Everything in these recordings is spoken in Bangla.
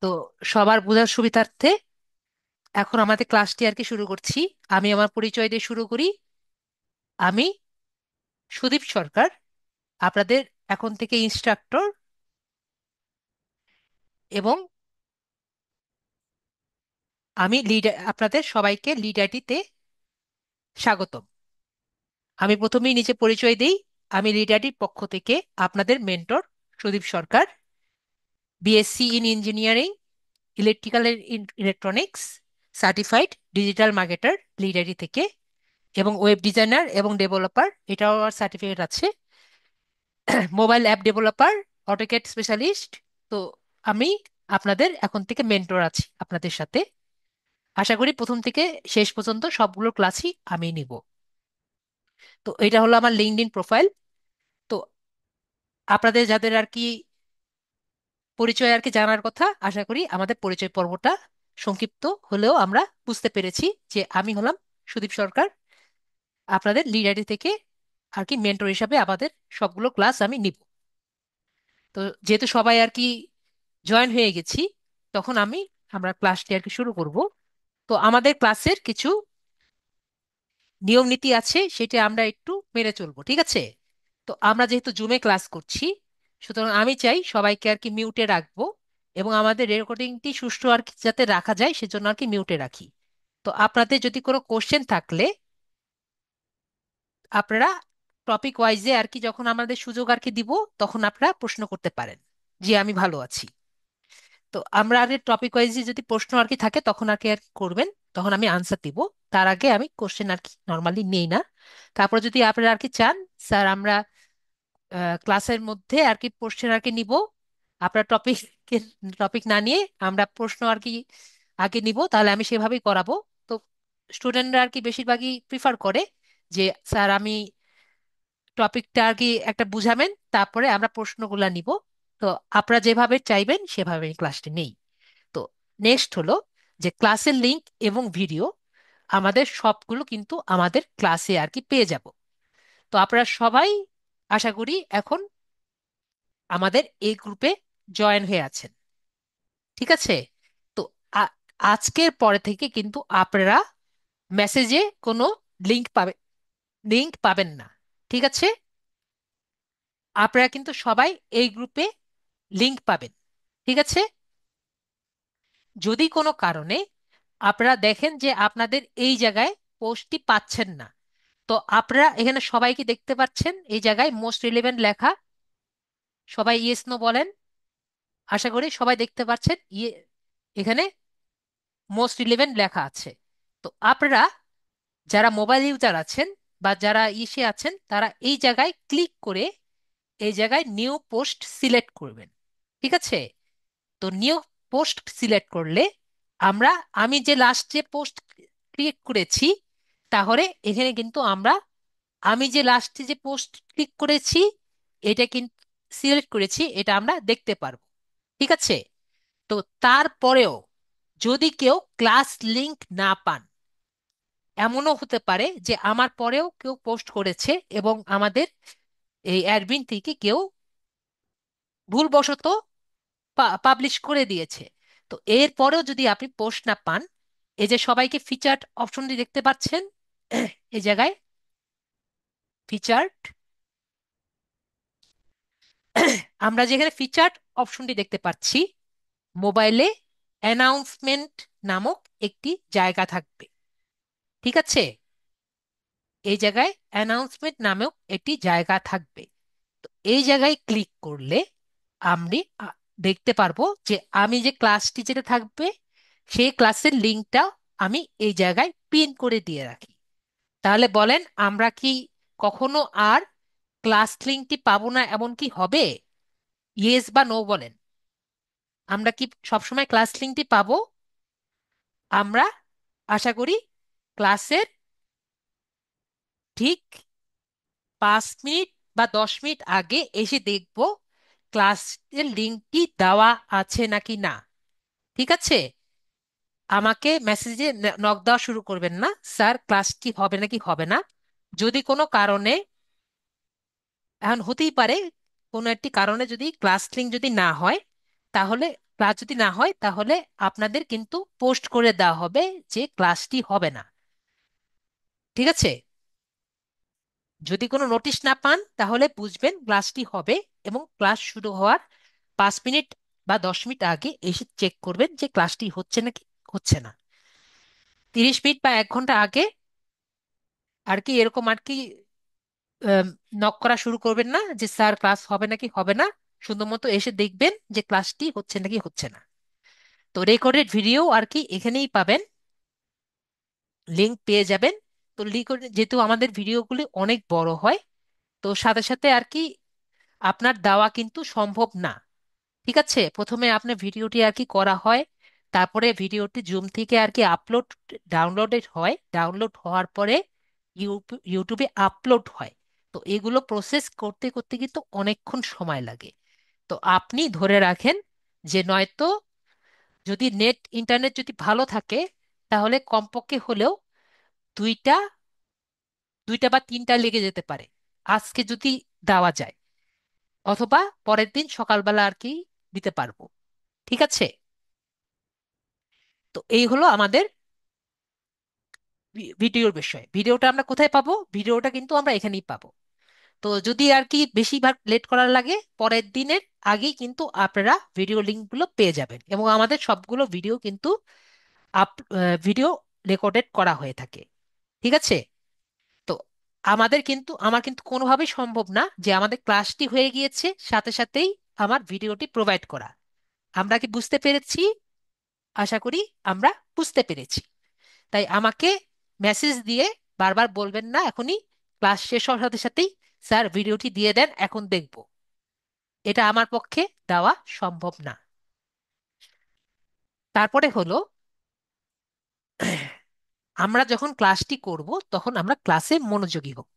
তো সবার বোঝার সুবিধার্থে এখন আমাদের ক্লাসটি আর কি শুরু করছি। আমি আমার পরিচয় দিয়ে শুরু করি। আমি সুদীপ সরকার, আপনাদের এখন থেকে ইনস্ট্রাক্টর, এবং আমি লিড, আপনাদের সবাইকে লিড আইটিতে স্বাগতম। আমি প্রথমেই নিজে পরিচয় দিই। আমি লিড আইটির পক্ষ থেকে আপনাদের mentor Sudip Sarkar, BSc in engineering, electrical electronics, certified digital marketer lead IT থেকে, এবং ওয়েব ডিজাইনার এবং ডেভেলপার, এটাও আমার সার্টিফিকেট আছে। Mobile app developer, AutoCAD specialist. তো আমি আপনাদের এখন থেকে মেন্টর আছি আপনাদের সাথে। আশা করি প্রথম থেকে শেষ পর্যন্ত সবগুলো ক্লাসই আমি নিব। তো এটা হলো আমার লিঙ্কডইন প্রোফাইল। তো আপনাদের যাদের আর কি পরিচয় আর কি জানার কথা, আশা করি আমাদের পরিচয় পর্বটা সংক্ষিপ্ত হলেও আমরা বুঝতে পেরেছি যে আমি হলাম সুদীপ সরকার, আপনাদের লিড আইডি থেকে আর কি মেন্টর হিসাবে আমাদের সবগুলো ক্লাস আমি নিব। তো যেহেতু সবাই আর কি জয়েন হয়ে গেছি, তখন আমরা ক্লাসটি আর কি শুরু করব। তো আমাদের ক্লাসের কিছু নিয়ম নীতি আছে, সেটা আমরা একটু মেনে চলবো, ঠিক আছে? তো আমরা যেহেতু জুমে ক্লাস করছি, সুতরাং আমি চাই সবাইকে আর কি মিউটে রাখবো, এবং আমাদের রেকর্ডিংটি সুষ্ঠু আর কি যাতে রাখা যায় সেজন্য আর কি মিউটে রাখি। তো আপনাদের যদি কোনো কোশ্চেন থাকলে আপনারা টপিক ওয়াইজে আর কি যখন আমাদের সুযোগ আর কি দিব, তখন আপনারা প্রশ্ন করতে পারেন। জি, আমি ভালো আছি। তো আমরা আগে টপিক ওয়াইজে যদি প্রশ্ন আর কি থাকে তখন আর কি করবেন, তখন আমি আনসার দিব। তার আগে আমি কোশ্চেন আর কি নর্মালি নেই না। তারপর যদি আপনারা আর কি চান, স্যার আমরা ক্লাসের মধ্যে আর কি কোশ্চেন আর কি নিব, আপনার টপিক না নিয়ে আমরা প্রশ্ন আর কি আগে নিব, তাহলে আমি সেভাবেই করাবো। তো স্টুডেন্টরা আর কি বেশিরভাগই প্রিফার করে যে স্যার আমি টপিকটা আর কি একটা বুঝাবেন, তারপরে আমরা প্রশ্নগুলা নিব। তো আপনারা যেভাবে চাইবেন সেভাবে ক্লাসটি নেই। তো নেক্সট হলো যে ক্লাসের লিংক এবং ভিডিও আমাদের সবগুলো কিন্তু আমাদের ক্লাসে আর কি পেয়ে যাব। তো আপনারা সবাই আশা করি এখন আমাদের এই গ্রুপে জয়েন হয়ে আছেন, ঠিক আছে? তো আ- আজকের পরে থেকে কিন্তু আপনারা মেসেজে কোনো লিংক পাবেন লিংক পাবেন না, ঠিক আছে? আপনারা কিন্তু সবাই এই গ্রুপে লিংক পাবেন, ঠিক আছে? যদি কোনো কারণে আপনারা দেখেন যে আপনাদের এই জায়গায় পোস্টটি পাচ্ছেন না, তো আপনারা এখানে সবাইকে দেখতে পাচ্ছেন এই জায়গায় মোস্ট রিলেভেন্ট লেখা। সবাই ইয়েস নো বলেন। আশা করি সবাই দেখতে পাচ্ছেন এখানে মোস্ট রিলেভেন্ট লেখা আছে। তো আপনারা যারা মোবাইল ইউজার আছেন বা যারা ইসে আছেন, তারা এই জায়গায় ক্লিক করে এই জায়গায় নিউ পোস্ট সিলেক্ট করবেন, ঠিক আছে? তো নিউ পোস্ট সিলেক্ট করলে আমরা আমি যে লাস্ট যে পোস্ট ক্রিয়েট করেছি, তাহলে এখানে কিন্তু আমি যে লাস্টে যে পোস্ট ক্লিক করেছি, এটা কিন্তু সিলেক্ট করেছি, এটা আমরা দেখতে পারবো, ঠিক আছে? তো তারপরেও যদি কেউ ক্লাস লিংক না পান, এমনও হতে পারে যে আমার পরেও কেউ পোস্ট করেছে এবং আমাদের এই অ্যাডমিন থেকে কেউ ভুলবশত পাবলিশ করে দিয়েছে। তো এর পরেও যদি আপনি পোস্ট না পান, এই যে সবাইকে ফিচার্ড অপশনটি দেখতে পাচ্ছেন, এই জায়গায় ফিচার্ড, আমরা যেখানে ফিচার্ড অপশনটি দেখতে পাচ্ছি, মোবাইলে অ্যানাউন্সমেন্ট নামক একটি জায়গা থাকবে, ঠিক আছে? এই জায়গায় অ্যানাউন্সমেন্ট নামেও একটি জায়গা থাকবে। তো এই জায়গায় ক্লিক করলে আমি দেখতে পারবো যে আমি যে ক্লাসটি যেটা থাকবে সেই ক্লাসের লিঙ্কটা আমি এই জায়গায় পিন করে দিয়ে রাখি। তাহলে বলেন, আমরা কি কখনো আর ক্লাস লিঙ্কটি পাবো না এমন কি হবে? ইয়েস বা নো বলেন। আমরা কি সবসময় ক্লাস লিঙ্কটি পাবো? আমরা আশা করি ক্লাসের ঠিক 5 মিনিট বা 10 মিনিট আগে এসে দেখব ক্লাসের লিঙ্কটি দেওয়া আছে নাকি না, ঠিক আছে? আমাকে মেসেজে নক দেওয়া শুরু করবেন না, স্যার ক্লাসটি হবে নাকি হবে না। যদি কোনো কারণে, এখন হতেই পারে কোনো একটি কারণে যদি ক্লাস লিঙ্ক যদি না হয়, তাহলে ক্লাস যদি না হয় তাহলে আপনাদের কিন্তু পোস্ট করে দেওয়া হবে যে ক্লাসটি হবে না। ঠিক আছে? যদি কোনো নোটিশ না পান তাহলে বুঝবেন ক্লাসটি হবে, এবং ক্লাস শুরু হওয়ার 5 মিনিট বা 10 মিনিট আগে এসে চেক করবেন যে ক্লাসটি হচ্ছে নাকি হচ্ছে না। 30 মিনিট বা 1 ঘন্টা আগে আর কি এরকম আর কি নক করা শুরু করবেন না যে স্যার ক্লাস হবে নাকি হবে না। শুধুমাত্র এসে দেখবেন যে ক্লাসটি হচ্ছে নাকি হচ্ছে না। তো রেকর্ডেড ভিডিও আর কি এখানেই পাবেন, লিংক পেয়ে যাবেন। তো লিঙ্ক, যেহেতু আমাদের ভিডিওগুলি অনেক বড় হয়, তো সাথে সাথে আর কি আপনার দেওয়া কিন্তু সম্ভব না। ঠিক আছে? প্রথমে আপনার ভিডিওটি আর কি করা হয়, তারপরে ভিডিওটি জুম থেকে আর কি ডাউনলোডেড হয়, ডাউনলোড হওয়ার পরে ইউটিউবে আপলোড হয়। তো এগুলো প্রসেস করতে করতে কিন্তু অনেকক্ষণ সময় লাগে। তো আপনি ধরে রাখেন যে নয়তো যদি ইন্টারনেট যদি ভালো থাকে তাহলে কমপক্ষে হলেও দুইটা দুইটা বা তিনটা লেগে যেতে পারে আজকে যদি দেওয়া যায়, অথবা পরের দিন সকালবেলা আর কি দিতে পারবো। ঠিক আছে? তো এই হলো আমাদের ভিডিওর বিষয়। ভিডিওটা আমরা কোথায় পাবো? ভিডিওটা কিন্তু আমরা এখানেই পাবো। তো যদি আর কি বেশিরভাগ লেট করার লাগে, পরের দিনের আগেই কিন্তু আপনারা ভিডিও লিঙ্কগুলো পেয়ে যাবেন, এবং আমাদের সবগুলো ভিডিও কিন্তু আপ ভিডিও রেকর্ডেড করা হয়ে থাকে। ঠিক আছে? তো আমার কিন্তু কোনোভাবেই সম্ভব না যে আমাদের ক্লাসটি হয়ে গিয়েছে সাথে সাথেই আমার ভিডিওটি প্রোভাইড করা। আমরা কি বুঝতে পেরেছি? আশা করি আমরা বুঝতে পেরেছি। তাই আমাকে মেসেজ দিয়ে বারবার বলবেন না এখনই, ক্লাস শেষ হওয়ার সাথে সাথেই স্যার ভিডিওটি দিয়ে দেন এখন দেখব। এটা আমার পক্ষে দেওয়া সম্ভব না। তারপরে হলো, আমরা যখন ক্লাসটি করব তখন আমরা ক্লাসে মনোযোগী হব।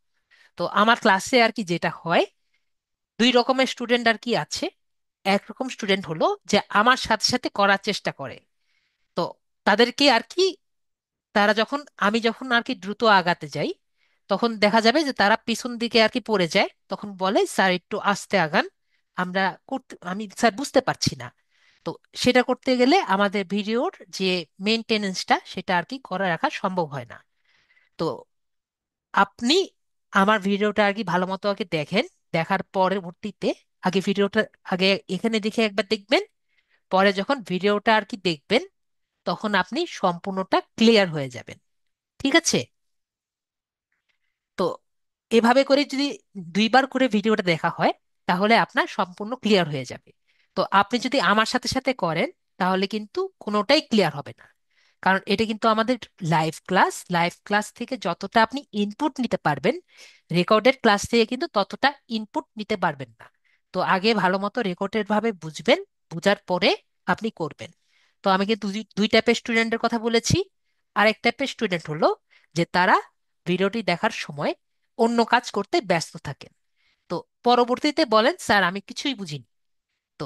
তো আমার ক্লাসে আর কি যেটা হয়, দুই রকমের স্টুডেন্ট আর কি আছে। একরকম স্টুডেন্ট হলো যে আমার সাথে সাথে করার চেষ্টা করে। তো তাদেরকে আর কি, আমি যখন আর কি দ্রুত আগাতে যাই তখন দেখা যাবে যে তারা পিছন দিকে আর কি পড়ে যায়, তখন বলে স্যার একটু আস্তে আগান, আমি স্যার বুঝতে পারছি না। তো সেটা করতে গেলে আমাদের ভিডিওর যে মেনটেনেন্সটা সেটা আর কি করে রাখা সম্ভব হয় না। তো আপনি আমার ভিডিওটা আর কি ভালো মতো আগে দেখেন, দেখার পরবর্তীতে ভিডিওটা আগে এখানে দেখে একবার দেখবেন, পরে যখন ভিডিওটা আর কি দেখবেন তখন আপনি সম্পূর্ণটা ক্লিয়ার হয়ে যাবেন। ঠিক আছে? তো এভাবে করে যদি 2বার করে ভিডিওটা দেখা হয় তাহলে আপনার সম্পূর্ণ ক্লিয়ার হয়ে যাবে। তো আপনি যদি আমার সাথে সাথে করেন তাহলে কিন্তু কোনোটাই ক্লিয়ার হবে না। কারণ এটা কিন্তু আমাদের লাইভ ক্লাস থেকে যতটা আপনি ইনপুট নিতে পারবেন, রেকর্ডেড ক্লাস থেকে কিন্তু ততটা ইনপুট নিতে পারবেন না। তো আগে ভালো মতো রেকর্ডেড ভাবে বুঝবেন, বুঝার পরে আপনি করবেন। তো আমি কিন্তু দুই টাইপের স্টুডেন্টের কথা বলেছি। আরেক টাইপের স্টুডেন্ট হলো যে তারা ভিডিওটি দেখার সময় অন্য কাজ করতে ব্যস্ত থাকেন। তো পরবর্তীতে বলেন স্যার আমি কিছুই বুঝিনি। তো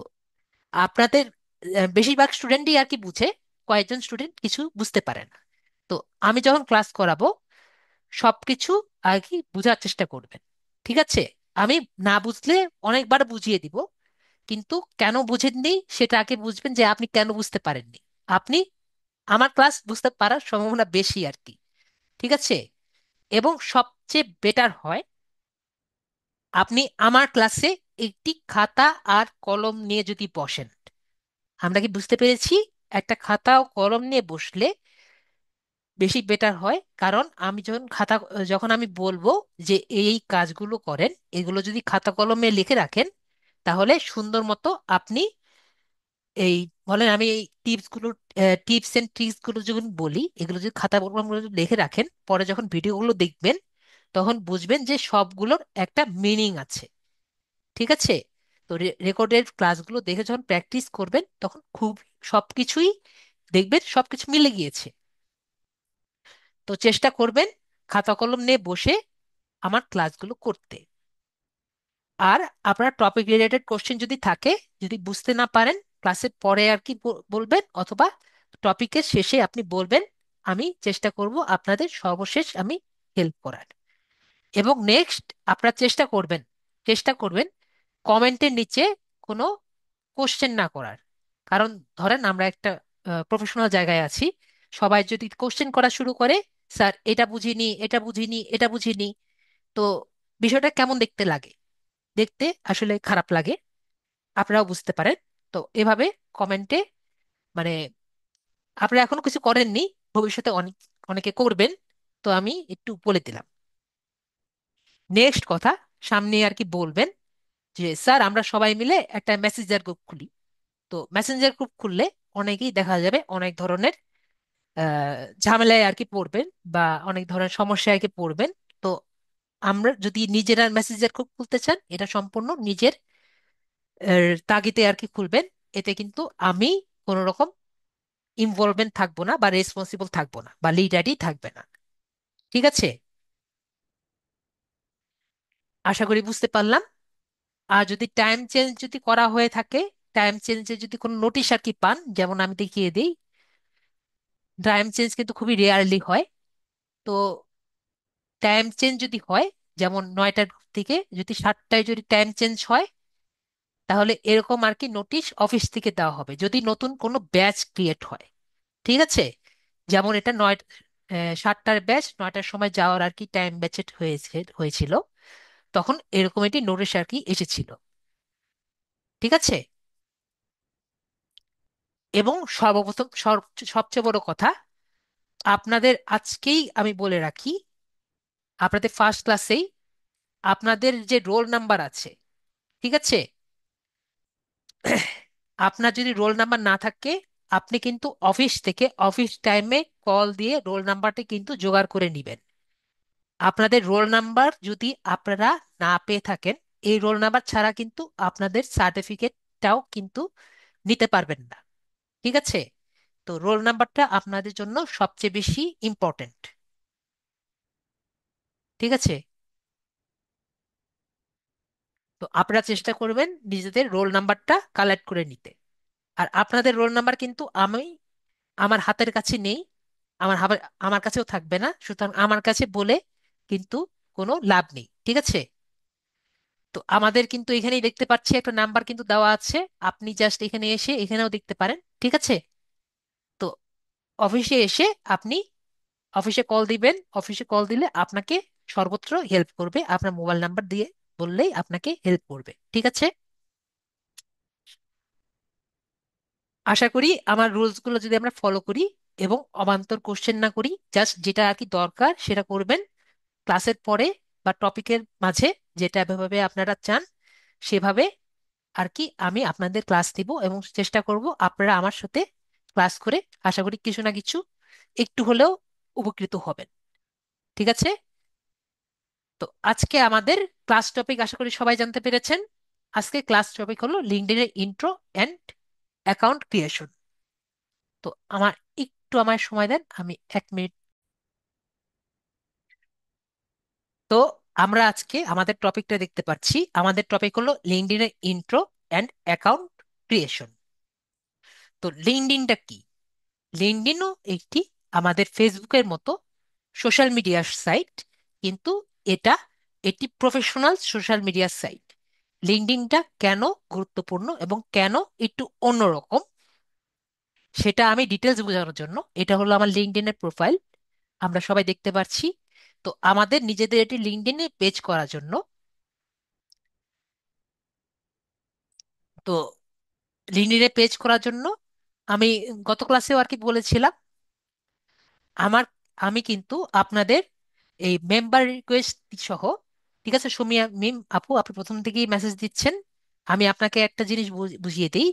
আপনাদের বেশিরভাগ স্টুডেন্টই আর কি বুঝে, কয়েকজন স্টুডেন্ট কিছু বুঝতে পারে না। তো আমি যখন ক্লাস করাবো সবকিছু আর কি বোঝার চেষ্টা করবেন। ঠিক আছে? আমি না বুঝলে অনেকবার বুঝিয়ে দিব, কিন্তু কেন বুঝেননি সেটা আগে বুঝবেন যে আপনি কেন বুঝতে পারেননি। আপনি আমার ক্লাস বুঝতে পারার সম্ভাবনা বেশি আর কি। ঠিক আছে? এবং সবচেয়ে বেটার হয় আপনি আমার ক্লাসে একটি খাতা আর কলম নিয়ে যদি বসেন। আমরা কি বুঝতে পেরেছি? একটা খাতা ও কলম নিয়ে বসলে বেশি বেটার হয়, কারণ যখন আমি বলবো যে এই এই কাজগুলো করেন, এগুলো যদি খাতা কলমে লিখে রাখেন তাহলে সুন্দর মতো আপনি এই বলেন আমি এই টিপস এন্ড ট্রিক্স গুলো যখন বলি এগুলো যদি খাতা কলমে যদি লিখে রাখেন পরে যখন ভিডিওগুলো দেখবেন তখন বুঝবেন যে সবগুলোর একটা মিনিং আছে। ঠিক আছে? তো রেকর্ডেড ক্লাসগুলো দেখে যখন প্র্যাকটিস করবেন তখন সবকিছুই দেখবেন সবকিছু মিলে গিয়েছে। তো চেষ্টা করবেন খাতা কলম নিয়ে বসে আমার ক্লাসগুলো করতে। আর আপনার টপিক রিলেটেড কোশ্চেন যদি থাকে, যদি বুঝতে না পারেন ক্লাসের পরে আর কি বলবেন, অথবা টপিকের শেষে আপনি বলবেন, আমি চেষ্টা করব আপনাদের সর্বশেষ আমি হেল্প করার। এবং নেক্সট আপনারা চেষ্টা করবেন কমেন্টের নিচে কোনো কোশ্চেন না করার। কারণ ধরেন আমরা একটা প্রফেশনাল জায়গায় আছি, সবাই যদি কোশ্চেন করা শুরু করে, স্যার এটা বুঝিনি, এটা বুঝিনি, এটা বুঝিনি, তো বিষয়টা কেমন দেখতে লাগে? দেখতে আসলে খারাপ লাগে, আপনারাও বুঝতে পারেন। তো এভাবে কমেন্টে, মানে আপনারা এখনো কিছু করেননি, ভবিষ্যতে অনেক অনেকে করবেন, তো আমি একটু বলে দিলাম। নেক্সট কথা, সামনে আর কি বলবেন যে স্যার আমরা সবাই মিলে একটা মেসেঞ্জার গ্রুপ খুলি। তো মেসেঞ্জার গ্রুপ খুললে অনেকেই দেখা যাবে অনেক ধরনের ঝামেলায় আর কি পড়বেন, বা অনেক ধরনের সমস্যায় আর কি পড়বেন। তো আমরা যদি নিজেরা মেসেঞ্জার গ্রুপ খুলতে চান, এটা সম্পূর্ণ নিজের তাগিদে আর কি খুলবেন। এতে কিন্তু আমি কোনো রকম ইনভলভমেন্ট থাকবো না, বা রেসপন্সিবল থাকবো না, বা লিডারই থাকবে না। ঠিক আছে? আশা করি বুঝতে পারলাম। আর যদি টাইম চেঞ্জ যদি করা হয়ে থাকে, টাইম চেঞ্জে যদি কোনো নোটিশ আর কি পান, যেমন আমি দেখিয়ে দিই, টাইম চেঞ্জ কিন্তু খুবই রেয়ারলি হয়। তো টাইম চেঞ্জ যদি হয়, যেমন 9টার থেকে যদি 7টায় যদি টাইম চেঞ্জ হয়, তাহলে এরকম আর কি নোটিশ অফিস থেকে দেওয়া হবে যদি নতুন কোনো ব্যাচ ক্রিয়েট হয়। ঠিক আছে? যেমন এটা 7টার ব্যাচ 9টার সময় যাওয়ার আর কি টাইম ব্যাচেট হয়েছিল, তখন এরকম একটি নোটিশ আর কি এসেছিল। ঠিক আছে? এবং সর্বপ্রথম সবচেয়ে বড় কথা, আপনাদের আজকেই আমি বলে রাখি, আপনাদের ফার্স্ট ক্লাসেই আপনাদের যে রোল নাম্বার আছে, ঠিক আছে, আপনার যদি রোল নাম্বার না থাকে, আপনি কিন্তু অফিস থেকে অফিস টাইমে কল দিয়ে রোল নাম্বারটা কিন্তু জোগাড় করে নেবেন। আপনাদের রোল নাম্বার যদি আপনারা না পেয়ে থাকেন, এই রোল নাম্বার ছাড়া কিন্তু আপনাদের সার্টিফিকেটটাও কিন্তু নিতে পারবেন না। ঠিক আছে? তো রোল নাম্বারটা আপনাদের জন্য সবচেয়ে বেশি ইম্পর্টেন্ট। ঠিক আছে? তো আপনারা চেষ্টা করবেন নিজেদের রোল নাম্বারটা কালেক্ট করে নিতে। আর আপনাদের রোল নাম্বার কিন্তু আমি আমার হাতের কাছে নেই, আমার কাছেও থাকবে না, সুতরাং আমার কাছে বলে কিন্তু কোনো লাভ নেই। ঠিক আছে? তো আমাদের কিন্তু এখানেই দেখতে পাচ্ছি একটা নাম্বার কিন্তু দেওয়া আছে, আপনি জাস্ট এখানে এসে এখানেও দেখতে পারেন। ঠিক আছে? তো অফিসে এসে আপনি অফিসে কল দিবেন, অফিসে কল দিলে আপনাকে সর্বত্র হেল্প করবে, আপনার মোবাইল নাম্বার দিয়ে বললেই আপনাকে হেল্প করবে। ঠিক আছে? আশা করি আমার রুলস গুলো যদি আমরা ফলো করি এবং অবান্তর কোশ্চেন না করি, জাস্ট যেটা আর কি দরকার সেটা করবেন ক্লাসের পরে বা টপিকের মাঝে, যেটা ভাবে আপনারা চান সেভাবে আর কি আমি আপনাদের ক্লাস দিব, এবং চেষ্টা করব আপনারা আমার সাথে ক্লাস করে আশা করি কিছু না কিছু একটু হলেও উপকৃত হবেন। ঠিক আছে? তো আজকে আমাদের ক্লাস টপিক আশা করি সবাই জানতে পেরেছেন। আজকে ক্লাস টপিক হলো লিঙ্কডইনের ইন্ট্রো অ্যান্ড অ্যাকাউন্ট ক্রিয়েশন। তো আমার আমার সময় দেন, আমি 1 মিনিট। তো আমরা আজকে আমাদের টপিকটা দেখতে পাচ্ছি, আমাদের টপিক হলো লিঙ্কডইনের ইন্ট্রো অ্যান্ড অ্যাকাউন্ট ক্রিয়েশন। তো লিঙ্কডইনটা কি? লিঙ্কডইনও একটি আমাদের ফেসবুকের মতো সোশ্যাল মিডিয়ার সাইট, কিন্তু এটা একটি প্রফেশনাল সোশ্যাল মিডিয়ার সাইট। লিঙ্কডইনটা কেন গুরুত্বপূর্ণ এবং কেন একটু অন্যরকম, সেটা আমি ডিটেলস বোঝানোর জন্য, এটা হলো আমার লিঙ্কডইনের প্রোফাইল, আমরা সবাই দেখতে পাচ্ছি। তো আমাদের নিজেদের এটি লিঙ্কডইনে পেজ করার জন্য, তো লিঙ্কডইনে পেজ করার জন্য আমি গত ক্লাসেও আর কি বলেছিলাম, আমার আমি কিন্তু আপনাদের এই মেম্বার রিকোয়েস্ট সহ, ঠিক আছে সুমিয়া মিম আপু, আপনি প্রথম থেকেই মেসেজ দিচ্ছেন, আমি আপনাকে একটা জিনিস বুঝিয়ে দিই।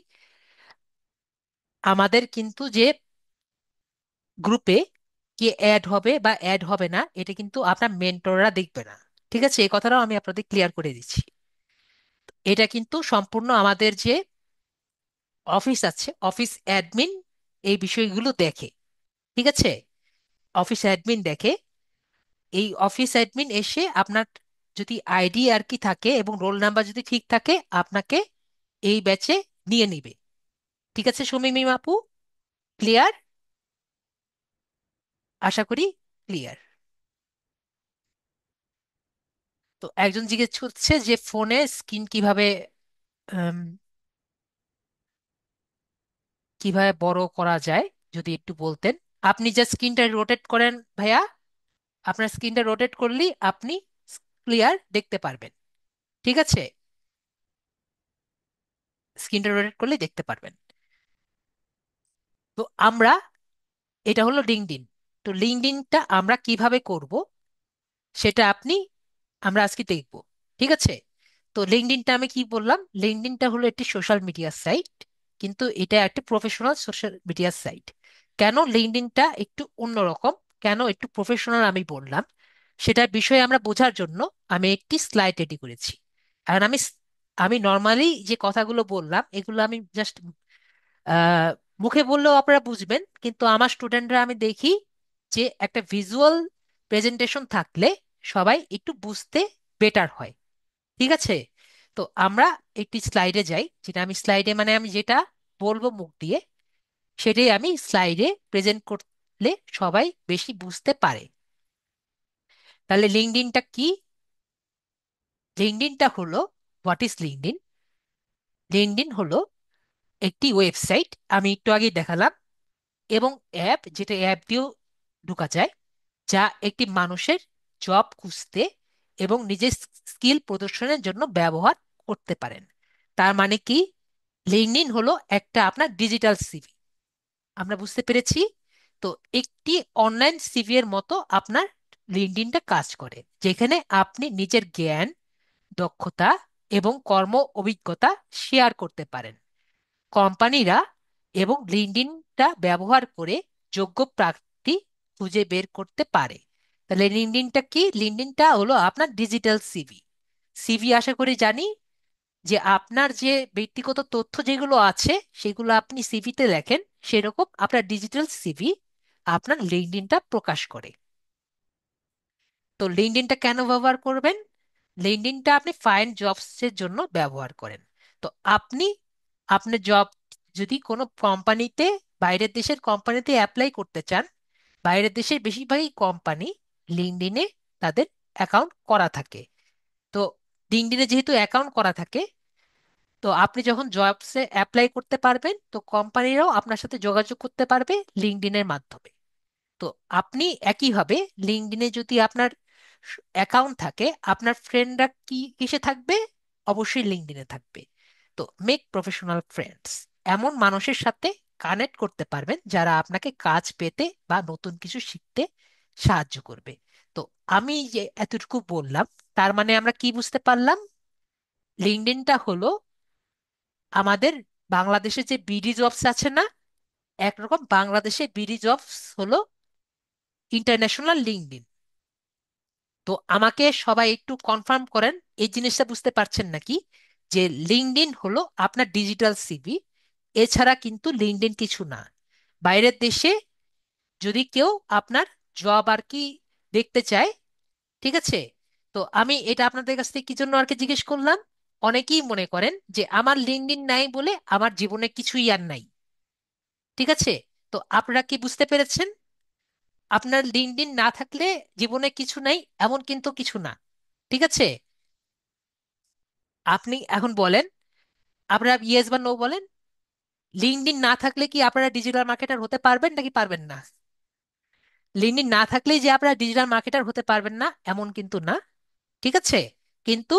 আমাদের কিন্তু যে গ্রুপে কে অ্যাড হবে বা অ্যাড হবে না, এটা কিন্তু আপনার মেন্টররা দেখবে না। ঠিক আছে? এই কথাটাও আমি আপনাদের ক্লিয়ার করে দিচ্ছি। এটা কিন্তু সম্পূর্ণ আমাদের যে অফিস আছে, অফিস অ্যাডমিন এই বিষয়গুলো দেখে। ঠিক আছে? অফিস অ্যাডমিন দেখে। এই অফিস অ্যাডমিন এসে আপনার যদি আইডি আর কি থাকে এবং রোল নাম্বার যদি ঠিক থাকে, আপনাকে এই ব্যাচে নিয়ে নিবে। ঠিক আছে সুমিমি আপু? ক্লিয়ার? আশা করি ক্লিয়ার। তো একজন জিজ্ঞেস করছে যে ফোনে স্ক্রিন কিভাবে কিভাবে বড় করা যায় যদি একটু বলতেন। আপনি যে স্ক্রিনটা রোটেট করেন ভাইয়া, আপনার স্ক্রিনটা রোটেট করলেই আপনি ক্লিয়ার দেখতে পারবেন। ঠিক আছে, স্ক্রিনটা রোটেট করলেই দেখতে পারবেন। তো আমরা, এটা হলো লিঙ্কডইন। তো লিঙ্কডইনটা আমরা কিভাবে করব সেটা আমরা আজকে দেখব। ঠিক আছে। তো লিঙ্কডইনটা আমি কি বললাম, লিঙ্কডইনটা হলো একটি সোশ্যাল মিডিয়া সাইট, কিন্তু এটা একটি প্রফেশনাল সোশ্যাল মিডিয়া সাইট। কেন লিঙ্কডইনটা একটু অন্যরকম, কেন একটু প্রফেশনাল আমি বললাম, সেটার বিষয়ে আমরা বোঝার জন্য আমি একটি স্লাইড রেডি করেছি। আর আমি নর্মালি যে কথাগুলো বললাম এগুলো আমি জাস্ট আহ মুখে বললেও আপনারা বুঝবেন, কিন্তু আমার স্টুডেন্টরা আমি দেখি যে একটা ভিজুয়াল প্রেজেন্টেশন থাকলে সবাই একটু বুঝতে বেটার হয়। ঠিক আছে। তো আমরা একটি স্লাইডে যাই, যেটা আমি স্লাইডে মানে আমি যেটা বলবো মুখ দিয়ে সেটাই আমি স্লাইডে প্রেজেন্ট করলে সবাই বেশি বুঝতে পারে। তাহলে লিঙ্কডইনটা কি? লিঙ্কডইনটা হলো, হোয়াট ইজ লিঙ্কডইন? লিঙ্কডইন হলো একটি ওয়েবসাইট, আমি একটু আগে দেখালাম, এবং অ্যাপ, যেটা অ্যাপ দিয়েও ঢোকা যায়, যা একটি মানুষের জব খুঁজতে এবং নিজের স্কিল প্রদর্শনের জন্য ব্যবহার করতে পারেন। তার মানে কি, লিঙ্কডইন হলো একটা আপনার ডিজিটাল সিভি। আমরা বুঝতে পেরেছি। তো একটি অনলাইন সিভি এর মতো আপনার লিঙ্কডইনটা কাজ করে, যেখানে আপনি নিজের জ্ঞান, দক্ষতা এবং কর্ম অভিজ্ঞতা শেয়ার করতে পারেন। কোম্পানিরা এবং লিঙ্কডইনটা ব্যবহার করে যোগ্য প্রার্থী খুঁজে বের করতে পারে। তাহলে লিঙ্কডইনটা কি? লিঙ্কডইনটা হলো আপনার ডিজিটাল সিভি। সিভি আশা করি জানি যে আপনার যে ব্যক্তিগত তথ্য যেগুলো আছে সেগুলো আপনি সিভিতে লেখেন, সেরকম আপনার ডিজিটাল সিভি আপনার লিঙ্কডইনটা প্রকাশ করে। তো লিঙ্কডইনটা কেন ব্যবহার করবেন? লিঙ্কডইনটা আপনি ফাইন্ড জবস এর জন্য ব্যবহার করেন। তো আপনি আপনার জব যদি কোনো কোম্পানিতে, বাইরের দেশের কোম্পানিতে অ্যাপ্লাই করতে চান, বাইরের দেশের বেশিরভাগই কোম্পানি লিঙ্কডইনে তাদের অ্যাকাউন্ট করা থাকে। তো লিঙ্কডইনে যেহেতু অ্যাকাউন্ট করা থাকে, তো আপনি যখন জবসে অ্যাপ্লাই করতে পারবেন, তো কোম্পানিরাও আপনার সাথে যোগাযোগ করতে পারবে লিঙ্কডইনের মাধ্যমে। তো আপনি একইভাবে লিঙ্কডইনে যদি আপনার অ্যাকাউন্ট থাকে, আপনার ফ্রেন্ডরা কিসে থাকবে? অবশ্যই লিঙ্কডইনে থাকবে। তো মেক প্রফেশনাল ফ্রেন্ডস, এমন মানুষের সাথে কানেক্ট করতে পারবেন যারা আপনাকে কাজ পেতে বা নতুন কিছু শিখতে সাহায্য করবে। তো আমি যে এতটুকু বললাম, তার মানে আমরা কি বুঝতে পারলাম? লিঙ্কডইনটা হলো আমাদের বাংলাদেশে যে বিডি জবস আছে না, একরকম বাংলাদেশে বিডি জবস হলো ইন্টারন্যাশনাল লিঙ্কডইন। তো আমাকে সবাই একটু কনফার্ম করেন, এই জিনিসটা বুঝতে পারছেন নাকি, যে লিঙ্কডইন হলো আপনার ডিজিটাল সিভি, এছাড়া কিন্তু লিঙ্কডইন কিছু না। বাইরের দেশে যদি কেউ আপনার জব আর কি দেখতে চায়, ঠিক আছে, তো আমি এটা আপনাদের কাছ থেকে কি জন্য আর কি জিজ্ঞেস করলাম। অনেকেই মনে করেন যে আমার লিঙ্কডইন নাই বলে আমার জীবনে কিছুই আর নাই। ঠিক আছে। তো আপনারা কি বুঝতে পেরেছেন? আপনার লিঙ্কডইন না থাকলে জীবনে কিছু নাই, এমন কিন্তু কিছু না। ঠিক আছে। আপনি এখন বলেন, আপনারা ইয়েস বা নো বলেন। লিঙ্কডইন না থাকলে কি আপনারা ডিজিটাল মার্কেটার হতে পারবেন নাকি পারবেন না? লিঙ্কডইন না থাকলেই যে আপনারা ডিজিটাল মার্কেটার হতে পারবেন না এমন কিন্তু না। ঠিক আছে। কিন্তু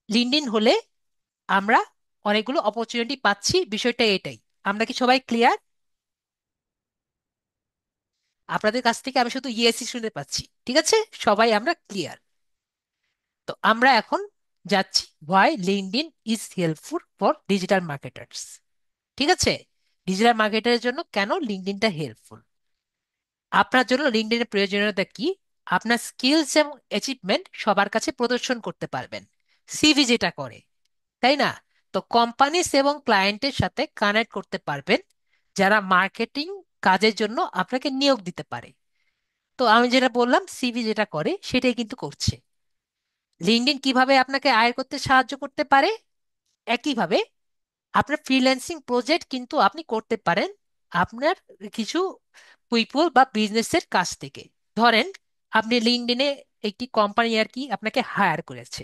লিঙ্কডইন হলে আমরা অনেকগুলো অপরচুনিটি পাচ্ছি, বিষয়টা এটাই। আমরা কি সবাই ক্লিয়ার? আপনাদের কাছ থেকে আমি শুধু ইয়েসই শুনতে পাচ্ছি। ঠিক আছে, সবাই আমরা ক্লিয়ার। তো আমরা এখন যাচ্ছি why LinkedIn is helpful for digital marketers. ঠিক আছে, ডিজিটাল মার্কেটারের জন্য কেন লিঙ্কডইনটা হেল্পফুল। আপনার জন্য লিঙ্কডইনের প্রয়োজনীয়তা কি? আপনার স্কিলস এবং অ্যাচিভমেন্ট সবার কাছে প্রদর্শন করতে পারবেন, সিভি যেটা করে, তাই না? তো কোম্পানিস এবং ক্লায়েন্টের সাথে কানেক্ট করতে পারবেন, যারা মার্কেটিং কাজের জন্য আপনাকে নিয়োগ দিতে পারে। তো আমি যেটা বললাম, সিভি যেটা করে সেটাই কিন্তু করছে। লিঙ্কডইন কিভাবে আপনাকে আয় করতে সাহায্য করতে পারে? একইভাবে আপনার ফ্রিল্যান্সিং প্রজেক্ট কিন্তু আপনি করতে পারেন আপনার কিছু পিপল বা বিজনেসের কাছ থেকে। ধরেন আপনি লিঙ্কডইনে একটি কোম্পানি আর কি আপনাকে হায়ার করেছে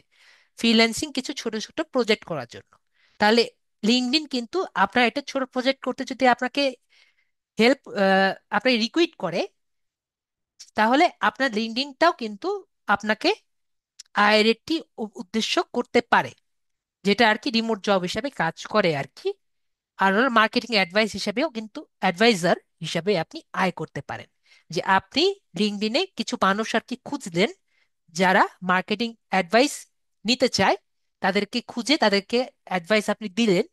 ফ্রিল্যান্সিং কিছু ছোট ছোট প্রজেক্ট করার জন্য। তাহলে লিঙ্কডইন কিন্তু আপনার একটা ছোট প্রজেক্ট করতে যদি আপনাকে হেল্প আপনি রিকুইট করে, তাহলে আপনার লিঙ্কডইনটাও কিন্তু আপনাকে আয়ের একটি উদ্দেশ্য করতে পারে, যেটা আর কি রিমোট জব হিসাবে কাজ করে আর কি। আর মার্কেটিং অ্যাডভাইস হিসাবেও কিন্তু, অ্যাডভাইজার হিসাবে আপনি আয় করতে পারেন। যে আপনি লিঙ্কডইনে কিছু মানুষ আর কি খুঁজলেন, যারা মার্কেটিং অ্যাডভাইস নিতে চায়, তাদেরকে খুঁজে তাদেরকে অ্যাডভাইস আপনি দিলেন,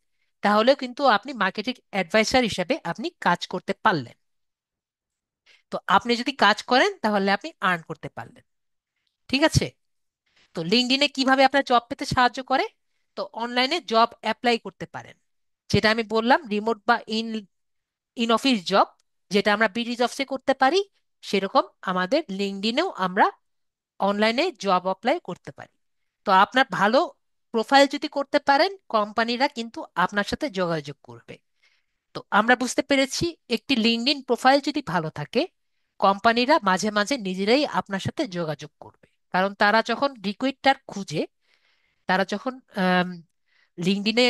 তাহলে কিন্তু আপনি মার্কেটিং অ্যাডভাইসার হিসাবে আপনি কাজ করতে পারলেন। তো আপনি যদি কাজ করেন তাহলে আপনি আর্ন করতে পারলেন। ঠিক আছে? তো লিঙ্কডইনে কিভাবে আপনার জব পেতে সাহায্য করে? তো অনলাইনে জব অ্যাপ্লাই করতে পারেন, যেটা আমি বললাম রিমোট বা ইন ইন অফিস জব, যেটা আমরা বিডি জবসে করতে পারি, সেরকম আমাদের লিঙ্কডইনেও আমরা অনলাইনে জব অ্যাপ্লাই করতে পারি। তো আপনার ভালো প্রোফাইল যদি করতে পারেন, কোম্পানিরা কিন্তু আপনার সাথে যোগাযোগ করবে। তো আমরা বুঝতে পেরেছি, একটি লিঙ্কডইন প্রোফাইল যদি ভালো থাকে, কোম্পানিরা মাঝে মাঝে নিজেরাই আপনার সাথে যোগাযোগ করবে। কারণ তারা যখন রিক্রুইটার খুঁজে, তারা যখন লিঙ্কডইনে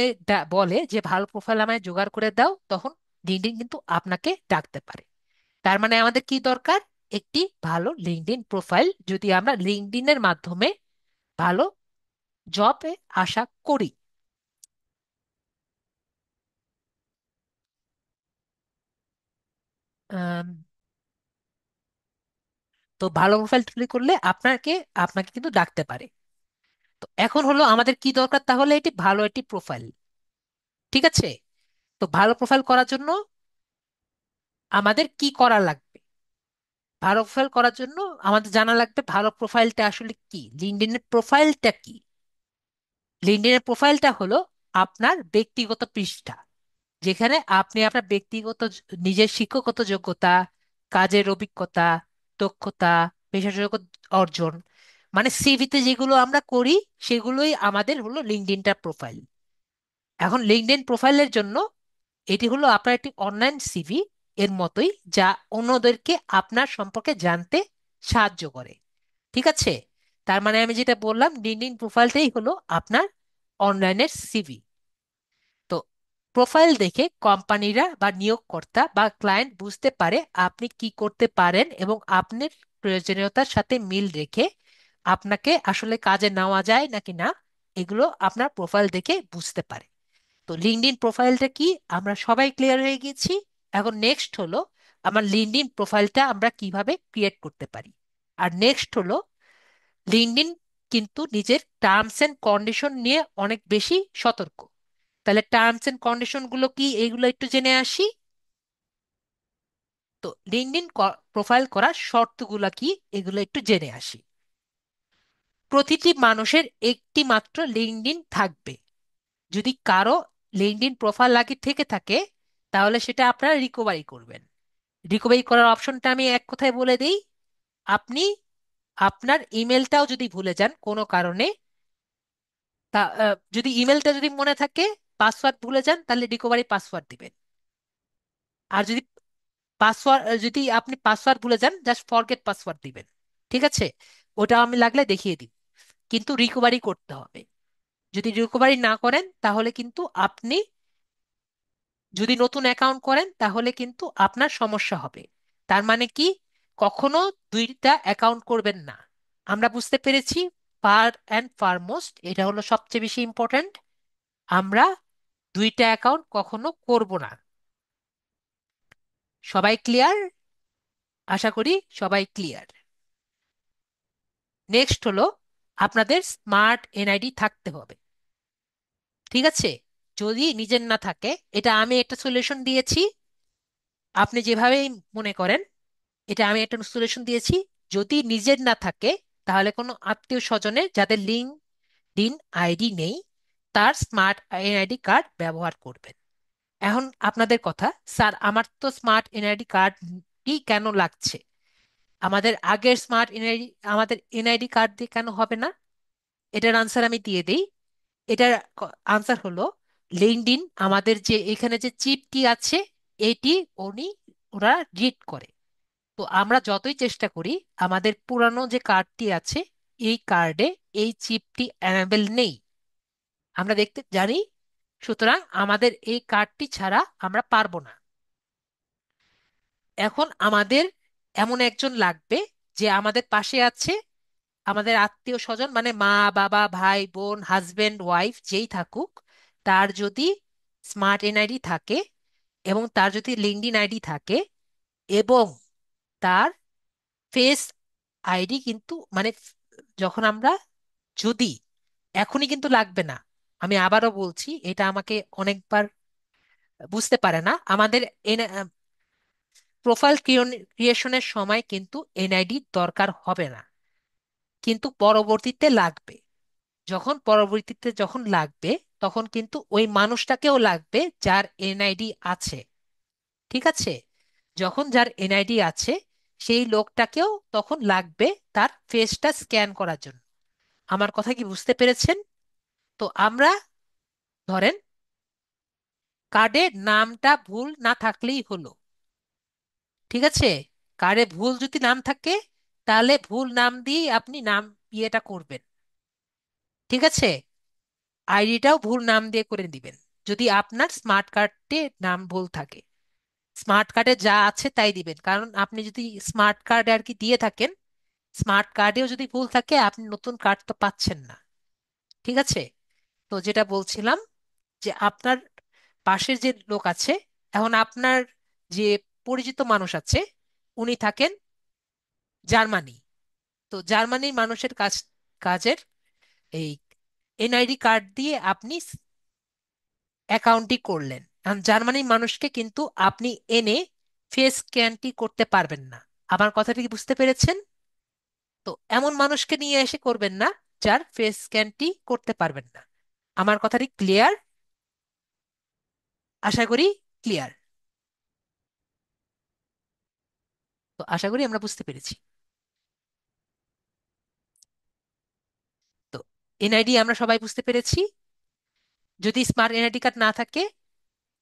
বলে যে ভালো প্রোফাইল আমায় জোগাড় করে দাও, তখন লিঙ্কডইন কিন্তু আপনাকে ডাকতে পারে। তার মানে আমাদের কি দরকার? একটি ভালো লিঙ্কডইন প্রোফাইল, যদি আমরা লিঙ্কডইনের মাধ্যমে ভালো জবে আশা করি। আম, তো ভালো প্রোফাইল তৈরি করলে আপনাকে আপনাকে কিন্তু ডাকতে পারে। তো এখন হলো আমাদের কি দরকার, তাহলে এটি ভালো একটি প্রোফাইল। ঠিক আছে? তো ভালো প্রোফাইল করার জন্য আমাদের কি করা লাগবে? ভালো প্রোফাইল করার জন্য আমাদের জানা লাগবে ভালো প্রোফাইলটা আসলে কি, লিঙ্কডইনের প্রোফাইলটা কি। লিঙ্কডইনের প্রোফাইলটা হলো আপনার ব্যক্তিগত পৃষ্ঠা, যেখানে আপনি আপনার ব্যক্তিগত নিজের শিক্ষাগত যোগ্যতা, কাজের অভিজ্ঞতা, দক্ষতা, পেশাগত অর্জন, মানে সিভিতে যেগুলো আমরা করি, সেগুলোই আমাদের হলো লিঙ্কডইনটা প্রোফাইল। এখন লিঙ্কডইন প্রোফাইলের জন্য এটি হলো আপনার একটি অনলাইন সিভি এর মতোই, যা অন্যদেরকে আপনার সম্পর্কে জানতে সাহায্য করে। ঠিক আছে? তার মানে আমি যেটা বললাম, লিঙ্কডইন প্রোফাইলটাই হলো আপনার অনলাইনের সিভি। তো প্রোফাইল দেখে কোম্পানিরা বা নিয়োগকর্তা বা ক্লায়েন্ট বুঝতে পারে আপনি কি করতে পারেন, এবং আপনার প্রয়োজনীয়তার সাথে মিল রেখে আপনাকে আসলে কাজে নেওয়া যায় নাকি না, এগুলো আপনার প্রোফাইল দেখে বুঝতে পারে। তো লিঙ্কডইন প্রোফাইলটা কি, আমরা সবাই ক্লিয়ার হয়ে গেছি। এখন নেক্সট হলো আমার লিঙ্কডইন প্রোফাইলটা আমরা কিভাবে ক্রিয়েট করতে পারি। আর নেক্সট হলো লিঙ্কডইন কিন্তু নিজের টার্মস এন্ড কন্ডিশন নিয়ে অনেক বেশি সতর্ক। তাহলে টার্মস এন্ড কন্ডিশন গুলো কি, এইগুলো একটু জেনে আসি। তো লিঙ্কডইন প্রোফাইল করার শর্তগুলো কি, এগুলো একটু জেনে আসি। প্রতিটি মানুষের একটি মাত্র লিঙ্কডইন থাকবে। যদি কারো লিঙ্কডইন প্রোফাইল আগে থেকে থাকে, তাহলে সেটা আপনারা রিকভারি করবেন। রিকভারি করার অপশনটা আমি এক কথায় বলে দিই। আপনি আপনার ইমেলটাও যদি ভুলে যান কোনো কারণে, যদি ইমেলটা যদি মনে থাকে, পাসওয়ার্ড ভুলে যান, তাহলে রিকভারি পাসওয়ার্ড দিবেন। আর যদি পাসওয়ার্ড, যদি আপনি পাসওয়ার্ড ভুলে যান, জাস্ট ফরগেট পাসওয়ার্ড দিবেন। ঠিক আছে? ওটা আমি লাগলে দেখিয়ে দিব। কিন্তু রিকভারি করতে হবে। যদি রিকভারি না করেন, তাহলে কিন্তু আপনি যদি নতুন অ্যাকাউন্ট করেন, তাহলে কিন্তু আপনার সমস্যা হবে। তার মানে কি, কখনো দুইটা অ্যাকাউন্ট করবেন না। আমরা বুঝতে পেরেছি, ফার অ্যান্ড ফারমোস্ট এটা হলো সবচেয়ে বেশি ইম্পর্ট্যান্ট, আমরা দুইটা অ্যাকাউন্ট কখনো করব না। সবাই ক্লিয়ার? আশা করি সবাই ক্লিয়ার। নেক্সট হলো আপনাদের স্মার্ট এনআইডি থাকতে হবে। ঠিক আছে? যদি নিজের না থাকে, এটা আমি একটা সলিউশন দিয়েছি, আপনি যেভাবেই মনে করেন, এটা আমি একটা সলিউশন দিয়েছি। যদি নিজের না থাকে, তাহলে কোনো আত্মীয় স্বজনের যাদের লিঙ্কডইন আইডি নেই, তার স্মার্ট এনআইডি কার্ড ব্যবহার করবেন। এখন আপনাদের কথা, স্যার আমার তো স্মার্ট এনআইডি কার্ডই কেন লাগছে? আমাদের আগের স্মার্ট এনআইডি, আমাদের এনআইডি কার্ড দিয়ে কেন হবে না? এটার আনসার আমি দিয়ে দিই। এটার আনসার হলো, লিঙ্কডইন আমাদের যে এখানে যে চিপটি আছে, এটি উনি ওরা রিড করে। তো আমরা যতই চেষ্টা করি, আমাদের পুরানো যে কার্ডটি আছে, এই কার্ডে এই চিপটি অ্যানাবেল নেই। আমরা দেখতে জানি সুতরাং আমাদের এই কার্ডটি ছাড়া আমরা পারবো না। এখন আমাদের এমন একজন লাগবে যে আমাদের পাশে আছে, আমাদের আত্মীয় স্বজন, মানে মা বাবা ভাই বোন হাজবেন্ড ওয়াইফ যেই থাকুক, তার যদি স্মার্ট এনআইডি থাকে এবং তার যদি লিঙ্কডইন আইডি থাকে এবং তার ফেস আইডি কিন্তু মানে যখন আমরা যদি, এখনই কিন্তু লাগবে না, আমি আবারও বলছি, এটা আমাকে অনেকবার বুঝতে পারে না, আমাদের প্রোফাইল ক্রিয়েশনের সময় কিন্তু এনআইডি দরকার হবে না, কিন্তু পরবর্তীতে লাগবে। যখন লাগবে তখন কিন্তু ওই মানুষটাকেও লাগবে যার এনআইডি আছে। ঠিক আছে? যখন যার এনআইডি আছে সেই লোকটাকেও তখন লাগবে তার ফেসটা স্ক্যান করার জন্য। আমার কথা কি বুঝতে পেরেছেন? তো আমরা ধরেন কার্ডের নামটা ভুল না থাকলেই হলো। ঠিক আছে? কার্ডে ভুল যদি নাম থাকে তাহলে ভুল নাম দিয়ে আপনি নাম ইয়েটা করবেন। ঠিক আছে? আইডিটাও ভুল নাম দিয়ে করে দিবেন যদি আপনার স্মার্ট কার্ডে নাম ভুল থাকে। স্মার্ট কার্ডে যা আছে তাই দিবেন, কারণ আপনি যদি স্মার্ট কার্ড আর কি দিয়ে থাকেন, স্মার্ট কার্ডেও যদি ভুল থাকে আপনি নতুন কার্ড তো পাচ্ছেন না। ঠিক আছে? তো যেটা বলছিলাম, যে আপনার পাশের যে লোক আছে, এখন আপনার যে পরিচিত মানুষ আছে উনি থাকেন জার্মানি। তো জার্মানির মানুষের কাজের এই এনআইডি কার্ড দিয়ে আপনি অ্যাকাউন্টটি করলেন। এখন জার্মানির মানুষকে কিন্তু আপনি এনে ফেস স্ক্যানটি করতে পারবেন না। আমার কথাটা কি বুঝতে পেরেছেন? তো এমন মানুষকে নিয়ে এসে করবেন না যার ফেস স্ক্যানটি করতে পারবেন না। আমার কথাটি ক্লিয়ার? আশা করি ক্লিয়ার। তো আশা করি আমরা বুঝতে পেরেছি। তো এনআইডি আমরা সবাই বুঝতে পেরেছি। যদি স্মার্ট এনআইডি কার্ড না থাকে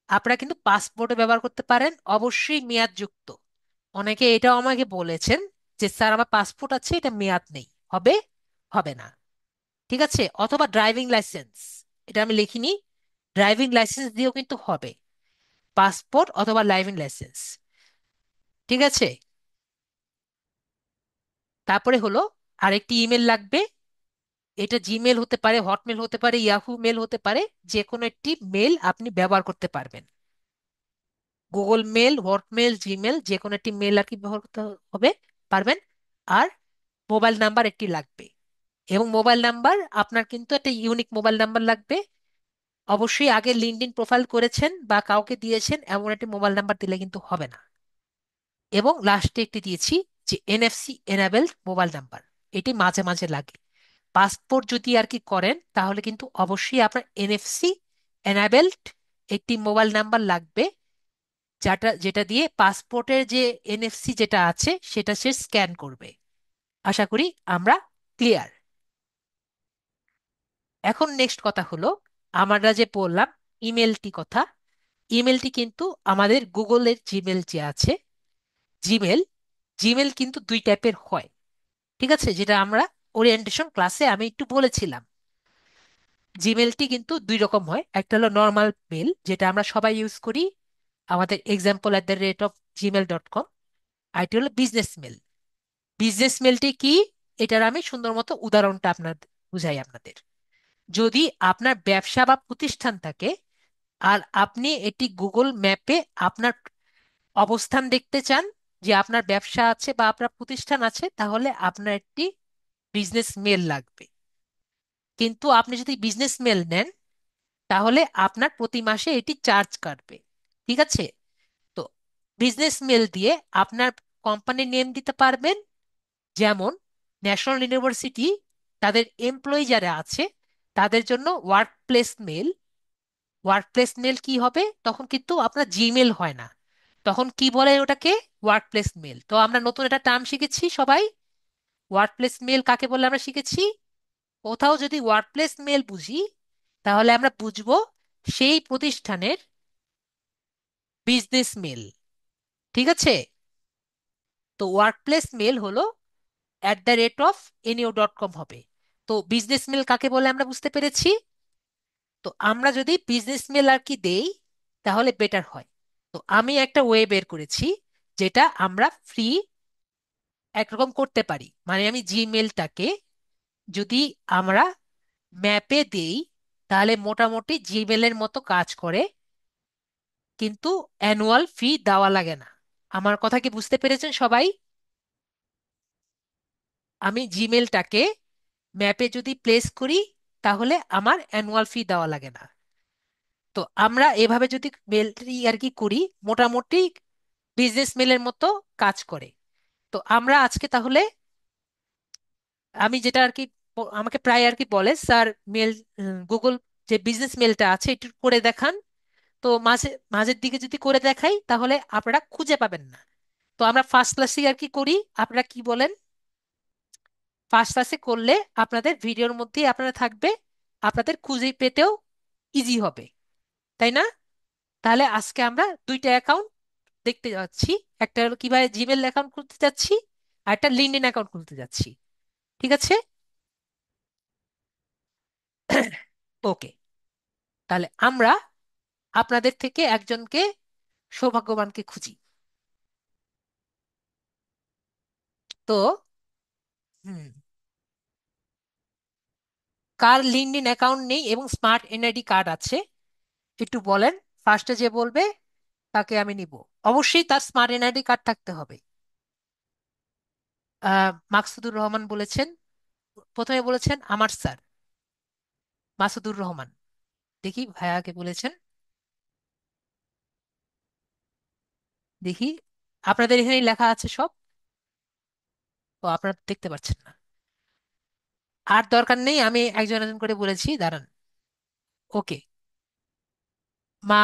আপনারা কিন্তু পাসপোর্টও ব্যবহার করতে পারেন, অবশ্যই মেয়াদযুক্ত। অনেকে এটাও আমাকে বলেছেন যে স্যার আমার পাসপোর্ট আছে, এটা মেয়াদ নেই, হবে? হবে না। ঠিক আছে? অথবা ড্রাইভিং লাইসেন্স, এটা আমি লিখিনি, ড্রাইভিং লাইসেন্স দিয়েও কিন্তু হবে, পাসপোর্ট অথবা ড্রাইভিং লাইসেন্স। ঠিক আছে? তারপরে হলো আরেকটি ইমেল লাগবে। এটা জিমেল হতে পারে, হটমেল হতে পারে, ইয়াহু মেল হতে পারে, যে কোনো একটি মেল আপনি ব্যবহার করতে পারবেন। গুগল মেল, হটমেল, জিমেল, যে কোনো একটি মেল আর কি ব্যবহার করতে হবে, পারবেন। আর মোবাইল নাম্বার একটি লাগবে, এবং মোবাইল নাম্বার আপনার কিন্তু একটা ইউনিক মোবাইল নাম্বার লাগবে। অবশ্যই আগে লিঙ্কডইন প্রোফাইল করেছেন বা কাউকে দিয়েছেন এমন একটি মোবাইল নাম্বার দিলে কিন্তু হবে না। এবং লাস্টে একটি দিয়েছি যে এনএফসি এনাবেলড মোবাইল নাম্বার, এটি মাঝে মাঝে লাগে। পাসপোর্ট যদি আর কি করেন তাহলে কিন্তু অবশ্যই আপনার এনএফসি এনাবেলড একটি মোবাইল নাম্বার লাগবে, যেটা দিয়ে পাসপোর্টের যে এনএফসি যেটা আছে সেটা সে স্ক্যান করবে। আশা করি আমরা ক্লিয়ার। এখন নেক্সট কথা হলো, আমরা যে বললাম ইমেলটি কথা, ইমেলটি কিন্তু আমাদের গুগলের জিমেল যে আছে, জিমেল, জিমেল কিন্তু দুই টাইপের হয়। ঠিক আছে? যেটা আমরা ওরিয়েন্টেশন ক্লাসে আমি একটু বলেছিলাম। জিমেলটি কিন্তু দুই রকম হয়, একটা হলো নর্মাল মেল যেটা আমরা সবাই ইউজ করি, আমাদের example@gmail.com। আরেকটি হলো বিজনেস মেল। বিজনেস মেলটি কি, এটার আমি সুন্দর মতো উদাহরণটা আপনার বুঝাই আপনাদের। যদি আপনার ব্যবসা বা প্রতিষ্ঠান থাকে আর আপনি এটি গুগল ম্যাপে আপনার অবস্থান দেখতে চান, যে আপনার ব্যবসা আছে বা আপনার প্রতিষ্ঠান আছে, তাহলে আপনার একটি বিজনেস মেল লাগবে। কিন্তু আপনি যদি বিজনেস মেল নেন তাহলে আপনার প্রতি মাসে এটি চার্জ কাটবে। ঠিক আছে? তো বিজনেস মেল দিয়ে আপনার কোম্পানির নেম দিতে পারবেন, যেমন ন্যাশনাল ইউনিভার্সিটি, তাদের এমপ্লয়ি যারা আছে তাদের জন্য workplace mail. Workplace mail কি হবে, তখন কিন্তু আপনার জিমেল হয় না, তখন কি বলে ওটাকে, ওয়ার্ক প্লেস মেল। তো আমরা নতুন একটা টার্ম শিখেছি সবাই, ওয়ার্ক প্লেস মেল কাকে বলে আমরা শিখেছি। কোথাও যদি ওয়ার্ক প্লেস মেল বুঝি তাহলে আমরা বুঝবো সেই প্রতিষ্ঠানের বিজনেস মেল। ঠিক আছে? তো ওয়ার্ক প্লেস মেল হলো @NEO.com হবে। তো বিজনেস মেল কাকে বলে আমরা বুঝতে পেরেছি। তো আমরা যদি বিজনেস মেল আর কি দেই তাহলে বেটার হয়। তো আমি একটা ওয়ে বের করেছি যেটা আমরা ফ্রি একরকম করতে পারি। মানে আমি জিমেলটাকে যদি আমরা ম্যাপে দেই তাহলে মোটামুটি জিমেলের মতো কাজ করে, কিন্তু অ্যানুয়াল ফি দেওয়া লাগে না। আমার কথা কি বুঝতে পেরেছেন সবাই? আমি জিমেলটাকে ম্যাপে যদি প্লেস করি তাহলে আমার অ্যানুয়াল ফি দেওয়া লাগে না। তো আমরা এভাবে যদি মেলটি আর কি করি, মোটামুটি বিজনেস মেলের মতো কাজ করে। তো আমরা আজকে তাহলে, আমি যেটা আর কি আমাকে প্রায় আর কি বলে, স্যার মেল, গুগল যে বিজনেস মেলটা আছে একটু করে দেখান। তো মাঝে মাঝের দিকে যদি করে দেখাই তাহলে আপনারা খুঁজে পাবেন না। তো আমরা ফার্স্ট ক্লাসে আর কি করি, আপনারা কি বলেন? ফার্স্ট ক্লাসে করলে আপনাদের ভিডিওর মধ্যেই আপনারা থাকবে, আপনাদের খুঁজে পেতেও ইজি হবে, তাই না? তাহলে আজকে আমরা দুইটা অ্যাকাউন্ট দেখতে যাচ্ছি। একটা হলো কিভাবে জিমেল অ্যাকাউন্ট খুলতে যাচ্ছি, আর একটা লিঙ্কডইন অ্যাকাউন্ট খুলতে যাচ্ছি। ঠিক আছে? ওকে। তাহলে আমরা আপনাদের থেকে একজনকে, সৌভাগ্যবানকে খুঁজি। তো হুম, কার লিঙ্কডইন অ্যাকাউন্ট নেই এবং স্মার্ট এনআইডি কার্ড আছে একটু বলেন। ফার্স্টে যে বলবে তাকে আমি নিব। অবশ্যই তার স্মার্ট এনআইডি কার্ড থাকতে হবে। মাকসুদুর রহমান বলেছেন, প্রথমে বলেছেন আমার স্যার মাসুদুর রহমান। দেখি ভাইয়াকে বলেছেন, দেখি। আপনাদের এখানেই লেখা আছে সব, তো আপনারা দেখতে পাচ্ছেন না। আর দরকার নেই, আমি একজন একজন করে বলেছি, দাঁড়ান। ওকে। মা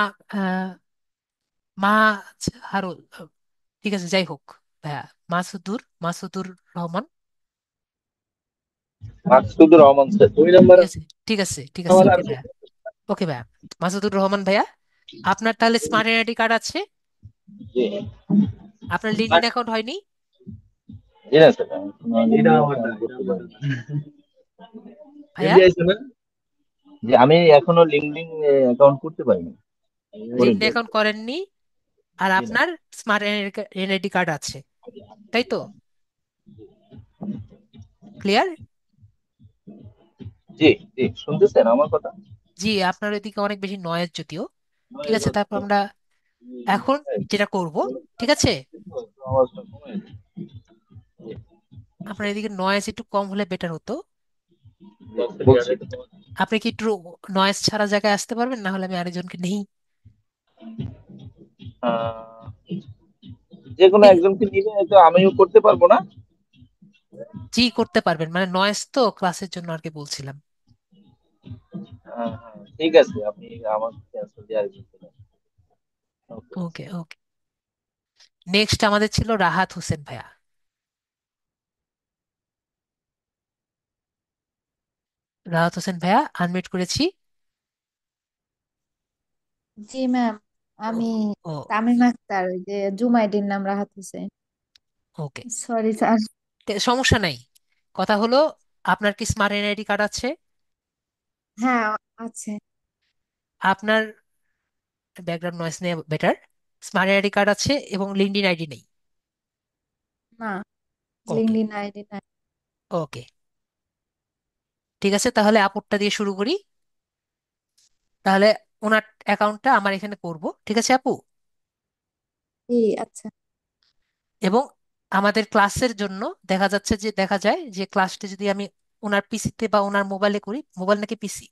মা হারুল, ঠিক আছে, যাই হোক ভাইয়া। মাসুদুর রহমান। মাকসুদুর রহমান স্যার, দুই নম্বর। ঠিক আছে, ঠিক আছে, ঠিক আছে, ওকে ভাইয়া। ওকে ভাইয়া, মাসুদুর রহমান ভাইয়া, আপনার তাহলে স্মার্ট আইডি কার্ড আছে, জি। আপনার লিঙ্কডইন অ্যাকাউন্ট হয়নি জি না স্যার, এটা আমার না, এটা আমার না। ভাইয়া? এমনি আইছে না? যে আমি এখনো লিঙ্কডইন অ্যাকাউন্ট করতে পারিনি, করে লিঙ্কডইন দিই। অ্যাকাউন্ট করেননি, আর জি না। আপনার স্মার্ট এনআইডি কার্ড আছে, তাই তো? ক্লিয়ার? জি, জি, শুনতেছেন আমার কথা? জি, আপনার ওইদিকে অনেক বেশি নয়েজ যদিও। ঠিক আছে, তারপর আমরা এখন যেটা করব, ঠিক আছে, আওয়াজটা কমে গেছে। আপনার এদিকে নয়েজ একটু কম হলে বেটার হতো। বলছি, আপনি কি একটু নয়েজ ছাড়া জায়গায় আসতে পারবেন, না হলে আমি আরেকজনকে নেই। আহ, যে কোনো একজনকে নিলে তো আমিও করতে পারবো না? জি, করতে পারবেন, মানে নয়েজ তো ক্লাসের জন্য আর কি বলছিলাম। হ্যাঁ, হ্যাঁ, ঠিক আছে, আপনি আমার ক্যান্সেল দিয়ে আরেকজন চলে আসুন। ওকে। ওকে, ওকে। নেক্সট আমাদের ছিল রাহাত হোসেন ভাইয়া। রাহাত হোসেন ভাইয়া, আনমিউট করেছি। জি ম্যাম, ও, আমি ও, তামিম আক্তার, ওই যে জুমাইদির নাম Rahat Hossain. Okay. Sorry sir. সমস্যা নাই। কথা হলো, আপনার কি স্মার্ট এনআইডি কার্ড আছে? হ্যাঁ, আছে। আপনার ব্যাকগ্রাউন্ড নয়েজ নেই, বেটার। স্মার্ট আইডি কার্ড আছে এবং লিঙ্কডইন আইডি নেই। না, ওকে, লিঙ্কডইন আইডি নাই। ওকে, ঠিক আছে, তাহলে আপুরটা দিয়ে শুরু করি। তাহলে ওনার অ্যাকাউন্টটা আমার এখানে করব, ঠিক আছে আপু? জি, আচ্ছা। এবং আমাদের ক্লাসের জন্য দেখা যায় যে ক্লাসটা যদি আমি ওনার পিসিতে বা ওনার মোবাইলে করি, মোবাইল নাকি পিসি?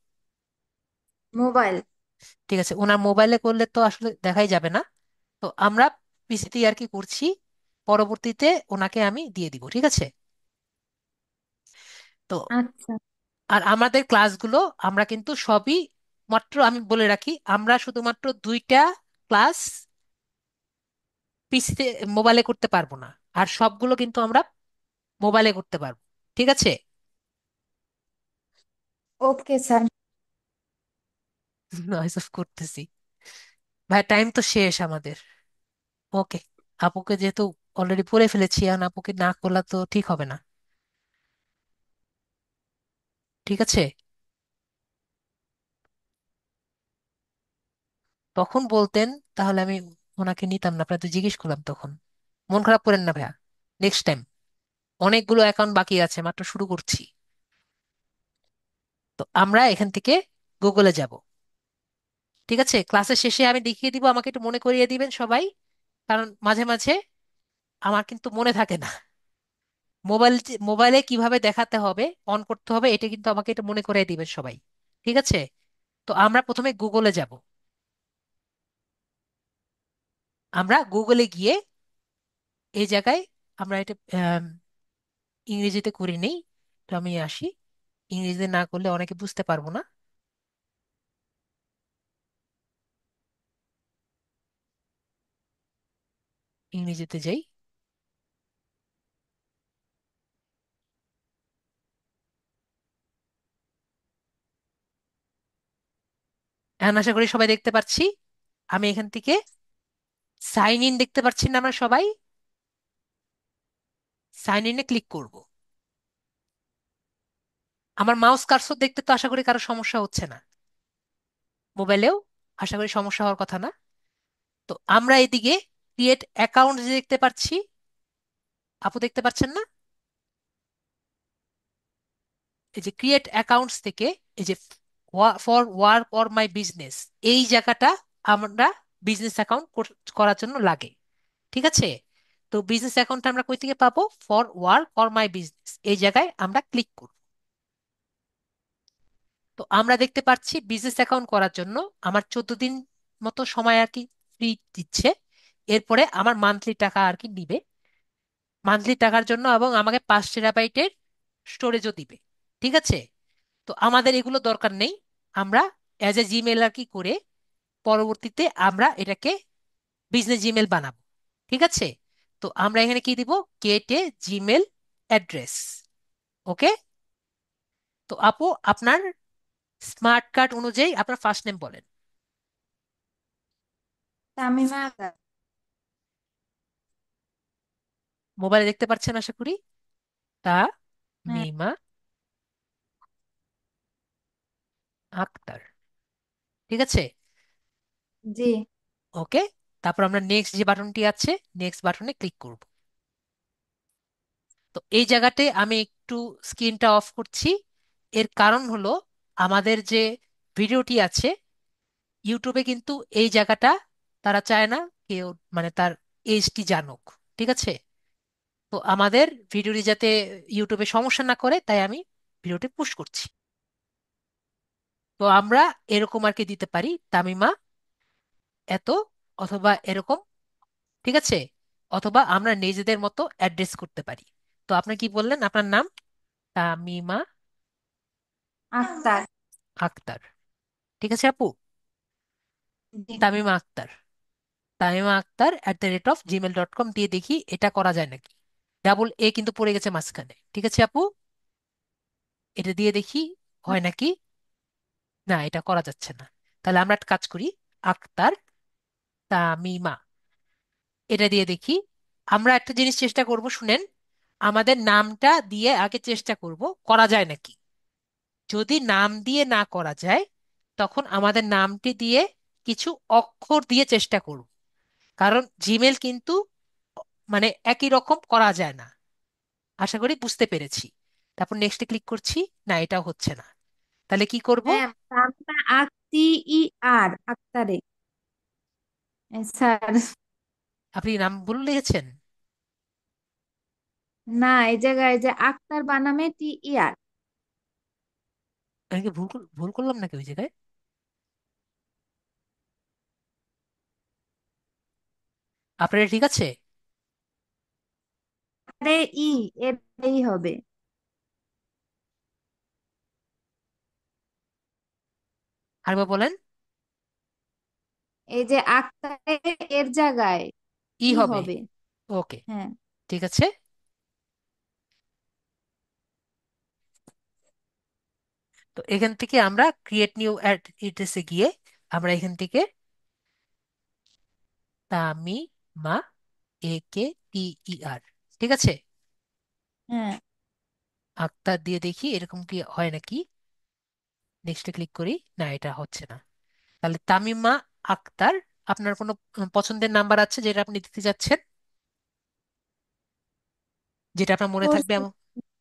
মোবাইল। ঠিক আছে, ওনার মোবাইলে করলে তো আসলে দেখাই যাবে না। তো আমরা পিসিতে আর কি করছি, পরবর্তীতে ওনাকে আমি দিয়ে দিব, ঠিক আছে? তো আচ্ছা। আর আমাদের ক্লাসগুলো আমরা কিন্তু সবই, মাত্র আমি বলে রাখি, আমরা শুধুমাত্র দুইটা ক্লাস পিসিতে, মোবাইলে করতে পারবো না। আর সবগুলো কিন্তু আমরা মোবাইলে করতে পারবো, ঠিক আছে? Okay sir. নয়েজ অফ করতেছি ভাই, টাইম তো শেষ আমাদের। ওকে, আপুকে যেহেতু অলরেডি পড়ে ফেলেছি, আর আপুকে না করলে তো ঠিক হবে না। ঠিক আছে, তখন বলতেন, তাহলে আমি ওনাকে নিতাম না। আপনার তো জিজ্ঞেস করলাম তখন। মন খারাপ করেন না ভাইয়া, নেক্সট টাইম। অনেকগুলো অ্যাকাউন্ট বাকি আছে, মাত্র শুরু করছি। তো আমরা এখান থেকে গুগলে যাব। ঠিক আছে, ক্লাসের শেষে আমি দেখিয়ে দিব, আমাকে একটু মনে করিয়ে দিবেন সবাই, কারণ মাঝে মাঝে আমার কিন্তু মনে থাকে না। মোবাইলে কিভাবে দেখাতে হবে, অন করতে হবে, এটা কিন্তু আমাকে একটু মনে করিয়ে দিবেন সবাই। ঠিক আছে, তো আমরা প্রথমে গুগলে যাব। আমরা গুগলে গিয়ে এই জায়গায় আমরা এটা ইংরেজিতে করে নেই। তো আমি আসি, ইংরেজিতে না করলে অনেকে বুঝতে পারবো না। ইংরেজিতে যাই। এখন আশা করি সবাই দেখতে পাচ্ছি। আমি এখান থেকে সাইন ইন দেখতে পাচ্ছি না আমরা সবাই? সাইন ইনে ক্লিক করব। আমার মাউস কার্সর দেখতে তো আশা করি কারো সমস্যা হচ্ছে না, মোবাইলেও আশা করি সমস্যা হওয়ার কথা না। তো আমরা এদিকে ক্রিয়েট অ্যাকাউন্ট যে দেখতে পাচ্ছি, আপু দেখতে পাচ্ছেন না? এই যে ক্রিয়েট অ্যাকাউন্টস থেকে এই যে for work or my business, এই জায়গাটা আমরা বিজনেস অ্যাকাউন্ট করার জন্য লাগে। ঠিক আছে, তো বিজনেস অ্যাকাউন্ট আমরা কই থেকে পাবো? For work or my business, এই জায়গায় আমরা ক্লিক করব। তো আমরা দেখতে পাচ্ছি বিজনেস অ্যাকাউন্ট করার জন্য আমার 14 দিন মতো সময় আর কি ফ্রি দিচ্ছে। এরপরে আমার মান্থলি টাকা আর কি নিবে, মান্থলি টাকার জন্য, এবং আমাকে 5 টেরাবাইটের স্টোরেজও দিবে। ঠিক আছে, তো আমাদের এগুলো দরকার নেই। আমরা অ্যাজ এ জিমেল আর কি করে পরবর্তীতে আমরা এটাকে বিজনেস জিমেল বানাবো। ঠিক আছে, তো আমরা এখানে কি দিব? Get a Gmail address. Okay, তো আপু আপনার স্মার্ট কার্ড অনুযায়ী আপনার ফার্স্ট নেম বলেন। তামিমা আক্তার। মোবাইলে দেখতে পাচ্ছেন আশা করি। তা হ্যাঁ। মিমা আক্তার। ঠিক আছে, জি। ওকে। তারপর আমরা নেক্সট যে বাটনটি আছে, নেক্সট বাটনে ক্লিক করব। তো এই জায়গাতে আমি একটু স্ক্রিনটা অফ করছি। এর কারণ হলো, আমাদের যে ভিডিওটি আছে ইউটিউবে, কিন্তু এই জায়গাটা তারা চায় না কেউ মানে তার এজটি জানুক। ঠিক আছে, তো আমাদের ভিডিওটি যাতে ইউটিউবে সমস্যা না করে, তাই আমি ভিডিওটি পুশ করছি। তো আমরা এরকম আর কি দিতে পারি, তামিমা এত, অথবা এরকম। ঠিক আছে, অথবা আমরা নিজেদের মতো অ্যাড্রেস করতে পারি। তো আপনি কি বললেন আপনার নাম? তামিমা আক্তার। আক্তার। ঠিক আছে আপু, জি। তামিমা আক্তার। তামিমা আক্তার @gmail.com দিয়ে দেখি এটা করা যায় নাকি। ডাবল এ কিন্তু পড়ে গেছে মাঝখানে। ঠিক আছে আপু, এটা দিয়ে দেখি হয় নাকি। না, এটা করা যাচ্ছে না। তাহলে আমরা একটা কাজ করি, আক্তার তামিমা, এটা দিয়ে দেখি। আমরা একটা জিনিস চেষ্টা করব, শুনেন। আমাদের নামটা দিয়ে আগে চেষ্টা করব করা যায় নাকি। যদি নাম দিয়ে না করা যায়, তখন আমাদের নামটি দিয়ে কিছু অক্ষর দিয়ে চেষ্টা করব। কারণ জিমেল কিন্তু মানে একই রকম করা যায় না। আশা করি বুঝতে পেরেছি। তারপর নেক্সটে ক্লিক করছি। না, এটাও হচ্ছে না। তাহলে কি করব? হ্যাঁ, তামিমা আর আক্তারে। স্যার। আপনি নাম ভুল লিখেছেন। না, এই জায়গায় যে আক্তার বানামে TER। আমি কি ভুল করলাম নাকি ওই জায়গায়? আপনার এটা ঠিক আছে? আরে ই, এর এই হবে। আরেকবার বলেন। এই যে আক্তারে, এর জায়গায় ই ই হবে। হবে। ওকে, হ্যাঁ। ঠিক আছে। তো এখান থেকে আমরা ক্রিয়েট নিউ অ্যাড্রেসে গিয়ে আমরা এখান থেকে তামিমা AKTER, ঠিক আছে, হ্যাঁ। আক্তার দিয়ে দেখি এরকম কি হয় নাকি। নেক্সটে ক্লিক করি। না, এটা হচ্ছে না। তাহলে তামিমা আক্তার। আপনার কোনো পছন্দের নাম্বার আছে যেটা আপনি দিতে যাচ্ছেন, যেটা আপনার মনে ফোর থাকবে সিক্স এমন?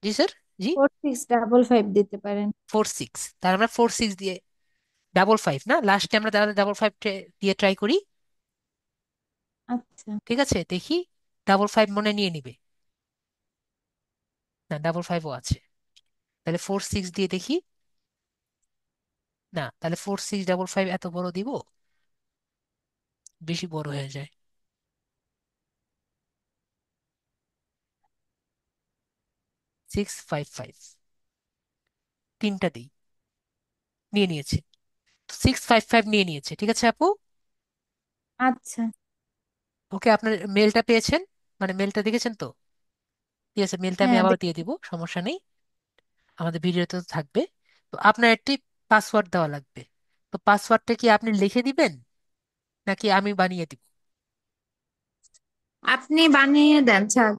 জি স্যার। জি। 4655 দিতে পারেন। 46, তার আমরা 46 দিয়ে, 55 না, লাস্টে আমরা তাহলে 55 দিয়ে ট্রাই করি। আচ্ছা। ঠিক আছে, দেখি 55 মনে নিয়ে নিবে। না, 55ও আছে। তাহলে 46 দিয়ে দেখি। না, তাহলে 4655 এত বড় দিব, বেশি বড় হয়ে যায়। 655, তিনটা দিই। নিয়ে নিয়েছে, 655 নিয়ে নিয়েছে। ঠিক আছে আপু। আচ্ছা। ওকে, আপনার মেলটা পেয়েছেন? মানে মেলটা দেখেছেন তো? ঠিক আছে, মেলটা আমি হ্যাঁ, আবার দিয়ে দিব, সমস্যা নেই, আমাদের ভিডিওতে তো থাকবে। তো আপনার একটি পাসওয়ার্ড দেওয়া লাগবে। তো পাসওয়ার্ডটা কি আপনি লিখে দিবেন নাকি আমি বানিয়ে দিব? আপনি বানিয়ে দেন স্যার।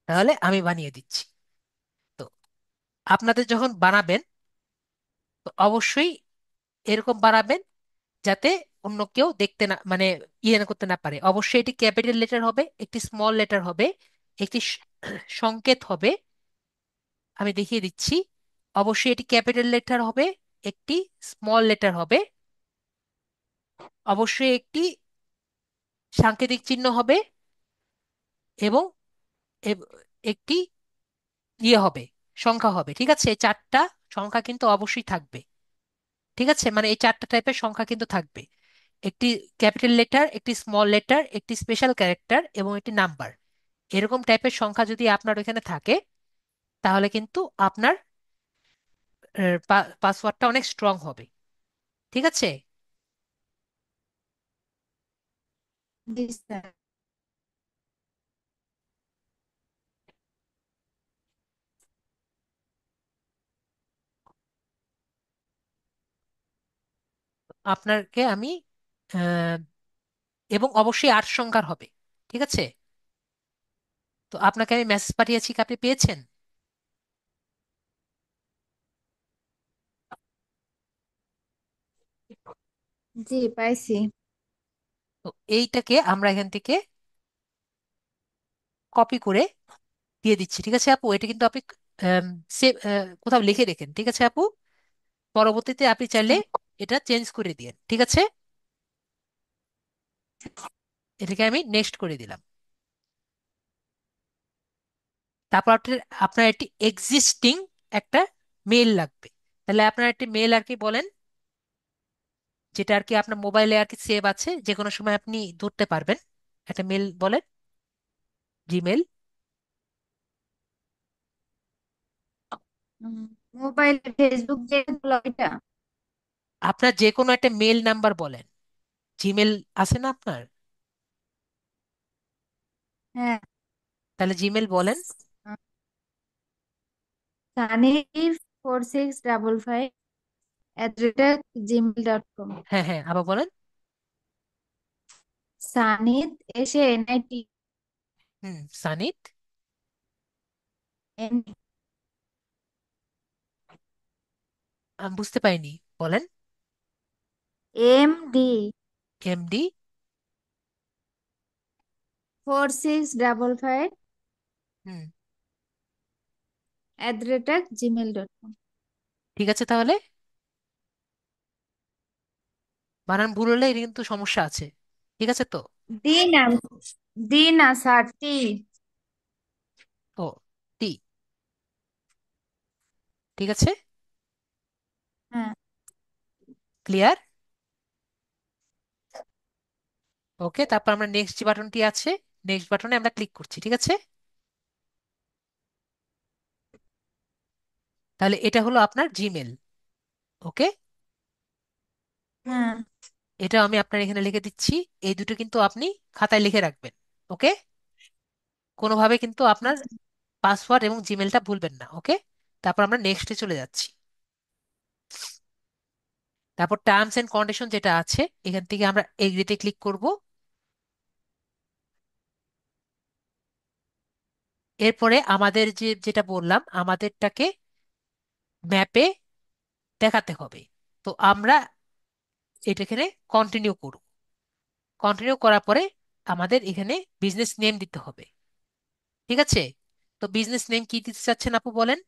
তাহলে আমি বানিয়ে দিচ্ছি। তো আপনাদের যখন বানাবেন, তো অবশ্যই এরকম বানাবেন যাতে অন্য কেউ দেখতে না, মানে ইয়ে না করতে না পারে। অবশ্যই এটি ক্যাপিটাল লেটার হবে, একটি স্মল লেটার হবে, একটি সংকেত হবে। আমি দেখিয়ে দিচ্ছি। অবশ্যই এটি ক্যাপিটাল লেটার হবে, একটি স্মল লেটার হবে, অবশ্যই একটি সাংকেতিক চিহ্ন হবে, এবং এব- একটি ইয়ে হবে, সংখ্যা হবে। ঠিক আছে, এই চারটা সংখ্যা কিন্তু অবশ্যই থাকবে। ঠিক আছে, মানে এই চারটা টাইপের সংখ্যা কিন্তু থাকবে। একটি ক্যাপিটাল লেটার, একটি স্মল লেটার, একটি স্পেশাল ক্যারেক্টার এবং একটি নাম্বার। এরকম টাইপের সংখ্যা যদি আপনার ওখানে থাকে, তাহলে কিন্তু আপনার পাসওয়ার্ডটা অনেক স্ট্রং হবে। ঠিক আছে। জি স্যার। আপনাকে আমি আহ, এবং অবশ্যই 8 সংখ্যার হবে। ঠিক আছে। তো আপনাকে আমি মেসেজ পাঠিয়েছি, কি আপনি পেয়েছেন? জি, পাইছি। তো এইটাকে আমরা এখান থেকে কপি করে দিয়ে দিচ্ছি। ঠিক আছে আপু, এটা কিন্তু আপনি সেভ কোথাও লিখে রেখেন। ঠিক আছে আপু, পরবর্তীতে আপনি চাইলে এটা চেঞ্জ করে দিয়েন। ঠিক আছে। এটাকে আমি নেক্সট করে দিলাম। তারপর আপনার আপনার একটি এক্সিস্টিং একটা মেল লাগবে। তাহলে আপনার একটি মেল আর কি বলেন, যেটা আর কি আপনার মোবাইলে আর কি সেভ আছে, যে কোনো সময় আপনি ধরতে পারবেন। একটা মেল বলেন, জিমেল। মোবাইল ফেসবুক যে ওইটা। আপনার যে কোনো একটা মেল নাম্বার বলেন। জিমেল আছে না আপনার? হ্যাঁ। তাহলে জিমেল বলেন। সানি 4655 @gmail.com। হ্যাঁ হ্যাঁ, আবার বলেন। সানিদ, এসে NIT, হুম, সানিত। আমি বুঝতে পারিনি, বলেন। MD MD. 4655 হুম। @gmail.com। ঠিক আছে, তাহলে বানান ভুল হলে এটা কিন্তু সমস্যা আছে। ঠিক আছে তো? দি না, দি না স্যার, টি। ও, টি। ঠিক আছে, হ্যাঁ। ক্লিয়ার। ওকে, তারপর আমরা নেক্সট যে বাটনটি আছে, নেক্সট বাটনে আমরা ক্লিক করছি। ঠিক আছে। তাহলে এটা হলো আপনার জিমেল। ওকে, হ্যাঁ। এটা আমি আপনার এখানে লিখে দিচ্ছি। এই দুটো কিন্তু আপনি খাতায় লিখে রাখবেন। ওকে, কোনোভাবে কিন্তু আপনার আচ্ছা। পাসওয়ার্ড এবং জিমেলটা ভুলবেন না। ওকে, তারপর আমরা নেক্সটে চলে যাচ্ছি। তারপর টার্মস এন্ড কন্ডিশন যেটা আছে, এখান থেকে আমরা এগ্রিতে ক্লিক করব। এরপরে আমাদের যেটা বললাম, আমাদেরটাকে ম্যাপে দেখাতে হবে। তো আমরা এটা এখানে কন্টিনিউ করব। কন্টিনিউ করার পরে আমাদের এখানে বিজনেস নেম দিতে হবে। ঠিক আছে? তো বিজনেস নেম কি দিতে চাচ্ছেন আপু বলেন।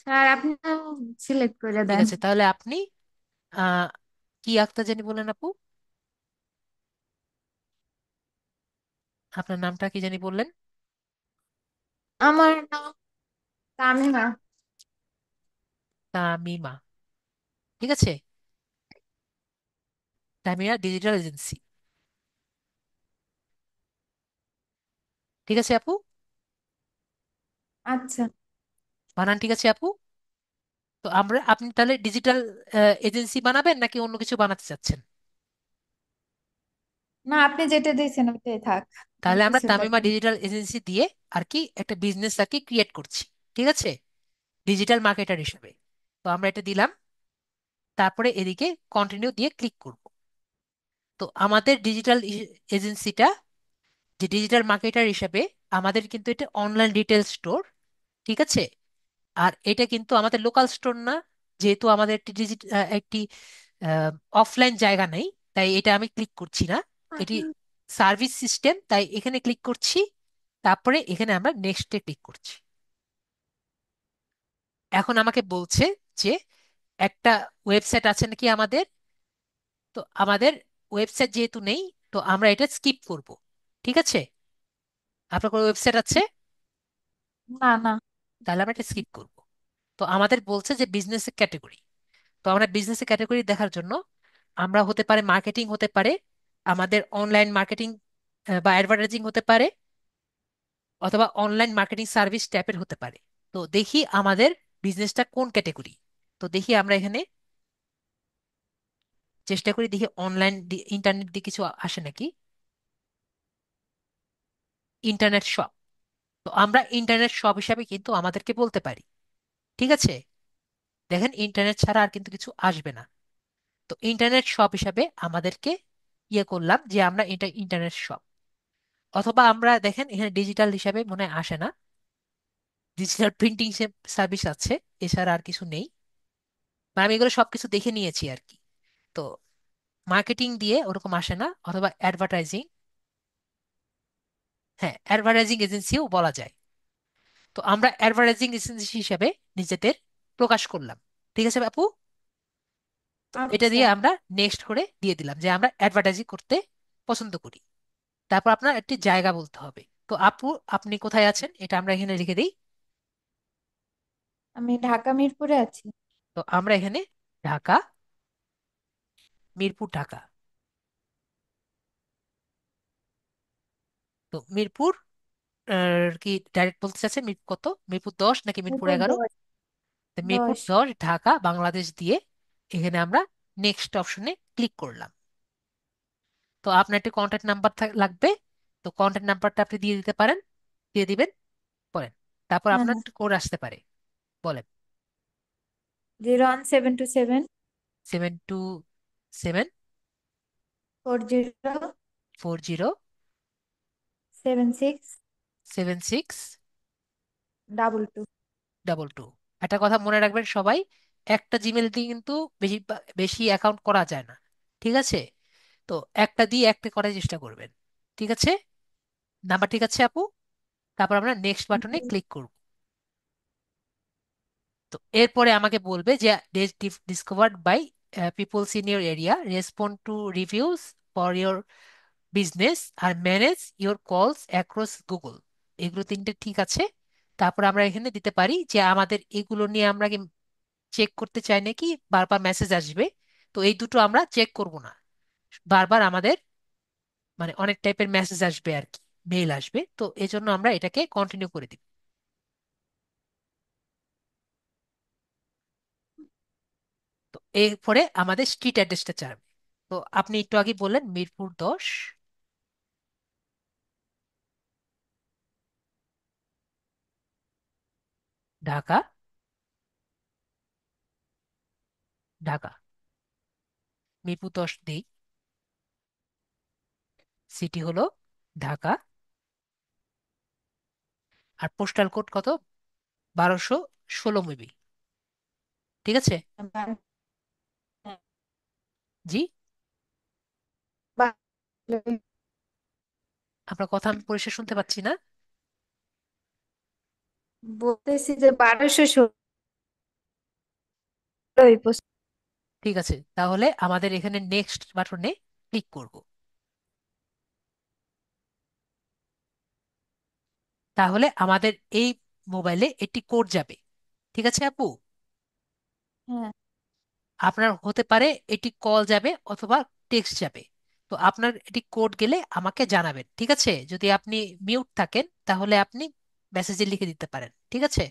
স্যার আপনি সিলেক্ট করে ঠিক দেন। আছে, তাহলে আপনি আহ কি আক্তার জানি বলেন আপু, আপনার নামটা কি জানি বললেন? আমার নাম তামিমা। তামিমা। ঠিক আছে, তামিমা ডিজিটাল এজেন্সি। ঠিক আছে আপু, আচ্ছা। বানান ঠিক আছে আপু? তো আপনি তাহলে ডিজিটাল এজেন্সি বানাবেন নাকি অন্য কিছু বানাতে চাচ্ছেন? না, আপনি যেটা দিয়েছেন ওইটাই থাক। আর তাহলে আমরা কিছুর তামিমা দরকার নেই। ডিজিটাল এজেন্সি দিয়ে আর কি একটা বিজনেস আর কি ক্রিয়েট করছি। ঠিক আছে, ডিজিটাল মার্কেটার হিসেবে। তো আমরা এটা দিলাম, তারপরে এদিকে কন্টিনিউ দিয়ে ক্লিক করব। তো আমাদের ডিজিটাল এজেন্সিটা, যে ডিজিটাল মার্কেটার হিসেবে, আমাদের কিন্তু এটা অনলাইন রিটেল স্টোর। ঠিক আছে, আর এটা কিন্তু আমাদের লোকাল স্টোর না, যেহেতু আমাদের একটি অফলাইন জায়গা নেই, তাই এটা আমি ক্লিক করছি না। এটি সার্ভিস সিস্টেম, তাই এখানে ক্লিক করছি। তারপরে এখানে আমরা নেক্সটে ক্লিক করছি। এখন আমাকে বলছে যে একটা ওয়েবসাইট আছে নাকি আমাদের। তো আমাদের ওয়েবসাইট যেহেতু নেই, তো আমরা এটা স্কিপ করব। ঠিক আছে, আপনার কোনো ওয়েবসাইট আছে? না, না। তাহলে আমরা এটা স্কিপ করব। তো আমাদের বলছে যে বিজনেস ক্যাটাগরি। তো আমরা বিজনেস ক্যাটাগরি দেখার জন্য আমরা হতে পারে মার্কেটিং, হতে পারে আমাদের অনলাইন মার্কেটিং বা অ্যাডভার্টাইজিং হতে পারে, অথবা অনলাইন মার্কেটিং সার্ভিস টাইপের হতে পারে। তো দেখি আমাদের বিজনেসটা কোন ক্যাটাগরি। তো দেখি আমরা এখানে চেষ্টা করি, দেখি অনলাইন ইন্টারনেট দিয়ে কিছু আসে নাকি। Internet shop. তো আমরা ইন্টারনেট শপ হিসাবে কিন্তু আমাদেরকে বলতে পারি। ঠিক আছে, দেখেন ইন্টারনেট ছাড়া আর কিন্তু কিছু আসবে না। তো ইন্টারনেট শপ হিসাবে আমাদেরকে ইয়ে করলাম যে আমরা এটা ইন্টারনেট শপ। অথবা আমরা দেখেন এখানে ডিজিটাল হিসাবে মনে হয় আসে না, ডিজিটাল প্রিন্টিং সার্ভিস আছে, এছাড়া আর কিছু নেই। মানে আমি এগুলো সবকিছু দেখে নিয়েছি আর কি। তো মার্কেটিং দিয়ে ওরকম আসে না, অথবা অ্যাডভার্টাইজিং, হ্যাঁ অ্যাডভার্টাইজিং এজেন্সিও বলা যায়। তো আমরা অ্যাডভার্টাইজিং এজেন্সি হিসাবে নিজেদের প্রকাশ করলাম। ঠিক আছে আপু? তো এটা আচ্ছা। দিয়ে আমরা নেক্সট করে দিয়ে দিলাম যে আমরা অ্যাডভার্টাইজিং করতে পছন্দ করি। তারপর আপনার একটি জায়গা বলতে হবে। তো আপু, আপনি কোথায় আছেন এটা আমরা এখানে লিখে দিই। আমি ঢাকা মিরপুরে আছি। তো আমরা এখানে ঢাকা, মিরপুর ঢাকা। তো মিরপুর কি ডাইরেক্ট বলতে চাচ্ছেন মিরপুর কত, মিরপুর 10 নাকি মিরপুর মিরপুর 11? 10। তো মিরপুর 10। 10 ঢাকা বাংলাদেশ দিয়ে এখানে আমরা নেক্সট অপশনে ক্লিক করলাম। তো আপনার একটি কন্ট্যাক্ট নাম্বার লাগবে। তো কন্ট্যাক্ট নাম্বারটা আপনি দিয়ে দিতে পারেন, দিয়ে দিবেন, বলেন। তারপর হ্যাঁ, আপনার হ্যাঁ। কোড আসতে পারে, বলেন। 01727 727 40 40 76 76 22। 22। একটা কথা মনে রাখবেন সবাই, একটা জিমেল দিয়ে কিন্তু বেশি বেশি অ্যাকাউন্ট করা যায় না। ঠিক আছে, তো একটা দিয়ে একটা করার চেষ্টা করবেন। ঠিক আছে, নাম্বার ঠিক আছে আপু? তারপর আমরা নেক্সট বাটনে ক্লিক করব। তো এরপরে আমাকে বলবে যে discovered by peoples in your area, respond to reviews for your business, আর manage your calls across Google. এগুলো তিনটে ঠিক আছে। তারপর আমরা এখানে দিতে পারি যে আমাদের এগুলো নিয়ে আমরা চেক করতে চাই নাকি বারবার মেসেজ আসবে। তো এই দুটো আমরা চেক করব না, বারবার আমাদের মানে অনেক টাইপের মেসেজ আসবে আর কি, মেইল আসবে, তো এই জন্য আমরা এটাকে কন্টিনিউ করে দিব। তো এরপরে আমাদের স্ট্রিট অ্যাড্রেসটা চাবে। তো আপনি একটু আগে বললেন মিরপুর 10 ঢাকা, ঢাকা মিরপুর 10 দিই, সিটি হলো ঢাকা, আর পোস্টাল কোড কত, 1216 মেবি। ঠিক আছে? বা- জি, বা- আপনার কথা আমি পরিষ্কার শুনতে পাচ্ছি না। বলতেছি যে 1216 ঠিক আছে, তাহলে আমাদের এখানে নেক্সট বাটনে ক্লিক করব। তাহলে আমাদের এই মোবাইলে একটি কোড যাবে। ঠিক আছে আপু? হ্যাঁ। আপনার হতে পারে এটি কল যাবে অথবা টেক্সট যাবে। তো আপনার এটি কোড গেলে আমাকে জানাবেন, ঠিক আছে? যদি আপনি মিউট থাকেন তাহলে আপনি মেসেজে লিখে দিতে পারেন, ঠিক আছে?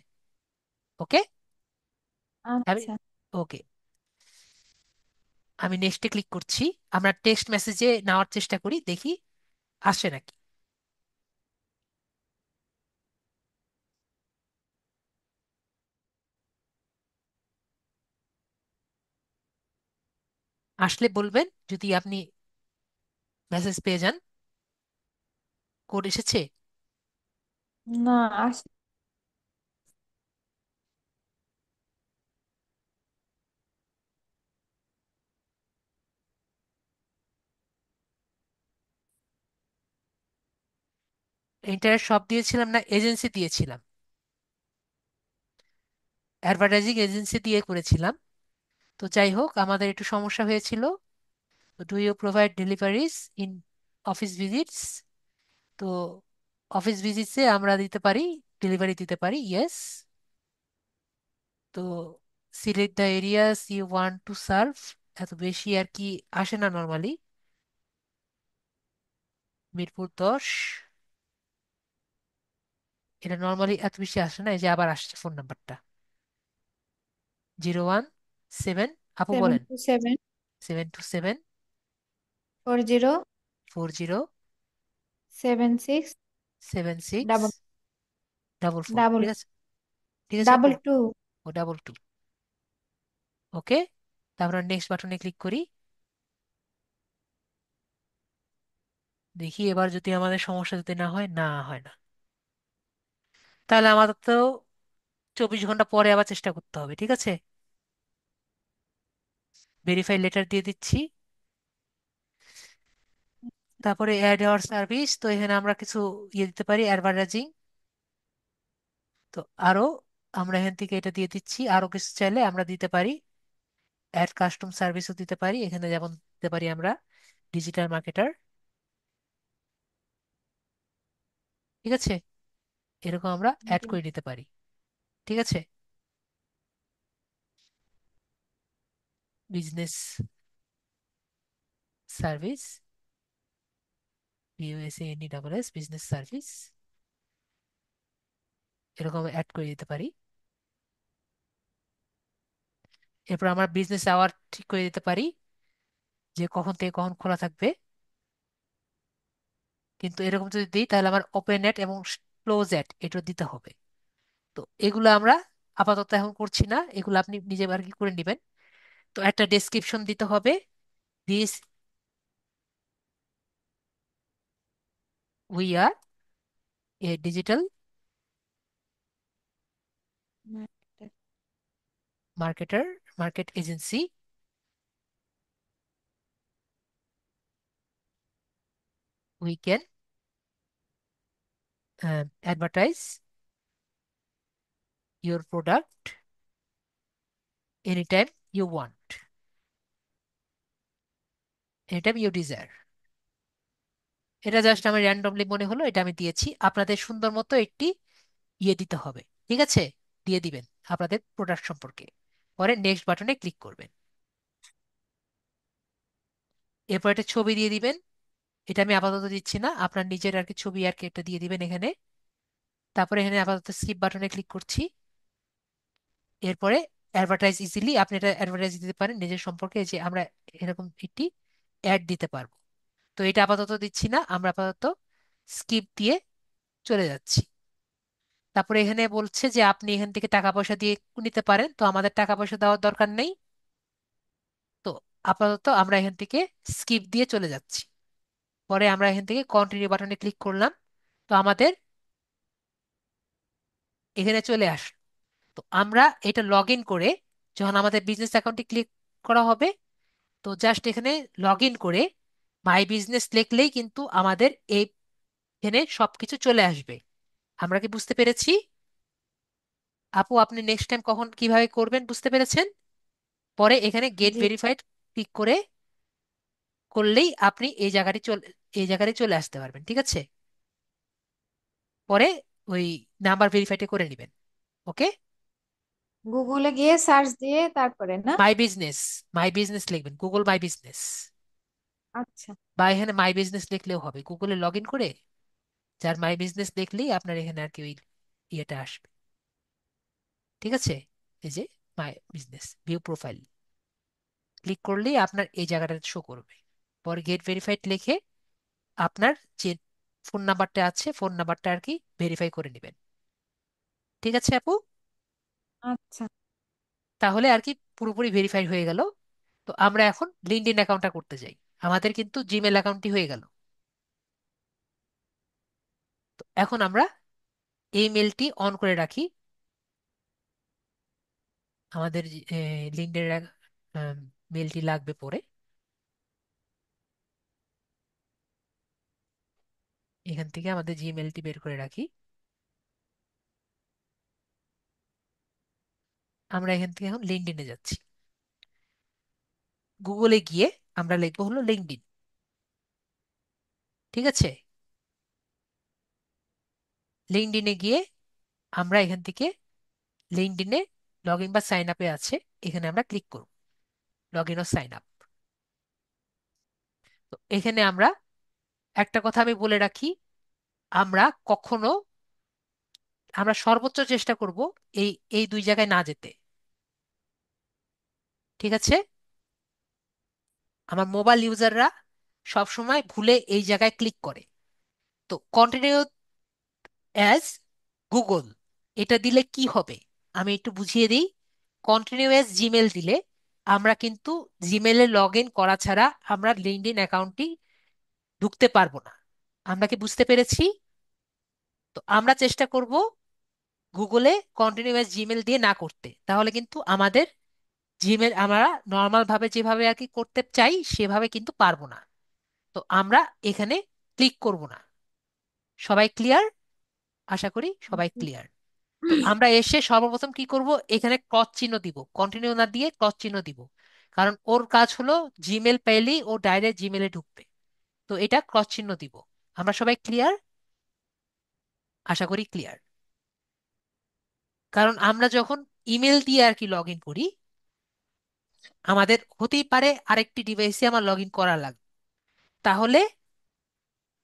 ওকে। আমি আচ্ছা। ওকে, আমি নেক্সটে ক্লিক করছি। আমরা টেক্সট মেসেজে নেওয়ার চেষ্টা করি, দেখি আসে নাকি। আসলে বলবেন যদি আপনি মেসেজ পেয়ে যান, কোড এসেছে। না, আস ইন্টারনেট শপ দিয়েছিলাম না এজেন্সি দিয়েছিলাম? অ্যাডভার্টাইজিং এজেন্সি দিয়ে করেছিলাম। তো যাই হোক, আমাদের একটু সমস্যা হয়েছিল। Do you provide deliveries in office visits? তো অফিস ভিজিটসে আমরা দিতে পারি, ডেলিভারি দিতে পারি, ইয়েস। তো select the areas you want to serve, এত বেশি আর কি আসে না নর্মালি। মিরপুর 10, এটা নর্মালি এত বেশি আসে না। এই যে আবার আসছে ফোন নাম্বারটা, 017। আপু সেভেন বলেন। টু সেভেন 727 40 40 76 76 ডাবল 44, ডাবল ঠিক আছে? ঠিক আছে আপু? Double two. ও 22। ওকে, তারপর নেক্সট বাটনে ক্লিক করি। দেখি এবার যদি আমাদের সমস্যা যদি না হয়, না হয় না, তাহলে আমাদের তো 24 ঘন্টা পরে আবার চেষ্টা করতে হবে, ঠিক আছে? ভেরিফাই লেটার দিয়ে দিচ্ছি। তারপরে অ্যাড আওয়ার সার্ভিস, তো এখানে আমরা কিছু দিতে পারি, অ্যাডভার্টাইজিং। তো আরো আমরা এখান থেকে এটা দিয়ে দিচ্ছি। আরো কিছু চাইলে আমরা দিতে পারি, অ্যাড কাস্টম সার্ভিসও দিতে পারি। এখানে যেমন দিতে পারি আমরা ডিজিটাল মার্কেটার, ঠিক আছে? এরকম আমরা অ্যাড করে নিতে পারি, ঠিক আছে? Business service, BUSANESS, business service, এরকম অ্যাড করে দিতে পারি। এরপর আমরা বিজনেস আওয়ার ঠিক করে দিতে পারি, যে কখন থেকে কখন খোলা থাকবে। কিন্তু এরকম যদি দিই তাহলে আমার ওপেন অ্যাট এবং ক্লোজ অ্যাট এটা দিতে হবে। তো এগুলো আমরা আপাতত এখন করছি না, এগুলো আপনি নিজে আর কি করে নেবেন। তো একটা ডেসক্রিপশন দিতে হবে, this we are a digital marketer, market agency, we can advertise your product any time you want, any time you desire. এটা জাস্ট আমার র্যান্ডমলি মনে হলো, এটা আমি দিয়েছি। আপনাদের সুন্দর মতো একটি দিতে হবে, ঠিক আছে? দিয়ে দিবেন আপনাদের প্রোডাক্ট সম্পর্কে, পরে নেক্সট বাটনে ক্লিক করবেন। এরপর একটা ছবি দিয়ে দিবেন। এটা আমি আপাতত দিচ্ছি না, আপনার নিজের আর কি ছবি আর কি একটা দিয়ে দিবেন এখানে। তারপরে এখানে আপাতত স্কিপ বাটনে ক্লিক করছি। এরপরে অ্যাডভার্টাইজ ইজিলি, আপনি এটা অ্যাডভার্টাইজ দিতে পারেন নিজের সম্পর্কে, যে আমরা এরকম একটি অ্যাড দিতে পারবো। তো এটা আপাতত দিচ্ছি না, আমরা আপাতত স্কিপ দিয়ে চলে যাচ্ছি। তারপরে এখানে বলছে যে আপনি এখান থেকে টাকা পয়সা দিয়ে নিতে পারেন, তো আমাদের টাকা পয়সা দেওয়ার দরকার নেই। তো আপাতত আমরা এখান থেকে স্কিপ দিয়ে চলে যাচ্ছি। পরে আমরা এখান থেকে কন্টিনিউ বাটনে ক্লিক করলাম। তো আমাদের এখানে চলে আসলো। তো আমরা এটা লগ ইন করে যখন আমাদের বিজনেস অ্যাকাউন্টে ক্লিক করা হবে, তো জাস্ট এখানে লগ ইন করে মাই বিজনেস লিখলেই কিন্তু আমাদের এখানে সবকিছু চলে আসবে। আমরা কি বুঝতে পেরেছি? আপু, আপনি নেক্সট টাইম কখন কিভাবে করবেন বুঝতে পেরেছেন? পরে এখানে গেট জি। ভেরিফাইড ক্লিক করে করলেই আপনি এই জায়গায় চলে আসতে পারবেন, ঠিক আছে? পরে ওই নাম্বার ভেরিফাইড করে নেবেন। ওকে। গুগলে গিয়ে সার্চ দিয়ে তারপরে না? মাই বিজনেস, মাই বিজনেস লিখবেন, গুগল মাই বিজনেস। আচ্ছা। বা এখানে মাই বিজনেস লিখলেও হবে, গুগলে লগ ইন করে যার মাই বিজনেস দেখলেই আপনার এখানে আর কি ওই ইয়েটা আসবে। ঠিক আছে? এই যে my business view profile click করলেই আপনার এই জায়গাটা শো করবে। পরে গেট ভেরিফাইড লিখে আপনার যে ফোন নাম্বারটা আছে ফোন নাম্বারটা আর কি ভেরিফাই করে নেবেন। ঠিক আছে আপু? আচ্ছা। তাহলে আর কি পুরোপুরি ভেরিফাই হয়ে গেল। তো আমরা এখন লিঙ্কডইন অ্যাকাউন্টটা করতে যাই। আমাদের কিন্তু জিমেল অ্যাকাউন্টটি হয়ে গেল। তো এখন আমরা এই মেলটি অন করে রাখি। আমাদের লিঙ্কডইনের মেলটি লাগবে পরে। এখান থেকে আমাদের জিমেলটি বের করে রাখি। আমরা এখান থেকে এখন লিঙ্কডইনে যাচ্ছি। গুগলে গিয়ে আমরা লিখবো হলো লিঙ্কডইন। ঠিক আছে? লিঙ্কডইনে গিয়ে আমরা এখান থেকে লিঙ্কডইনে লগ ইন বা সাইন আপে আছে, এখানে আমরা ক্লিক করব, লগ ইন ও সাইন আপ। তো এখানে আমরা একটা কথা আমি বলে রাখি, আমরা কখনো আমরা সর্বোচ্চ চেষ্টা করব এই এই দুই জায়গায় না যেতে। ঠিক আছে? আমার মোবাইল ইউজাররা সব সময় ভুলে এই জায়গায় ক্লিক করে। তো কন্টিনিউ অ্যাজ গুগল এটা দিলে কি হবে আমি একটু বুঝিয়ে দিই। কন্টিনিউ অ্যাজ জিমেল দিলে আমরা কিন্তু জিমেলে লগ ইন করা ছাড়া আমরা লিঙ্কডইন অ্যাকাউন্টটি ঢুকতে পারবো না। আমরা কি বুঝতে পেরেছি? তো আমরা চেষ্টা করব গুগলে কন্টিনিউ অ্যাজ জিমেল দিয়ে না করতে, তাহলে কিন্তু আমাদের জিমেল আমরা নর্মাল ভাবে যেভাবে আর কি করতে চাই সেভাবে কিন্তু পারবো না। তো আমরা এখানে ক্লিক করব না। সবাই ক্লিয়ার? আশা করি সবাই জি। ক্লিয়ার। তো আমরা এসে সর্বপ্রথম কি করব, এখানে ক্রস চিহ্ন দিব, কন্টিনিউ না দিয়ে ক্রস চিহ্ন দিব। কারণ ওর কাজ হলো জিমেল পেলেই ও ডাইরেক্ট জিমেলে ঢুকবে। তো এটা ক্রস চিহ্ন দিব। আমরা সবাই ক্লিয়ার? আশা করি ক্লিয়ার। কারণ আমরা যখন ইমেল দিয়ে আর কি লগ ইন করি, আমাদের হতেই পারে আরেকটি ডিভাইসে আমার লগ ইন করা লাগবে। তাহলে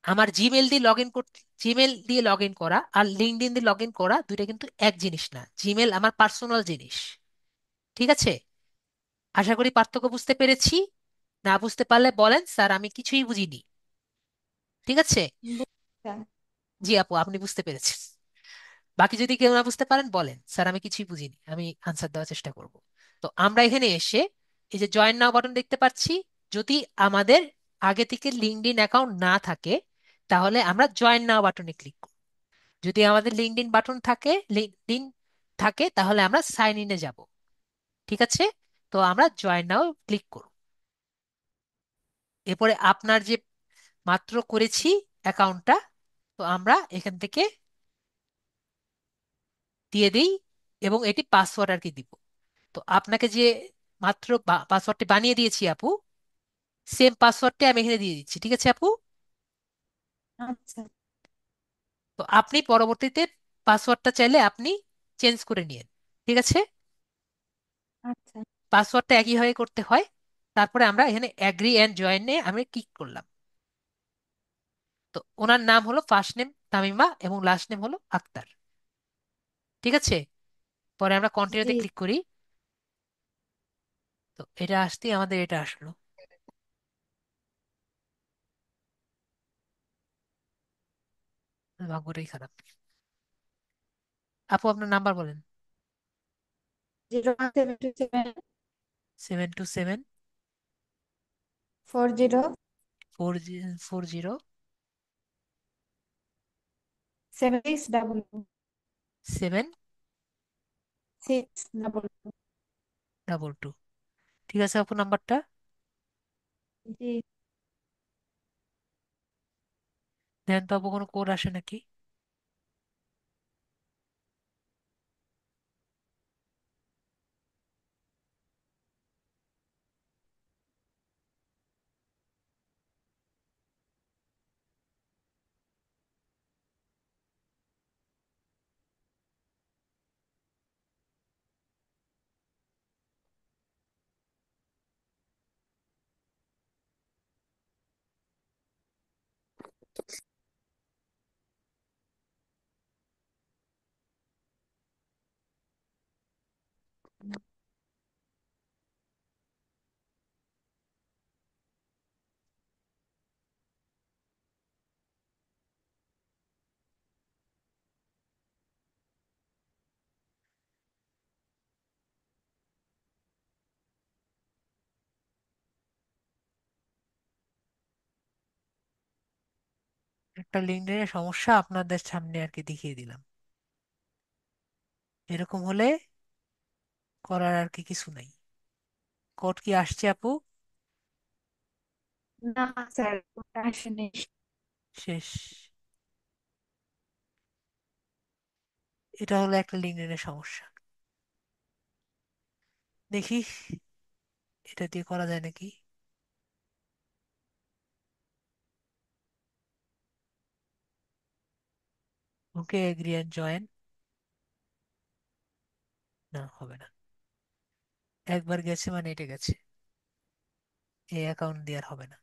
আমার জিমেল দিয়ে লগ ইন করতে, জিমেল দিয়ে লগ ইন করা আর লিঙ্কডইন দিয়ে লগ ইন করা দুইটা কিন্তু এক জিনিস না। জিমেল আমার পার্সোনাল জিনিস। ঠিক আছে? আশা করি পার্থক্য বুঝতে পেরেছি। না বুঝতে পারলে বলেন, স্যার আমি কিছুই বুঝিনি। ঠিক আছে? বুঝছেন? জি আপু, আপনি বুঝতে পেরেছেন। বাকি যদি কেউ না বুঝতে পারেন বলেন, স্যার আমি কিছুই বুঝিনি, আমি আনসার দেওয়ার চেষ্টা করব। তো আমরা এখানে এসে এই যে জয়েন নাও বাটন দেখতে পাচ্ছি, যদি আমাদের আগে থেকে লিঙ্কডইন অ্যাকাউন্ট না থাকে তাহলে আমরা জয়েন নাও বাটনে ক্লিক করব। যদি আমাদের লিঙ্কডইন বাটন থাকে, লিঙ্কডইন থাকে, তাহলে আমরা সাইন ইনে যাব। ঠিক আছে? তো আমরা জয়েন নাও ক্লিক করব। এরপরে আপনার যে মাত্র করেছি অ্যাকাউন্টটা, তো আমরা এখান থেকে দিয়ে দিই এবং এটি পাসওয়ার্ড আর কি দিব। তো আপনাকে যে মাত্র পাসওয়ার্ডটি বানিয়ে দিয়েছি আপু, সেম পাসওয়ার্ডটি আমি এখানে দিয়ে দিচ্ছি। ঠিক আছে আপু? আচ্ছা। তো আপনি পরবর্তীতে পাসওয়ার্ডটা চাইলে আপনি চেঞ্জ করে নিন। ঠিক আছে? আচ্ছা। পাসওয়ার্ডটা একইভাবে করতে হয়। তারপরে আমরা এখানে অ্যাগ্রি অ্যান্ড জয়েনে আমি ক্লিক করলাম। তো ওনার নাম হলো ফার্স্ট নেম তামিমা এবং লাস্ট নেম হলো আক্তার। ঠিক আছে? পরে আমরা জি। কন্টিনিউতে ক্লিক করি। তো এটা আসতেই আমাদের এটা আসলো। ভাগ্যটাই খারাপ। আপু আপনার নাম্বার বলেন। 01727 727 40 40 76 সেভেন 6 ডাবল 2। ডাবল 2। ঠিক আছে আপু, নাম্বারটা জি। দেন তো আপু, কোনো কোড আসে নাকি? একটা লিঙ্কডইনের সমস্যা আপনাদের সামনে আর কি দেখিয়ে দিলাম। এরকম হলে করার আর কি কিছু নাই। কোড কি আসছে আপু? না স্যার, ওটা আসেনি। শেষ। এটা হলো একটা লিঙ্কডইনের সমস্যা। দেখি এটা দিয়ে করা যায় নাকি। ওকে, এগ্রি এন্ড জয়েন। না, হবে না। একবার গেছে মানে এটা গেছে, এই অ্যাকাউন্ট দিয়ে আর হবে না।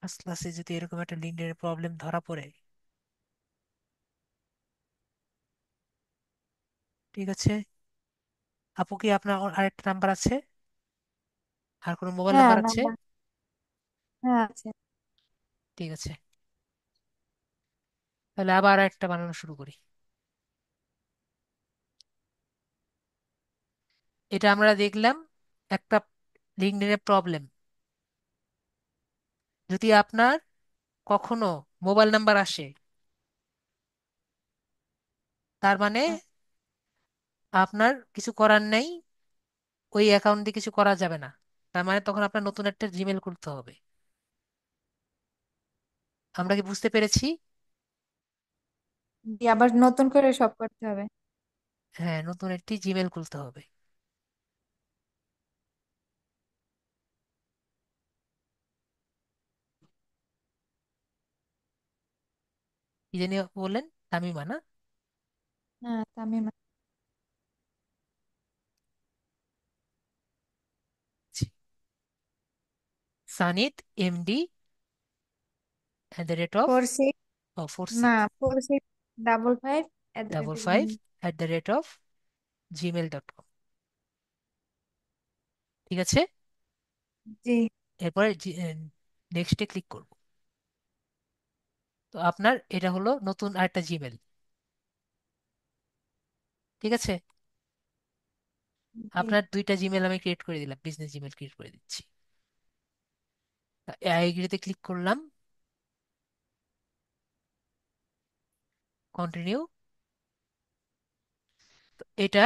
ফার্স্ট ক্লাসে যদি এরকম একটা লিঙ্কডইনের প্রবলেম ধরা পড়ে। ঠিক আছে আপু, কি আপনার আরেকটা নাম্বার আছে? আর কোনো মোবাইল হ্যাঁ নাম্বার আছে? নাম্বার, হ্যাঁ আছে। ঠিক আছে, তাহলে আবার একটা বানানো শুরু করি। এটা আমরা দেখলাম একটা লিঙ্কডইনের প্রবলেম। যদি আপনার কখনো মোবাইল নাম্বার আসে, তার মানে হ্যাঁ, আপনার কিছু করার নেই, ওই অ্যাকাউন্ট দিয়ে কিছু করা যাবে না। তার মানে তখন আপনার নতুন একটা জিমেল খুলতে হবে। আমরা কি বুঝতে পেরেছি? দিয়ে আবার নতুন করে সব করতে হবে। হ্যাঁ, নতুন একটি জিমেল খুলতে হবে। কি জানি বললেন, তামিমা না? হ্যাঁ তামিম। সানিত MD@, 46, ফোর না সিক্স 4655 ডাবল ফাইভ @gmail.com। ঠিক আছে, জি। এরপরে নেক্সটে ক্লিক করব। তো আপনার এটা হলো নতুন আরেকটা জিমেল। ঠিক আছে, জি। আপনার দুইটা জিমেল আমি ক্রিয়েট করে দিলাম, বিজনেস জিমেল ক্রিয়েট করে দিচ্ছি। আইডিতে ক্লিক করলাম, কন্টিনিউ। এটা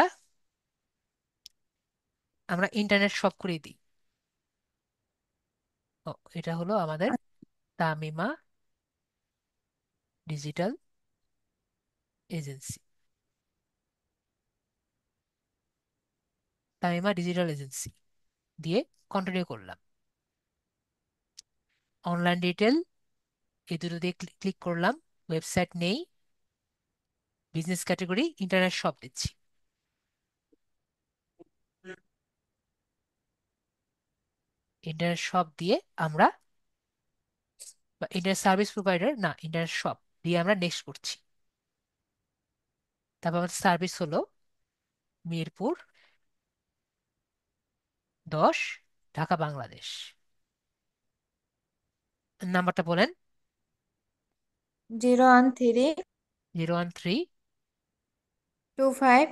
আমরা ইন্টারনেট শপ করে দিই। ও, এটা হলো আমাদের Tamima digital agency. Tamima digital agency দিয়ে কন্টিনিউ করলাম। অনলাইন ডিটেল, এই দুটো দিয়ে ক্লিক করলাম। ওয়েবসাইট নেই, বিজনেস ক্যাটাগরি ইন্টারনেট শপ দিচ্ছি। ইন্টারনেট শপ দিয়ে আমরা, বা ইন্টারনেট সার্ভিস প্রোভাইডার না, ইন্টারনেট শপ দিয়ে আমরা নেক্সট করছি। তারপর আমাদের সার্ভিস হলো মিরপুর 10, ঢাকা, বাংলাদেশ। নাম্বারটা বলেন। 013 013 25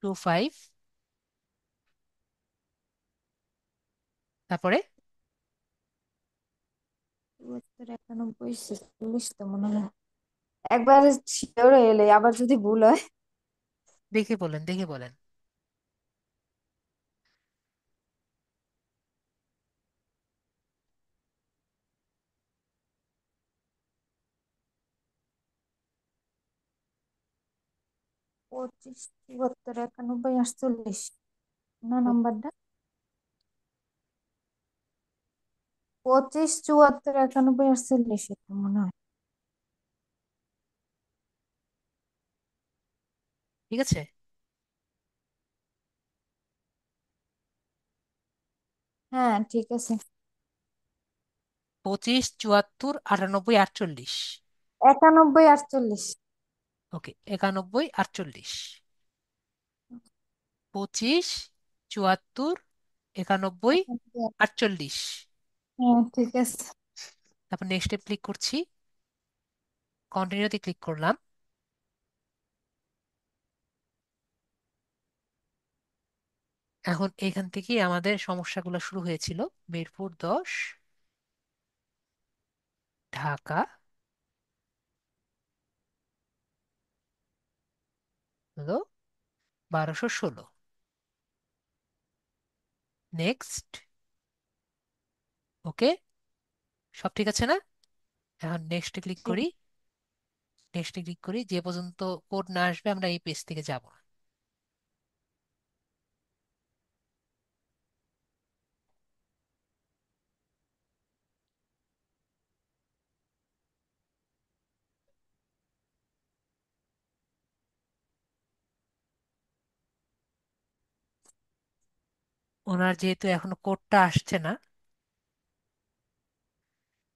25, তারপরে 71 91 46 তো মনে হয়। একবার শিওর হয়ে এলে আবার যদি ভুল হয়। দেখে বলেন, দেখে বলেন। 25, 74, 91, 48 না নাম্বারটা? 25, 74, 91, 48 এটা মনে হয়। ঠিক আছে। হ্যাঁ ঠিক আছে। 25, 74, 98, 48। 91, 48। ওকে, 91, 48। 25, 74, 91, 48। হ্যাঁ ঠিক আছে। তারপর নেক্সটে ক্লিক করছি, কন্টিনিউতে ক্লিক করলাম। এখন এখান থেকেই আমাদের সমস্যাগুলো শুরু হয়েছিল। মিরপুর 10, ঢাকা হলো 1216। নেক্সট। ওকে, সব ঠিক আছে না? এখন নেক্সটে ক্লিক ঠিক। করি। নেক্সটে ক্লিক করি, যে পর্যন্ত কোড না আসবে আমরা এই পেজ থেকে যাব না। ওনার যেহেতু এখনো কোডটা আসছে না,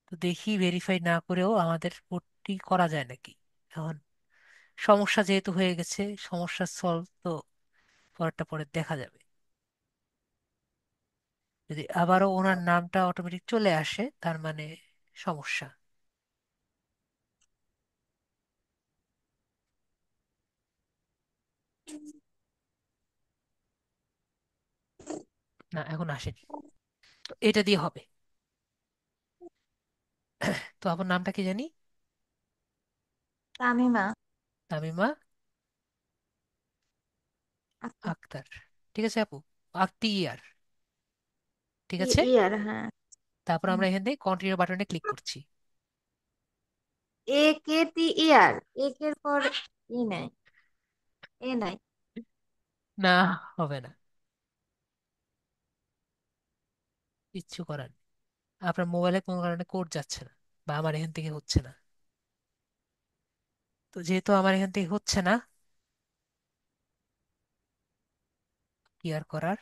তো দেখি ভেরিফাই না করেও আমাদের কোডটি করা যায় নাকি। এখন সমস্যা যেহেতু হয়ে গেছে, সমস্যা সলভ তো পরেরটা পরে দেখা যাবে। যদি আবারও ওনার নামটা অটোমেটিক চলে আসে, তার মানে সমস্যা। না, এখন আসেনি। তো এটা দিয়ে হবে। তো আপনার নামটা কি জানি? তামিমা তামিমা আক্তার। আক্তার। ঠিক আছে আপু, আক্তিয়ার। ঠিক আছে। ইয়ার হ্যাঁ। তারপর আমরা এখান থেকে কন্টিনিউ বাটনে ক্লিক করছি। এ কে টি ইয়ার, একের পর ই নাই, এ নাই। না, হবে না, কিচ্ছু করার নেই। আপনার মোবাইলে কোনো কারণে কোড যাচ্ছে না, বা আমার এখান থেকে হচ্ছে না। তো যেহেতু আমার এখান থেকে হচ্ছে না, কি আর করার।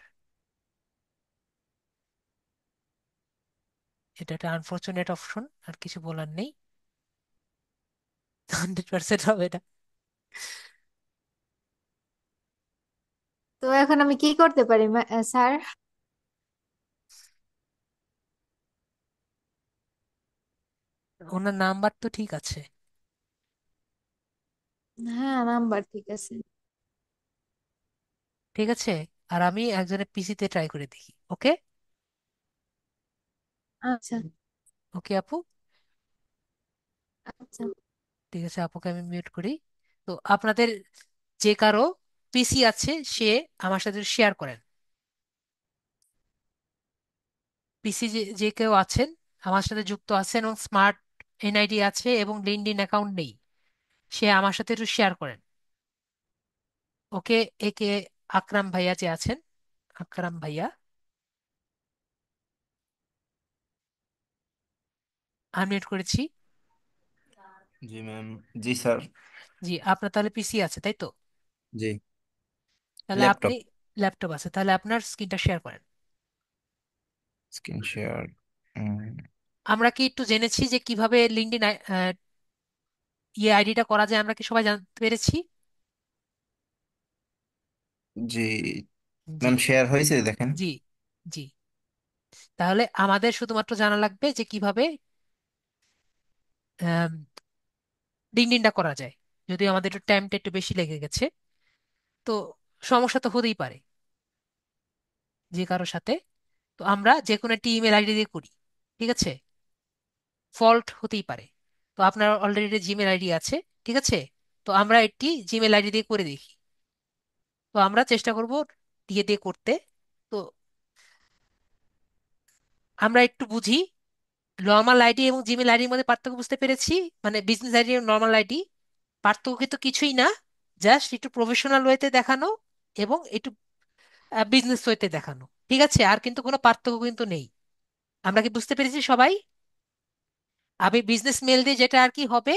এটা একটা আনফরচুনেট অপশন, আর কিছু বলার নেই। 100% হবে না। তো এখন আমি কি করতে পারি স্যার? ওনার নাম্বার তো ঠিক আছে। হ্যাঁ নাম্বার ঠিক আছে। ঠিক আছে, আর আমি একজনের পিসিতে ট্রাই করে দেখি। ওকে। আচ্ছা। ওকে আপু। আচ্ছা। ঠিক আছে, আপুকে আমি মিউট করি। তো আপনাদের যে কারো পিসি আছে, সে আমার সাথে শেয়ার করেন। পিসি যে যে কেউ আছেন, আমার সাথে যুক্ত আছেন এবং স্মার্ট এনআইডি আছে এবং লিঙ্কডইন অ্যাকাউন্ট নেই, সে আমার সাথে একটু শেয়ার করেন। ওকে। একে আকরাম ভাইয়া যে আছেন, আকরাম ভাইয়া, আনমিউট করেছি। जी मैम। जी सर। জি, আপনার তাহলে পিসি আছে তাই তো? जी। তাহলে আপনি, लैपटॉप। ল্যাপটপ আছে, তাহলে আপনার স্ক্রিনটা শেয়ার করেন। Screen share. আমরা কি একটু জেনেছি যে কিভাবে লিঙ্কডইন ইয়ে আইডিটা করা যায়, আমরা কি সবাই জানতে পেরেছি? जी জি। मैम शेयर হয়েছে দেখেন। জি। জি। তাহলে আমাদের শুধুমাত্র জানা লাগবে যে কিভাবে লিঙ্কডইনটা করা যায়। যদিও আমাদের একটু টাইমটা একটু বেশি লেগে গেছে, তো সমস্যা তো হতেই পারে যে কারোর সাথে। তো আমরা যে কোনো একটি ইমেল আইডি দিয়ে করি, ঠিক আছে? ফল্ট হতেই পারে। তো আপনার অলরেডি জিমেল আইডি আছে, ঠিক আছে? তো আমরা এটি জিমেল আইডি দিয়ে করে দেখি। তো আমরা চেষ্টা করব দিয়ে দিয়ে করতে। তো আমরা একটু বুঝি নর্মাল আইডি এবং জিমেল আইডির মধ্যে পার্থক্য বুঝতে পেরেছি। মানে বিজনেস আইডি এবং নর্মাল আইডি পার্থক্য কিন্তু কিছুই না, জাস্ট একটু প্রফেশনাল ওয়েতে দেখানো এবং একটু বিজনেস ওয়েতে দেখানো। ঠিক আছে, আর কিন্তু কোনো পার্থক্য কিন্তু নেই। আমরা কি বুঝতে পেরেছি সবাই? আমি বিজনেস মেল দিয়ে যেটা আর কি হবে,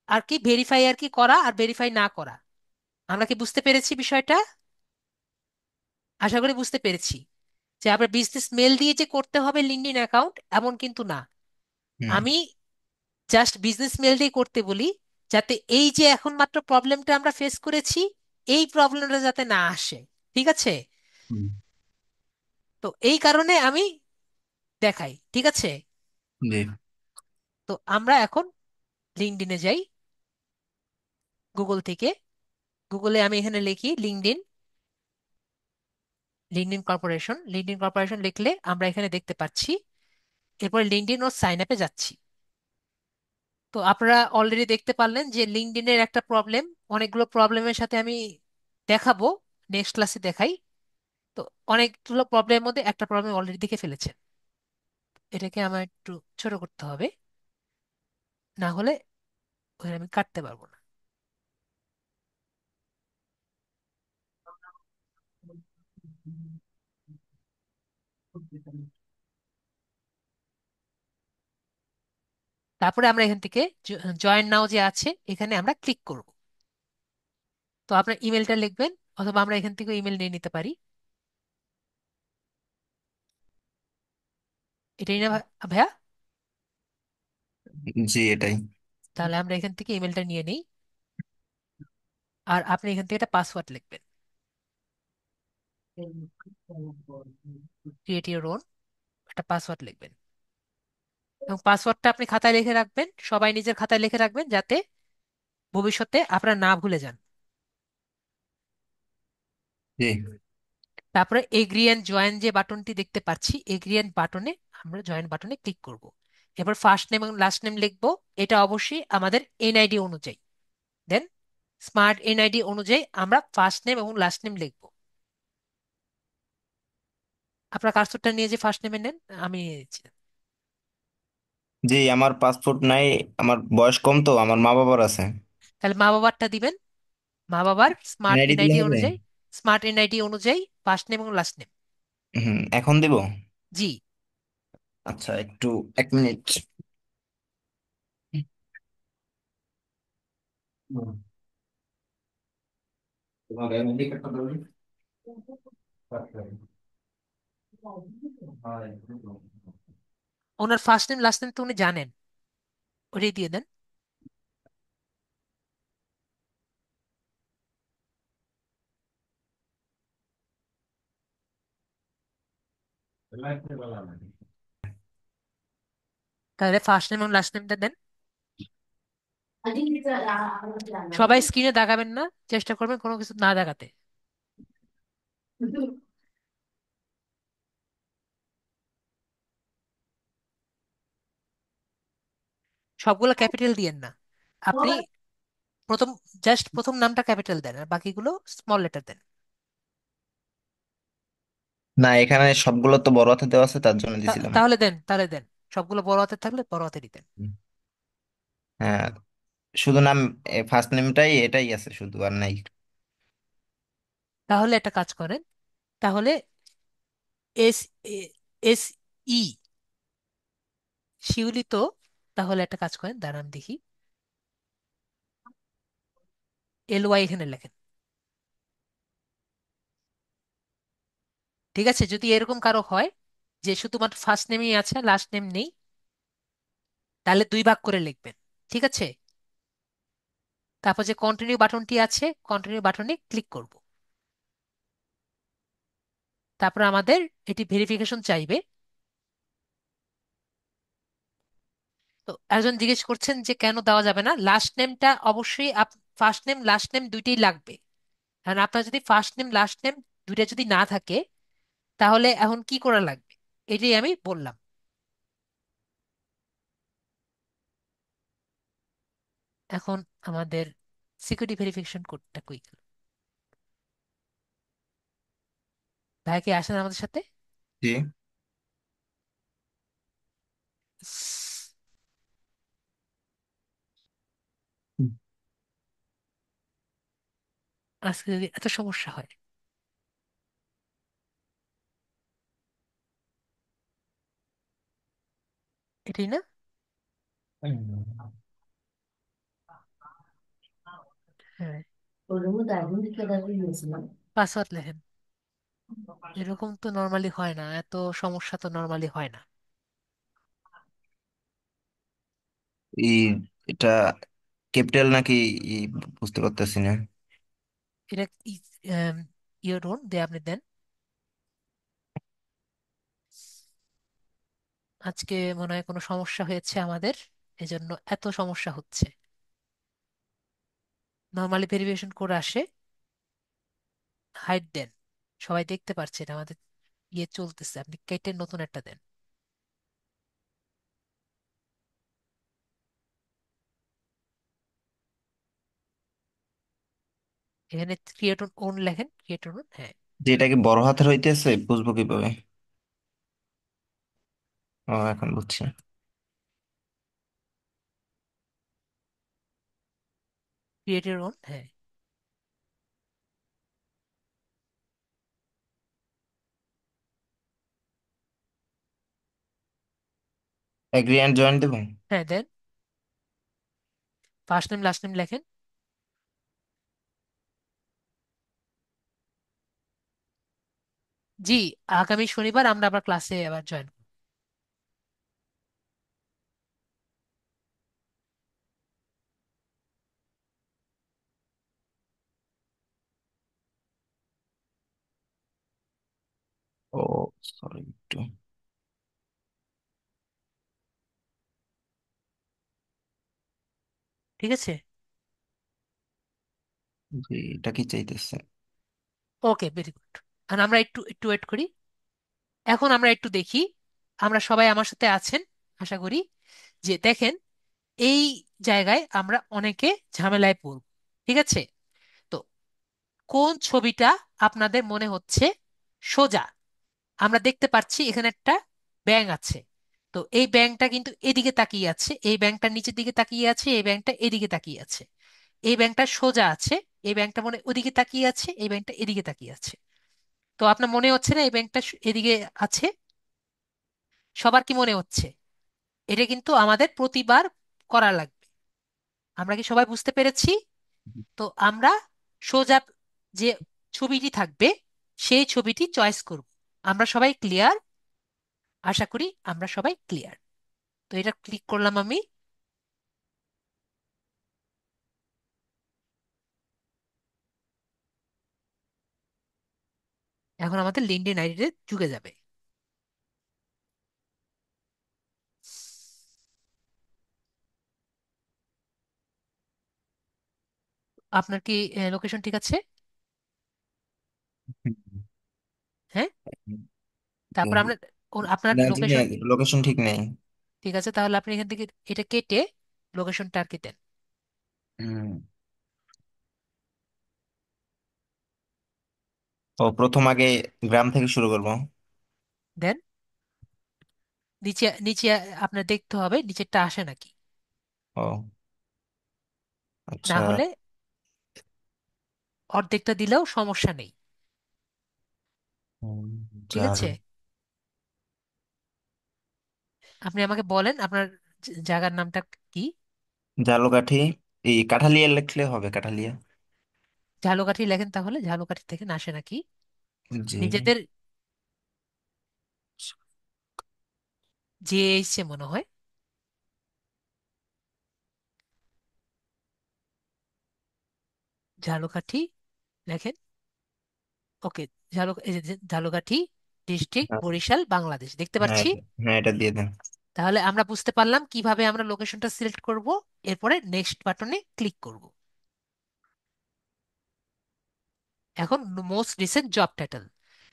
আর কি ভেরিফাই আর কি করা আর ভেরিফাই না করা, আমরা কি বুঝতে পেরেছি বিষয়টা? আশা করি বুঝতে পেরেছি যে আমরা বিজনেস মেল দিয়ে যে করতে হবে লিঙ্কডইন অ্যাকাউন্ট এমন কিন্তু না। হুম আমি জাস্ট বিজনেস মেল দিয়ে করতে বলি, যাতে এই যে এখন মাত্র প্রবলেমটা আমরা ফেস করেছি, এই প্রবলেমটা যাতে না আসে। ঠিক আছে? হুম, তো এই কারণে আমি দেখাই। ঠিক আছে? জি তো আমরা এখন লিঙ্কডইনে যাই গুগল থেকে। গুগলে আমি এখানে লিখি LinkedIn, LinkedIn corporation. LinkedIn corporation লিখলে আমরা এখানে দেখতে পাচ্ছি। এরপর লিঙ্কডইন ও সাইন আপে যাচ্ছি। তো আপনারা অলরেডি দেখতে পারলেন যে লিঙ্কডইনের একটা প্রবলেম, অনেকগুলো প্রবলেমের সাথে আমি দেখাবো, নেক্সট ক্লাসে দেখাই। তো অনেকগুলো প্রবলেমের মধ্যে একটা প্রবলেম অলরেডি দেখে ফেলেছে। এটাকে আমার একটু ছোট করতে হবে, না হলে ওখানে আমি কাটতে পারবো না। তারপরে আমরা এখান থেকে জয়েন নাও যে আছে এখানে আমরা ক্লিক করব। তো আপনার ইমেলটা লিখবেন, অথবা আমরা এখান থেকে ইমেল নিয়ে নিতে পারি। এটাই না ভাইয়া? জি এটাই। তাহলে আমরা এখান থেকে ইমেলটা নিয়ে নিই। আর আপনি এখান থেকে একটা পাসওয়ার্ড লিখবেন, ক্রিয়েট ইওর ওন, একটা পাসওয়ার্ড লিখবেন। এবং পাসওয়ার্ডটা আপনি খাতায় লিখে রাখবেন, সবাই নিজের খাতায় লিখে রাখবেন, যাতে ভবিষ্যতে আপনারা না ভুলে যান। জি তারপরে এগ্রি অ্যান্ড জয়েন যে বাটনটি দেখতে পাচ্ছি, এগ্রি অ্যান্ড বাটনে আমরা জয়েন বাটনে ক্লিক করব। এবার ফার্স্ট নেম এবং লাস্ট নেম লিখবো। এটা অবশ্যই আমাদের এনআইডি অনুযায়ী। দেন স্মার্ট এনআইডি অনুযায়ী আমরা ফার্স্ট নেম এবং লাস্ট নেম লিখবো। আপনার কার্সরটা নিয়ে যে ফার্স্ট নেমে নেন, আমি নিয়ে নিচ্ছি। জি, আমার পাসপোর্ট নাই। আমার বয়স কম, তো আমার মা বাবার আছে। তাহলে মা বাবারটা দিবেন, মা বাবার স্মার্ট এনআইডি দিলে এনআইডি হবে? অনুযায়ী। স্মার্ট এনআইডি অনুযায়ী ফার্স্ট নেম এবং লাস্ট নেম। হুম, এখন দিব? জি। আচ্ছা, একটু 1 মিনিট। হুম। তোমার এমডি কার্ডটা দাও নি? ওনার ফার্স্ট নেম লাস্ট নেম তো উনি জানেন, ওটাই দিয়ে দেন। তাহলে ফার্স্ট নেম এবং লাস্ট নেমটা দেন। সবাই স্ক্রিনে দাগাবেন না, চেষ্টা করবেন কোনো কিছু না দাগাতে। সবগুলো ক্যাপিটাল দিয়েন না। আপনি প্রথম, জাস্ট প্রথম নামটা ক্যাপিটাল দেন, আর বাকিগুলো স্মল লেটার দেন। না, এখানে সবগুলো তো বড় হাতে দেওয়া আছে, তার জন্য দিছিলাম। তাহলে দেন, তাহলে দেন। সবগুলো বড় হাতে থাকলে বড় হাতেরই দেন। হুম। হ্যাঁ, শুধু নাম, ফার্স্ট নেমটাই এটাই আছে শুধু, আর নাই। তাহলে একটা কাজ করেন, তাহলে এস, এস ই, শিউলি তো। তাহলে একটা কাজ করেন, দাঁড়ান দেখি, এল ওয়াই এখানে লেখেন। ঠিক আছে? যদি এরকম কারো হয় যে শুধুমাত্র ফার্স্ট নেমই আছে লাস্ট নেম নেই, তাহলে দুই ভাগ করে লিখবেন। ঠিক আছে? তারপর যে কন্টিনিউ বাটনটি আছে, কন্টিনিউ বাটনে ক্লিক করব। তারপর আমাদের এটি ভেরিফিকেশন চাইবে। তো একজন জিজ্ঞেস করছেন যে কেন দেওয়া যাবে না, লাস্ট নেমটা অবশ্যই ফার্স্ট নেম লাস্ট নেম দুইটাই লাগবে। কারণ আপনার যদি ফার্স্ট নেম লাস্ট নেম দুইটা যদি না থাকে, তাহলে এখন কি করা লাগবে, এটাই আমি বললাম। এখন আমাদের সিকিউরিটি ভেরিফিকেশন কোডটা কই গেল? ভাই কি আসেন আমাদের সাথে? জি। আজকে যদি এত সমস্যা হয়, এটাই না? হ্যাঁ, পাসওয়ার্ড লেখেন। এরকম তো নর্মালি হয় না, এত সমস্যা তো নর্মালি হয় না। এই এটা ক্যাপিটাল নাকি? ই বুঝতে পারতেছি না। এটা ইয়ে ডোন দে আপনি দেন। আজকে মনে হয় কোনো সমস্যা হয়েছে আমাদের, এজন্য এত সমস্যা হচ্ছে। নর্মালি ভেরিফিকেশন করে আসে, হাইড দেন, সবাই দেখতে পারছে এটা আমাদের ইয়ে চলতেছে, আপনি কেটে নতুন একটা দেন। এখানে ক্রিয়েট ওন লেখেন, ক্রিয়েট ওন, হ্যাঁ। যে এটা কি বড় হাতের হইতেছে, বুঝবো কিভাবে? ও, এখন বুঝছি। ক্রিয়েটের ওন, হ্যাঁ। এগ্রি এন্ড জয়েন দেবো? হ্যাঁ দেন, ফার্স্ট নেম লাস্ট নেম লেখেন। জি, আগামী শনিবার আমরা আবার ক্লাসে আবার জয়েন। ও, সরি একটু। ঠিক আছে। জি, এটা কি চাইতেছে? ওকে, ভেরি গুড। আর আমরা একটু একটু ওয়েট করি। এখন আমরা একটু দেখি, আমরা সবাই আমার সাথে আছেন আশা করি, যে দেখেন এই জায়গায় আমরা অনেকে ঝামেলায় পড়ব। ঠিক আছে? তো কোন ছবিটা আপনাদের মনে হচ্ছে সোজা? আমরা দেখতে পাচ্ছি এখানে একটা ব্যাঙ আছে। তো এই ব্যাঙটা কিন্তু এদিকে তাকিয়ে আছে, এই ব্যাঙটা নিচের দিকে তাকিয়ে আছে, এই ব্যাঙটা এদিকে তাকিয়ে আছে। এই ব্যাঙটা সোজা আছে, এই ব্যাঙটা মনে ওদিকে তাকিয়ে আছে, এই ব্যাঙটা এদিকে তাকিয়ে আছে। তো আপনার মনে হচ্ছে না এই ব্যাঙটা এদিকে আছে? সবার কি মনে হচ্ছে? এটা কিন্তু আমাদের প্রতিবার করা লাগবে। আমরা কি সবাই বুঝতে পেরেছি? তো আমরা সোজা যে ছবিটি থাকবে সেই ছবিটি চয়েস করব। আমরা সবাই ক্লিয়ার? আশা করি আমরা সবাই ক্লিয়ার। তো এটা ক্লিক করলাম আমি। এখন আমাদের লিঙ্কডইন আইডিতে ঢুকে যাবে। আপনার কি লোকেশন ঠিক আছে? হ্যাঁ। তারপর আমরা আপনার না জি, লোকেশন লোকেশন ঠিক নেই। ঠিক আছে, তাহলে আপনি এখান থেকে এটা কেটে লোকেশনটা আর কি দেন। হুম। ও, প্রথম আগে গ্রাম থেকে শুরু করবো। দেন নিচে নিচে, আপনার দেখতে হবে নিচেরটা আসে নাকি। ও, না আচ্ছা। হলে অর্ধেকটা দিলেও সমস্যা নেই। হুম, ঠিক জাল আছে? আপনি আমাকে বলেন আপনার জায়গার নামটা কি। ঝালকাঠি। এই কাঠালিয়া লিখলে হবে, কাঠালিয়া। ঝালকাঠি লেখেন, তাহলে ঝালকাঠি থেকে না আসে নাকি। জি। নিজেদের যে এসছে মনে হয়, ঝালকাঠি লেখেন। ওকে, এই যে ঝালকাঠি ডিস্ট্রিক্ট, হ্যাঁ, বরিশাল, বাংলাদেশ দেখতে হ্যাঁ, পাচ্ছি। হ্যাঁ, এটা দিয়ে দেন। তাহলে আমরা বুঝতে পারলাম কিভাবে আমরা লোকেশনটা সিলেক্ট করব। এরপরে নেক্সট বাটনে ক্লিক করব। এখন মোস্ট রিসেন্ট জব টাইটেল।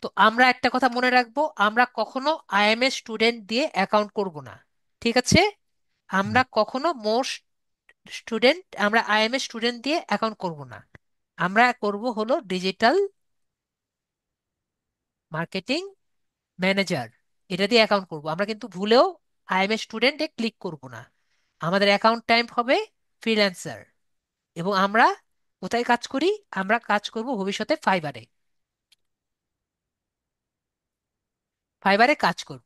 তো আমরা একটা কথা মনে রাখবো, আমরা কখনো আইএমএস স্টুডেন্ট দিয়ে অ্যাকাউন্ট করব না। ঠিক আছে? আমরা কখনো মোস্ট স্টুডেন্ট, আমরা আইএমএ স্টুডেন্ট দিয়ে অ্যাকাউন্ট করব না, আমরা করব হলো ডিজিটাল মার্কেটিং ম্যানেজার, এটা দিয়ে অ্যাকাউন্ট করব। আমরা কিন্তু ভুলেও আইএমএ স্টুডেন্টে ক্লিক করব না। আমাদের অ্যাকাউন্ট টাইপ হবে ফ্রিল্যান্সার। এবং আমরা কোথায় কাজ করি? আমরা কাজ করব ভবিষ্যতে ফাইবারে। ফাইবারে কাজ করব।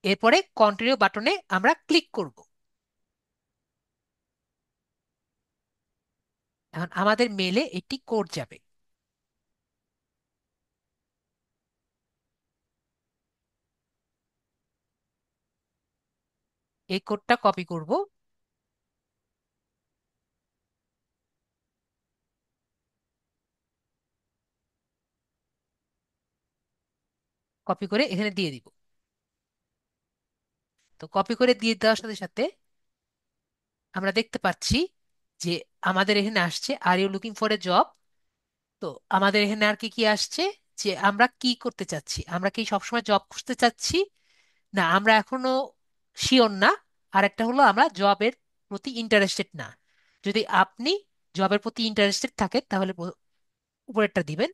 এরপরে কন্টিনিউ বাটনে আমরা ক্লিক করব। এখন আমাদের মেলে একটি কোড যাবে। এই কোডটা কপি করব। কপি করে এখানে দিয়ে দিব। তো কপি করে দিয়ে দেওয়ার সাথে সাথে আমরা দেখতে পাচ্ছি যে আমাদের এখানে আসছে are you looking for a job. তো আমাদের এখানে আর কি কি আসছে, যে আমরা কি করতে চাচ্ছি, আমরা কি সবসময় জব খুঁজতে চাচ্ছি, না আমরা এখনো শিওর না। আর একটা হলো আমরা জবের প্রতি ইন্টারেস্টেড না। যদি আপনি জবের প্রতি ইন্টারেস্টেড থাকেন তাহলে উপরেরটা দিবেন।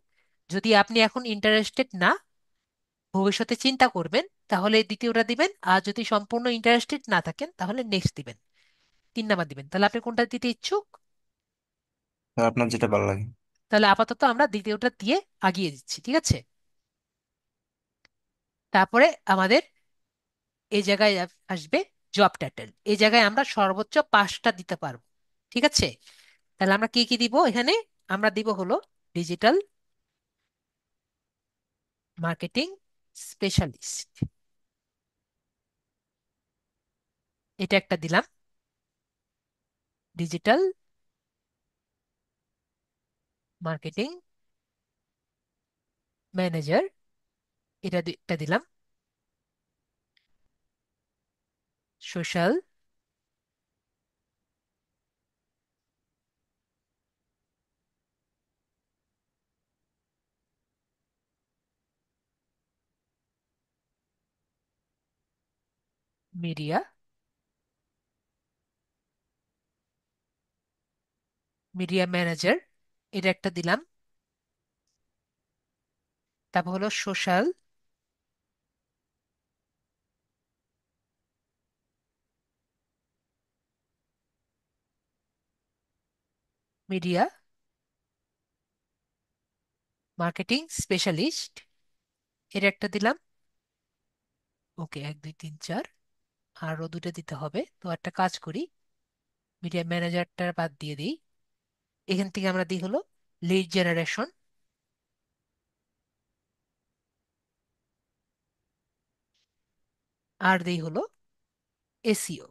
যদি আপনি এখন ইন্টারেস্টেড না, ভবিষ্যতে চিন্তা করবেন, তাহলে দ্বিতীয়টা দিবেন। আর যদি সম্পূর্ণ ইন্টারেস্টেড না থাকেন তাহলে নেক্সট দিবেন, 3 নাম্বার দিবেন। তাহলে আপনি কোনটা দিতে ইচ্ছুক? তো আপনার যেটা ভালো লাগে। তাহলে আপাতত আমরা দ্বিতীয়টা দিয়ে আগিয়ে দিচ্ছি, ঠিক আছে। তারপরে আমাদের এই জায়গায় আসবে জব টাইটেল। এই জায়গায় আমরা সর্বোচ্চ 5টা দিতে পারবো, ঠিক আছে। তাহলে আমরা কি কি দিব এখানে? আমরা দিব হলো ডিজিটাল মার্কেটিং স্পেশালিস্ট, এটা একটা দিলাম। ডিজিটাল মার্কেটিং ম্যানেজার, এটা একটা দিলাম। সোশ্যাল মিডিয়া মিডিয়া ম্যানেজার, এটা একটা দিলাম। তারপর হলো সোশ্যাল মিডিয়া মার্কেটিং স্পেশালিস্ট, এটা একটা দিলাম। ওকে, 1 2 3 4, আরো দুটো দিতে হবে। তো একটা কাজ করি, মিডিয়া ম্যানেজারটা বাদ দিয়ে দিই। এখান থেকে আমরা দিই হলো লিড জেনারেশন, আর দিই হলো এসইও,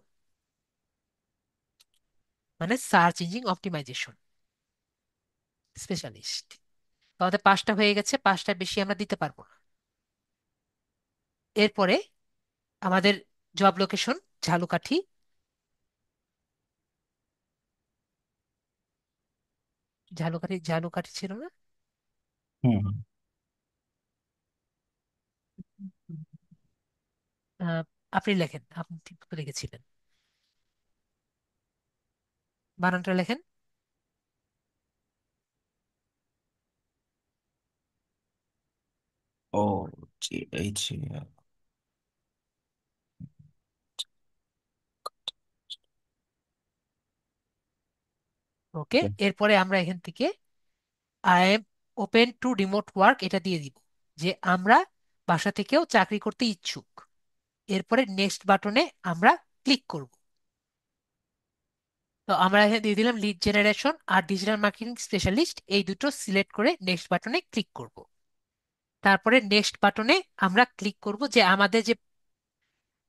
মানে সার্চ ইঞ্জিন অপটিমাইজেশন স্পেশালিস্ট। তো আমাদের 5টা হয়ে গেছে, 5টার বেশি আমরা দিতে পারবো না। এরপরে আমাদের জব লোকেশন ঝালকাঠি। ঝালকাঠি ঝালকাঠি ছিল না? হুম। হুম। আহ, আপনি লেখেন, আপনি ঠিক করে লিখেছিলেন, বানানটা লেখেন। ও, জি, এই জি। ওকে, এরপরে আমরা এখান থেকে I am open to remote work এটা দিয়ে দিব, যে আমরা বাসা থেকেও চাকরি করতে ইচ্ছুক। এরপরে নেক্সট বাটনে আমরা ক্লিক করব। তো আমরা এখানে দিয়ে দিলাম লিড জেনারেশন আর ডিজিটাল মার্কেটিং স্পেশালিস্ট, এই দুটো সিলেক্ট করে নেক্সট বাটনে ক্লিক করব। তারপরে নেক্সট বাটনে আমরা ক্লিক করব যে আমাদের যে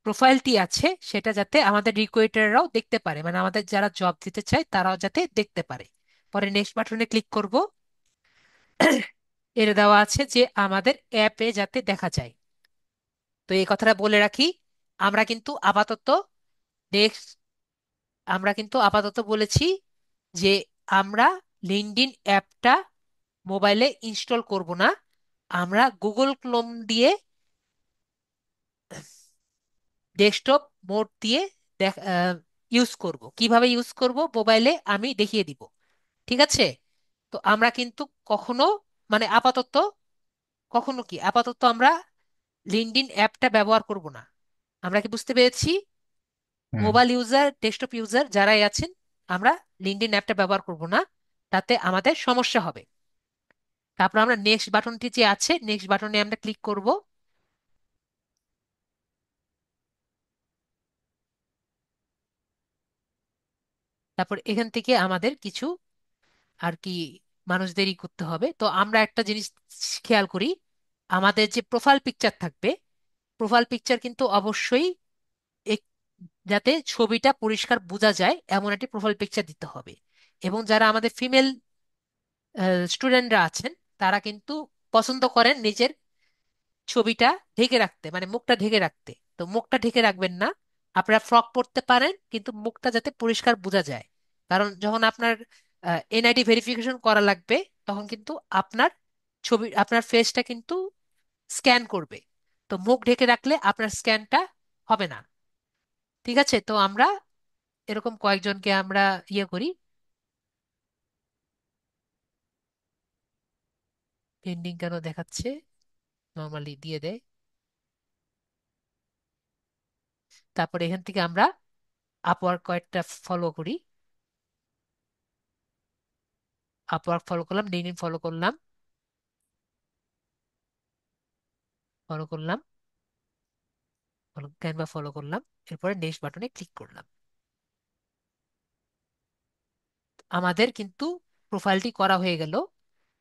প্রোফাইলটি আছে সেটা যাতে আমাদের রিক্রুটাররাও দেখতে পারে, মানে আমাদের যারা জব দিতে চায় তারাও যাতে দেখতে পারে। পরে নেক্সট বাটনে ক্লিক করব। এর দেওয়া আছে যে আমাদের অ্যাপে যাতে দেখা যায়। তো এই কথাটা বলে রাখি, আমরা কিন্তু আপাতত নেক্সট আমরা কিন্তু আপাতত বলেছি যে আমরা লিঙ্কডইন অ্যাপটা মোবাইলে ইনস্টল করব না। আমরা গুগল ক্রোম দিয়ে ডেস্কটপ মোড দিয়ে দেখ ইউজ করব, কিভাবে ইউজ করব মোবাইলে আমি দেখিয়ে দিব। ঠিক আছে? তো আমরা কিন্তু কখনো, মানে আপাতত, কখনো কি আপাতত আমরা লিঙ্কডইন অ্যাপটা ব্যবহার করব না। আমরা কি বুঝতে পেরেছি? হুম। মোবাইল ইউজার, ডেস্কটপ ইউজার যারাই আছেন, আমরা লিঙ্কডইন অ্যাপটা ব্যবহার করব না, তাতে আমাদের সমস্যা হবে। তারপর আমরা নেক্সট বাটনটি যে আছে, নেক্সট বাটনে আমরা ক্লিক করব। তারপর এখান থেকে আমাদের কিছু আর কি মানুষদেরই করতে হবে। তো আমরা একটা জিনিস খেয়াল করি, আমাদের যে প্রোফাইল পিকচার থাকবে, প্রোফাইল পিকচার কিন্তু অবশ্যই এক- যাতে ছবিটা পরিষ্কার বোঝা যায় এমন একটি প্রোফাইল পিকচার দিতে হবে। এবং যারা আমাদের ফিমেল স্টুডেন্টরা আছেন, তারা কিন্তু পছন্দ করেন নিজের ছবিটা ঢেকে রাখতে, মানে মুখটা ঢেকে রাখতে। তো মুখটা ঢেকে রাখবেন না, আপনারা ফ্রক পরতে পারেন, কিন্তু মুখটা যাতে পরিষ্কার বোঝা যায়। কারণ যখন আপনার এনআইডি ভেরিফিকেশন করা লাগবে, তখন কিন্তু আপনার ছবি, আপনার ফেসটা কিন্তু স্ক্যান করবে। তো মুখ ঢেকে রাখলে আপনার স্ক্যানটা হবে না। ঠিক আছে? তো আমরা এরকম কয়েকজনকে আমরা ইয়ে করি, পেন্ডিং কেন দেখাচ্ছে, নর্মালি দিয়ে দেয়। তারপরে এখান থেকে আমরা আপওয়ার্ক কয়েকটা ফলো করি, আপওয়ার্ক ফলো করলাম, লিঙ্কডইন ফলো করলাম, ফলো করলাম, ক্যানভা ফলো করলাম। এরপরে নেক্সট বাটনে ক্লিক করলাম। আমাদের কিন্তু প্রোফাইলটি করা হয়ে গেল।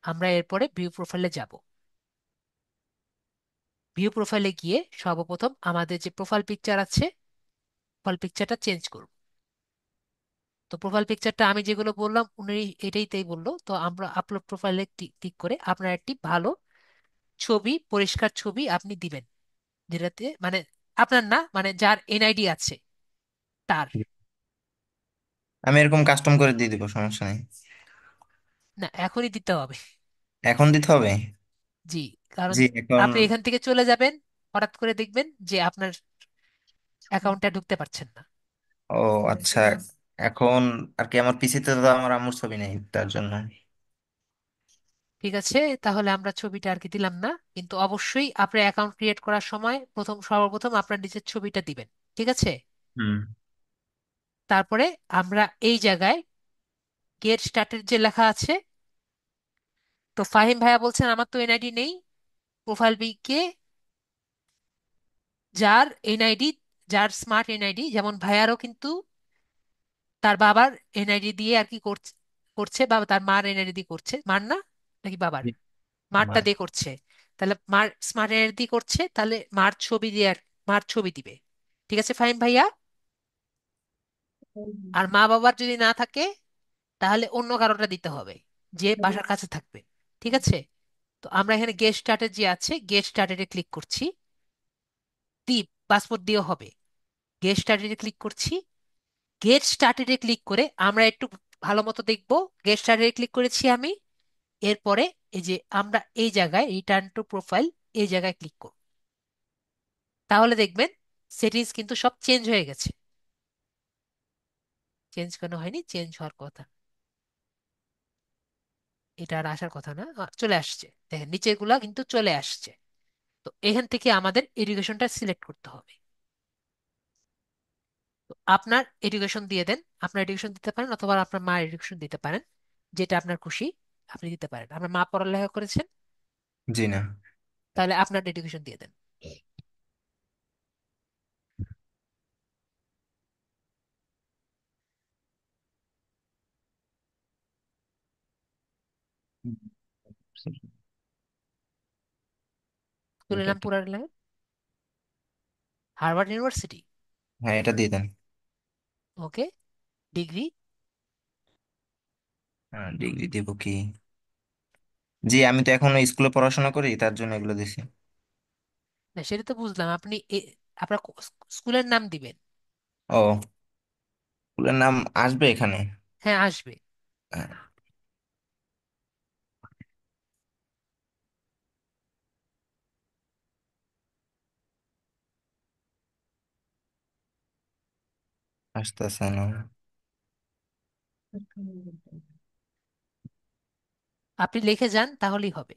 আমরা এরপরে ভিউ প্রোফাইলে যাব। ভিউ প্রোফাইলে গিয়ে সর্বপ্রথম আমাদের যে প্রোফাইল পিকচার আছে, প্রোফাইল পিকচারটা চেঞ্জ করব। তো প্রোফাইল পিকচারটা আমি যেগুলো বললাম উনি এটাই বললো। তো আমরা আপলোড প্রোফাইলে ক্লিক করে আপনার একটি ভালো ছবি, পরিষ্কার ছবি আপনি দিবেন, যেটাতে মানে আপনার না, মানে যার এনআইডি আছে তার। আমি এরকম কাস্টম করে দিয়ে দিব, সমস্যা নেই। না, এখনই দিতে হবে। এখন দিতে হবে? জি। কারণ জি এখন। আপনি এখান থেকে চলে যাবেন, হঠাৎ করে দেখবেন যে আপনার অ্যাকাউন্টে ঢুকতে পারছেন না। ও আচ্ছা, এখন আর কি আমার পিসিতে তো আমার আম্মুর ছবি নেই, তার জন্য। ঠিক আছে, তাহলে আমরা ছবিটা আর কি দিলাম না, কিন্তু অবশ্যই আপনার অ্যাকাউন্ট ক্রিয়েট করার সময় সর্বপ্রথম আপনার নিজের ছবিটা দিবেন। ঠিক আছে? হুম। তারপরে আমরা এই জায়গায় গেট স্টার্টের যে লেখা আছে, তো ফাহিম ভাইয়া বলছেন আমার তো এনআইডি নেই। প্রোফাইল পিকে যার এনআইডি, যার স্মার্ট এনআইডি, যেমন ভাইয়ারও কিন্তু তার বাবার এনআইডি দিয়ে আর কি করছে, বা তার মার এনআইডি দিয়ে করছে, মার না নাকি বাবার, জি, মারটা আমার। দিয়ে করছে। তাহলে মার স্মার্ট এনআইডি দিয়ে করছে, তাহলে মার ছবি দিয়ে মার ছবি দিবে। ঠিক আছে ফাহিম ভাইয়া? আর মা বাবার যদি না থাকে, তাহলে অন্য কারোটা দিতে হবে, যে বাসার কাছে থাকবে। ঠিক আছে? তো আমরা এখানে গেট স্টার্টের যে আছে, গেট স্টার্টেডে ক্লিক করছি। পাসপোর্ট দিয়েও হবে। গেট স্টার্টেডে ক্লিক করছি। গেট স্টার্টেডে ক্লিক করে আমরা একটু ভালো মতো দেখবো। গেট স্টার্টেডে ক্লিক করেছি আমি। এরপরে এই যে আমরা এই জায়গায় রিটার্ন টু প্রোফাইল, এই জায়গায় ক্লিক করব। তাহলে দেখবেন সেটিংস কিন্তু সব চেঞ্জ হয়ে গেছে। চেঞ্জ কেন হয়নি? চেঞ্জ হওয়ার কথা, এটা আর আসার কথা না, চলে আসছে। দেখেন নিচের গুলা কিন্তু চলে আসছে। তো এখান থেকে আমাদের এডুকেশনটা সিলেক্ট করতে হবে। তো আপনার এডুকেশন দিয়ে দেন, আপনার এডুকেশন দিতে পারেন অথবা আপনার মার এডুকেশন দিতে পারেন, যেটা আপনার খুশি আপনি দিতে পারেন। আপনার মা পড়ালেখা করেছেন, জি না। তাহলে আপনার এডুকেশন দিয়ে দেন। স্কুলের নাম পুরা লেখেন, হার্ভার্ড ইউনিভার্সিটি। হ্যাঁ, এটা দিয়ে দেন। ওকে। ডিগ্রি? হ্যাঁ, ডিগ্রি দিব কি? জি, আমি তো এখনো স্কুলে পড়াশোনা করি, তার জন্য এগুলো দিছি। না, সেটা তো বুঝলাম। আপনি আপনার স্কুলের নাম দিবেন। ও, স্কুলের নাম আসবে এখানে? হ্যাঁ, আসবে। হ্যাঁ, আসতেছে না। আপনি লিখে যান তাহলেই হবে।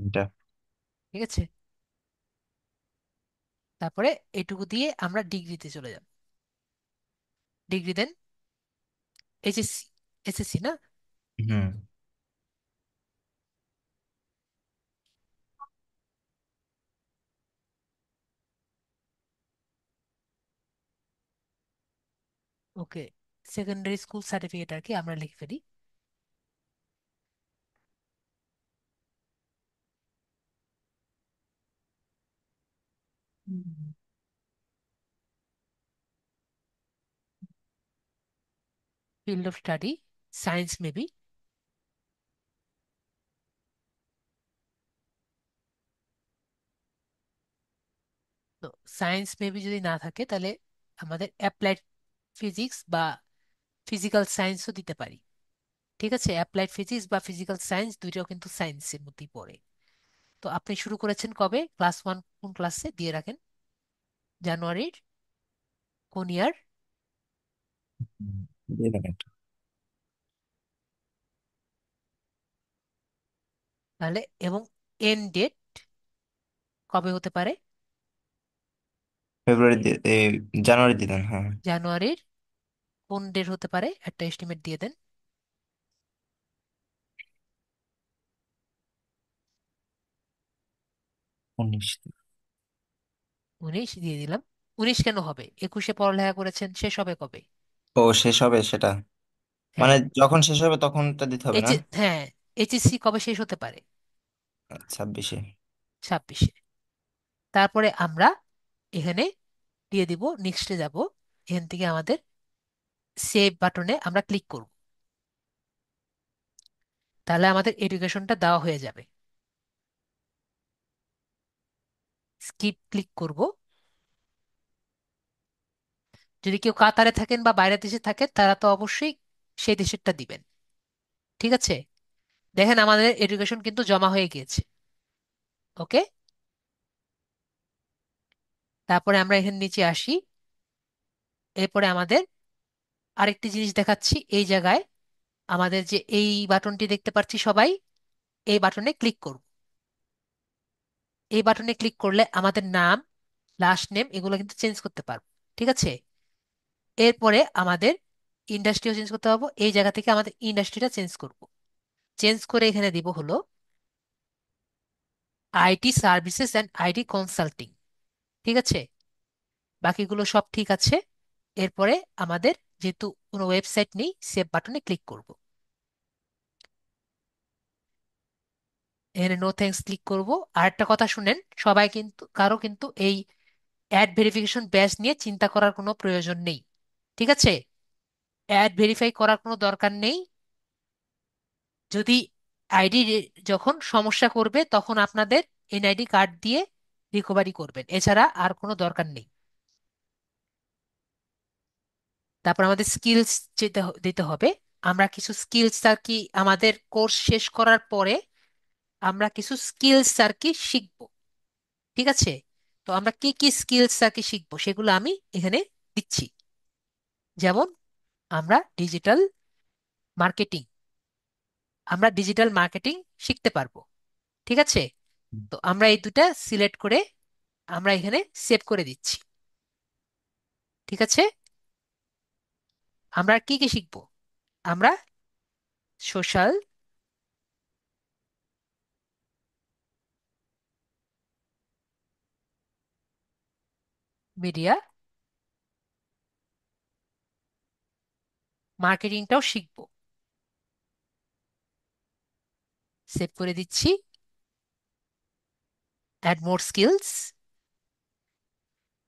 এটা ঠিক আছে, তারপরে এটুকু দিয়ে আমরা ডিগ্রিতে চলে যাব। ডিগ্রি দেন। এইচএসসি, এসএসসি না? হুম। ওকে, সেকেন্ডারি স্কুল সার্টিফিকেট আর কি আমরা লিখে ফেলি। Field of study science maybe. তো সায়েন্স মেবি যদি না থাকে তাহলে আমাদের অ্যাপ্লাইড ফিজিক্স বা ফিজিক্যাল সায়েন্সও দিতে পারি। ঠিক আছে, অ্যাপ্লাইড ফিজিক্স বা ফিজিক্যাল সায়েন্স দুইটাও কিন্তু সায়েন্সের মধ্যেই পড়ে। তো আপনি শুরু করেছেন কবে, ক্লাস ওয়ান কোন ক্লাসে দিয়ে রাখেন? জানুয়ারির কোন ইয়ার? হুম, দিয়ে দেন একটা। তাহলে এবং এন্ড ডেট কবে হতে পারে? ফেব্রুয়ারি জানুয়ারি দিয়ে দেন, হ্যাঁ। জানুয়ারির কোন ডেট হতে পারে একটা এস্টিমেট দিয়ে দেন। 19। 19 দিয়ে দিলাম। 19 কেন হবে? 21-এ পড়ালেখা করেছেন, শেষ হবে কবে? ও, শেষ হবে সেটা? মানে হ্যাঁ, যখন শেষ হবে তখনটা দিতে হবে না? হ্যাঁ, এইচএসসি কবে শেষ হতে পারে? 26-এ। 26-এ। তারপরে আমরা এখানে দিয়ে দিব, নেক্সটে যাব। এখান থেকে আমাদের সেভ বাটনে আমরা ক্লিক করব। তাহলে আমাদের এডুকেশনটা দেওয়া হয়ে যাবে। স্কিপ ক্লিক করব। যদি কেউ কাতারে থাকেন বা বাইরের দেশে থাকেন তারা তো অবশ্যই সেই দেশেরটা দিবেন। ঠিক আছে, দেখেন আমাদের এডুকেশন কিন্তু জমা হয়ে গিয়েছে। ওকে, তারপরে আমরা এখানে নিচে আসি। এরপরে আমাদের আরেকটি জিনিস দেখাচ্ছি এই জায়গায়। আমাদের যে এই বাটনটি দেখতে পাচ্ছি সবাই, এই বাটনে ক্লিক করব। এই বাটনে ক্লিক করলে আমাদের নাম, লাস্ট নেম এগুলো কিন্তু চেঞ্জ করতে পারবো। ঠিক আছে, এরপরে আমাদের ইন্ডাস্ট্রিও চেঞ্জ করতে পারবো। এই জায়গা থেকে আমাদের ইন্ডাস্ট্রিটা চেঞ্জ করব। চেঞ্জ করে এখানে দিব হলো IT services and IT consulting. ঠিক আছে, বাকিগুলো সব ঠিক আছে। এরপরে আমাদের যেহেতু কোনো ওয়েবসাইট নেই, সেভ বাটনে ক্লিক করব। এখানে নো থ্যাঙ্কস ক্লিক করব। আর একটা কথা শুনেন, সবাই কিন্তু কারো কিন্তু এই অ্যাড ভেরিফিকেশন ব্যাচ নিয়ে চিন্তা করার কোনো প্রয়োজন নেই। ঠিক আছে, অ্যাড ভেরিফাই করার কোনো দরকার নেই। যদি আইডি যখন সমস্যা করবে তখন আপনাদের এনআইডি কার্ড দিয়ে রিকভারি করবেন, এছাড়া আর কোনো দরকার নেই। তারপর আমাদের স্কিলস দিতে হবে। আমরা কিছু স্কিলস আর কি আমাদের কোর্স শেষ করার পরে আমরা কিছু স্কিলস আর কি শিখবো। ঠিক আছে, তো আমরা কি কি স্কিলস আর কি শিখবো সেগুলো আমি এখানে দিচ্ছি। যেমন আমরা মার্কেটিং ডিজিটাল মার্কেটিং শিখতে পারবো। ঠিক আছে, তো আমরা এই দুটা সিলেক্ট করে আমরা এখানে সেভ করে দিচ্ছি। ঠিক আছে, আমরা আর কি কি শিখবো? আমরা সোশ্যাল মিডিয়া মার্কেটিংটাও শিখবো। সেভ করে দিচ্ছি। Add more skills.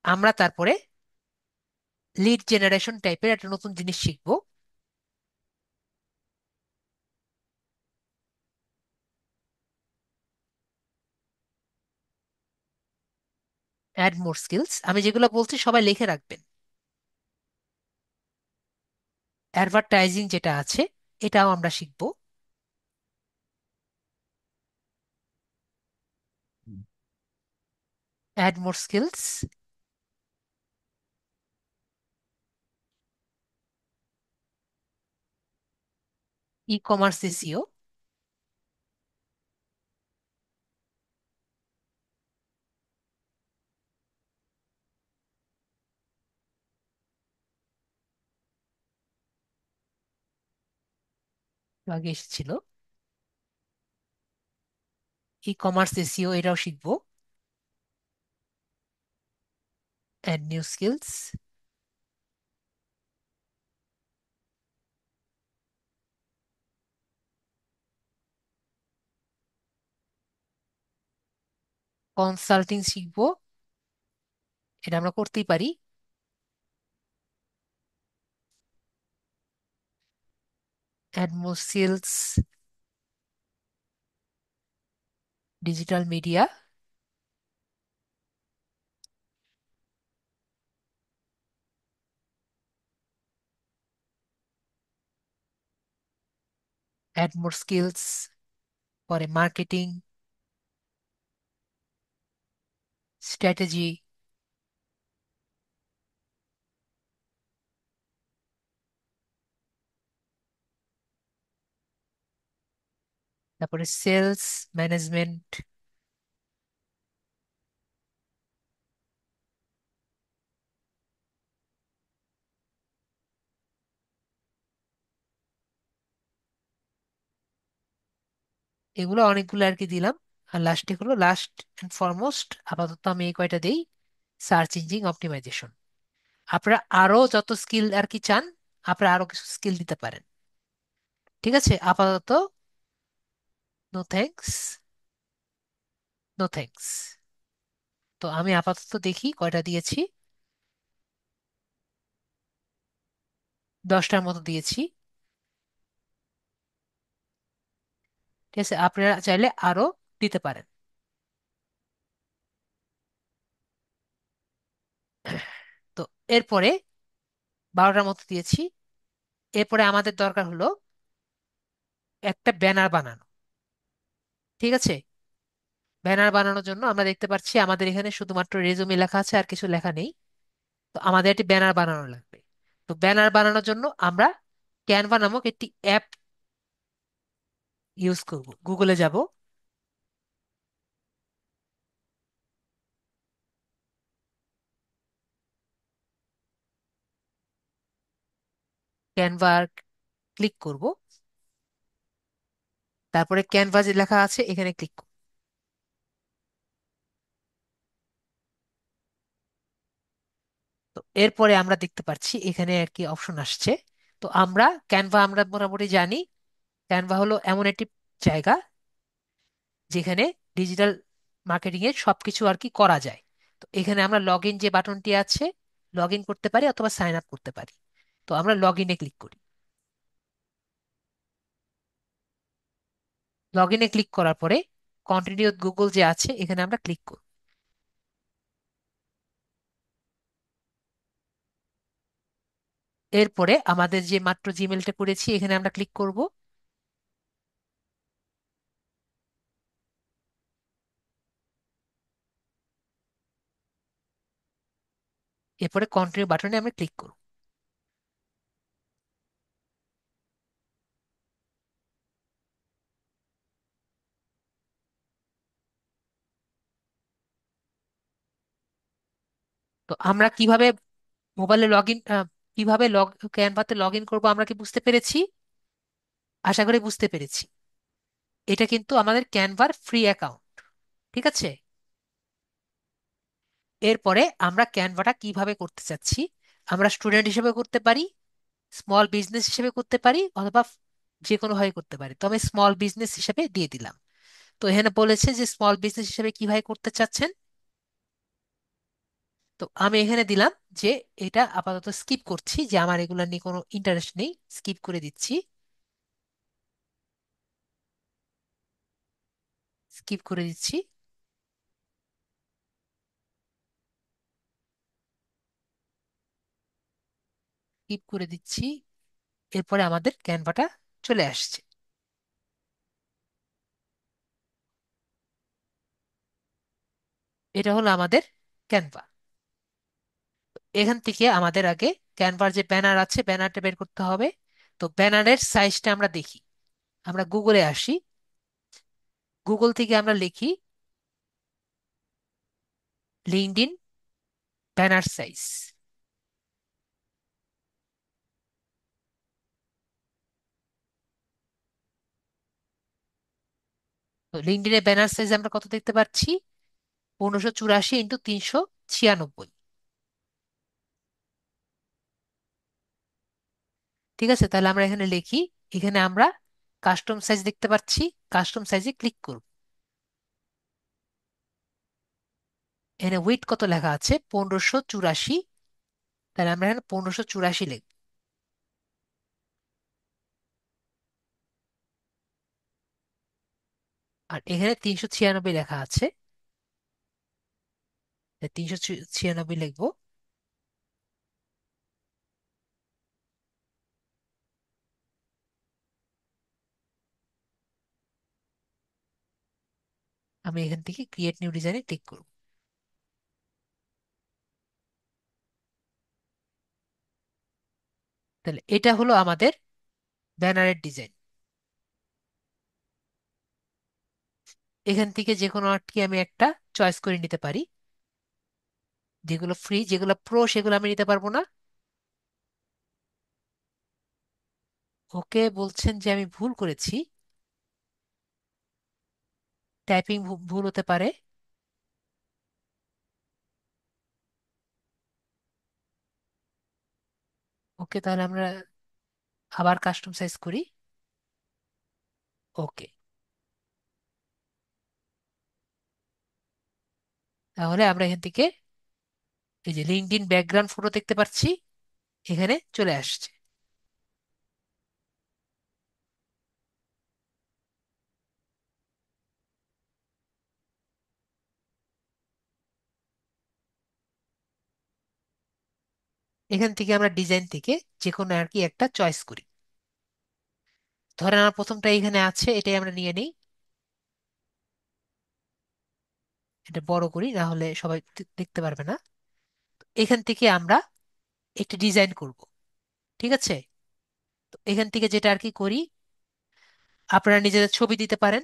আমরা তারপরে লিড জেনারেশন টাইপের একটা নতুন জিনিস শিখবো। অ্যাড মোর স্কিলস, আমি যেগুলো বলছি সবাই লিখে রাখবেন। অ্যাডভার্টাইজিং যেটা আছে এটাও আমরা শিখবো। Add more skills, e-commerce SEO, আগে এসেছিল। ই কমার্স এসিও এটাও শিখবো। অ্যাড নিউ স্কিলস, কনসাল্টিং শিখবো, এটা আমরা করতেই পারি। Add more skills, digital media, add more skills, পরে মার্কেটিং স্ট্র্যাটেজি, তারপরে সেলস ম্যানেজমেন্ট, এগুলো অনেকগুলো আর কি দিলাম। আর লাস্টে হলো, লাস্ট এন্ড ফরমোস্ট আপাতত আমি এই কয়টা দেই, সার্চ ইঞ্জিন অপটিমাইজেশন। আপনারা আরো যত স্কিল আর কি চান, আপনারা আরো কিছু স্কিল দিতে পারেন। ঠিক আছে, আপাতত নো থ্যাঙ্কস, নো থ্যাঙ্কস। তো আমি আপাতত দেখি কয়টা দিয়েছি, 10টার মতো দিয়েছি। ঠিক আছে, আপনারা চাইলে আরো দিতে পারেন। তো এরপরে 12টার মতো দিয়েছি। এরপরে আমাদের দরকার হলো একটা ব্যানার বানানো। ঠিক আছে, ব্যানার বানানোর জন্য আমরা দেখতে পাচ্ছি আমাদের এখানে শুধুমাত্র রেজুমে লেখা আছে, আর কিছু লেখা নেই। তো আমাদের একটি ব্যানার বানানো লাগবে। তো ব্যানার বানানোর জন্য আমরা ক্যানভা নামক একটি অ্যাপ ইউজ করব। গুগলে যাব, ক্যানভা ক্লিক করব, তারপরে ক্যানভা যে লেখা আছে এখানে ক্লিক করব। তো এরপরে আমরা দেখতে পাচ্ছি এখানে আর কি অপশন আসছে। তো আমরা ক্যানভা আমরা মোটামুটি জানি, ক্যানভা হলো এমন একটি জায়গা যেখানে ডিজিটাল মার্কেটিং এর সবকিছু আর কি করা যায়। তো এখানে আমরা লগ ইন যে বাটনটি আছে, লগ ইন করতে পারি অথবা সাইন আপ করতে পারি। তো আমরা লগ ইনে ক্লিক করি। লগ ইনে ক্লিক করার পরে কন্টিনিউ গুগল যে আছে এখানে আমরা ক্লিক করব। এরপরে আমাদের যে মাত্র জিমেলটা করেছি এখানে আমরা ক্লিক করব। এরপরে কন্টিনিউ বাটনে আমরা ক্লিক করব। তো আমরা কিভাবে মোবাইলে লগ ইন, কিভাবে ক্যানভাতে লগ ইন করবো আমরা কি বুঝতে পেরেছি? আশা করি বুঝতে পেরেছি। এটা কিন্তু আমাদের ক্যানভার ফ্রি অ্যাকাউন্ট। ঠিক আছে, এরপরে আমরা ক্যানভাটা কিভাবে করতে চাচ্ছি, আমরা স্টুডেন্ট হিসেবে করতে পারি, স্মল বিজনেস হিসেবে করতে পারি, অথবা যে কোনো ভাবে করতে পারি। তো আমি স্মল বিজনেস হিসেবে দিয়ে দিলাম। তো এখানে বলেছে যে স্মল বিজনেস হিসেবে কিভাবে করতে চাচ্ছেন। তো আমি এখানে দিলাম যে এটা আপাতত স্কিপ করছি, যে আমার এগুলো নিয়ে কোনো ইন্টারেস্ট নেই, স্কিপ করে দিচ্ছি। স্কিপ করে দিচ্ছি, স্কিপ করে দিচ্ছি। এরপরে আমাদের ক্যানভাটা চলে আসছে। এটা হলো আমাদের ক্যানভা। এখান থেকে আমাদের আগে ক্যানভার যে ব্যানার আছে ব্যানারটা বের করতে হবে। তো ব্যানারের সাইজটা আমরা দেখি। আমরা গুগলে আসি, গুগল থেকে আমরা লিখি লিঙ্কডইন ব্যানার সাইজ। তো লিঙ্কডইনের ব্যানার সাইজ আমরা কত দেখতে পাচ্ছি? 1584 × 396। ঠিক আছে, তাহলে আমরা এখানে লিখি, এখানে আমরা কাস্টম সাইজ দেখতে পাচ্ছি। কাস্টম সাইজে ক্লিক করব। এখানে উইডথ কত লেখা আছে? 1584। তাহলে আমরা এখানে 1584 লিখব। আর এখানে 396 লেখা আছে, 396 লিখবো। আমি এখান থেকে ক্রিয়েট নিউ ডিজাইনে ক্লিক করব। তাহলে এটা হলো আমাদের ব্যানারের ডিজাইন। এখান থেকে যে কোনো আর্টকে আমি একটা চয়েস করে নিতে পারি। যেগুলো ফ্রি, যেগুলো প্রো সেগুলো আমি নিতে পারবো না। ওকে বলছেন যে আমি ভুল করেছি, টাইপিং ভুল হতে পারে। ওকে, তাহলে আমরা আবার কাস্টম সাইজ করি। ওকে, তাহলে আমরা এখান থেকে এই যে লিঙ্কডইন ব্যাকগ্রাউন্ড ফটো দেখতে পাচ্ছি, এখানে চলে আসছে। এখান থেকে আমরা ডিজাইন থেকে যে কোনো আর কি একটা চয়েস করি। ধরেন আমার প্রথমটা এখানে আছে, এটাই আমরা নিয়ে নিই। এটা বড় করি, না হলে সবাই দেখতে পারবে না। এখান থেকে আমরা একটা ডিজাইন করব। ঠিক আছে, তো এখান থেকে যেটা আর কি করি, আপনারা নিজেদের ছবি দিতে পারেন।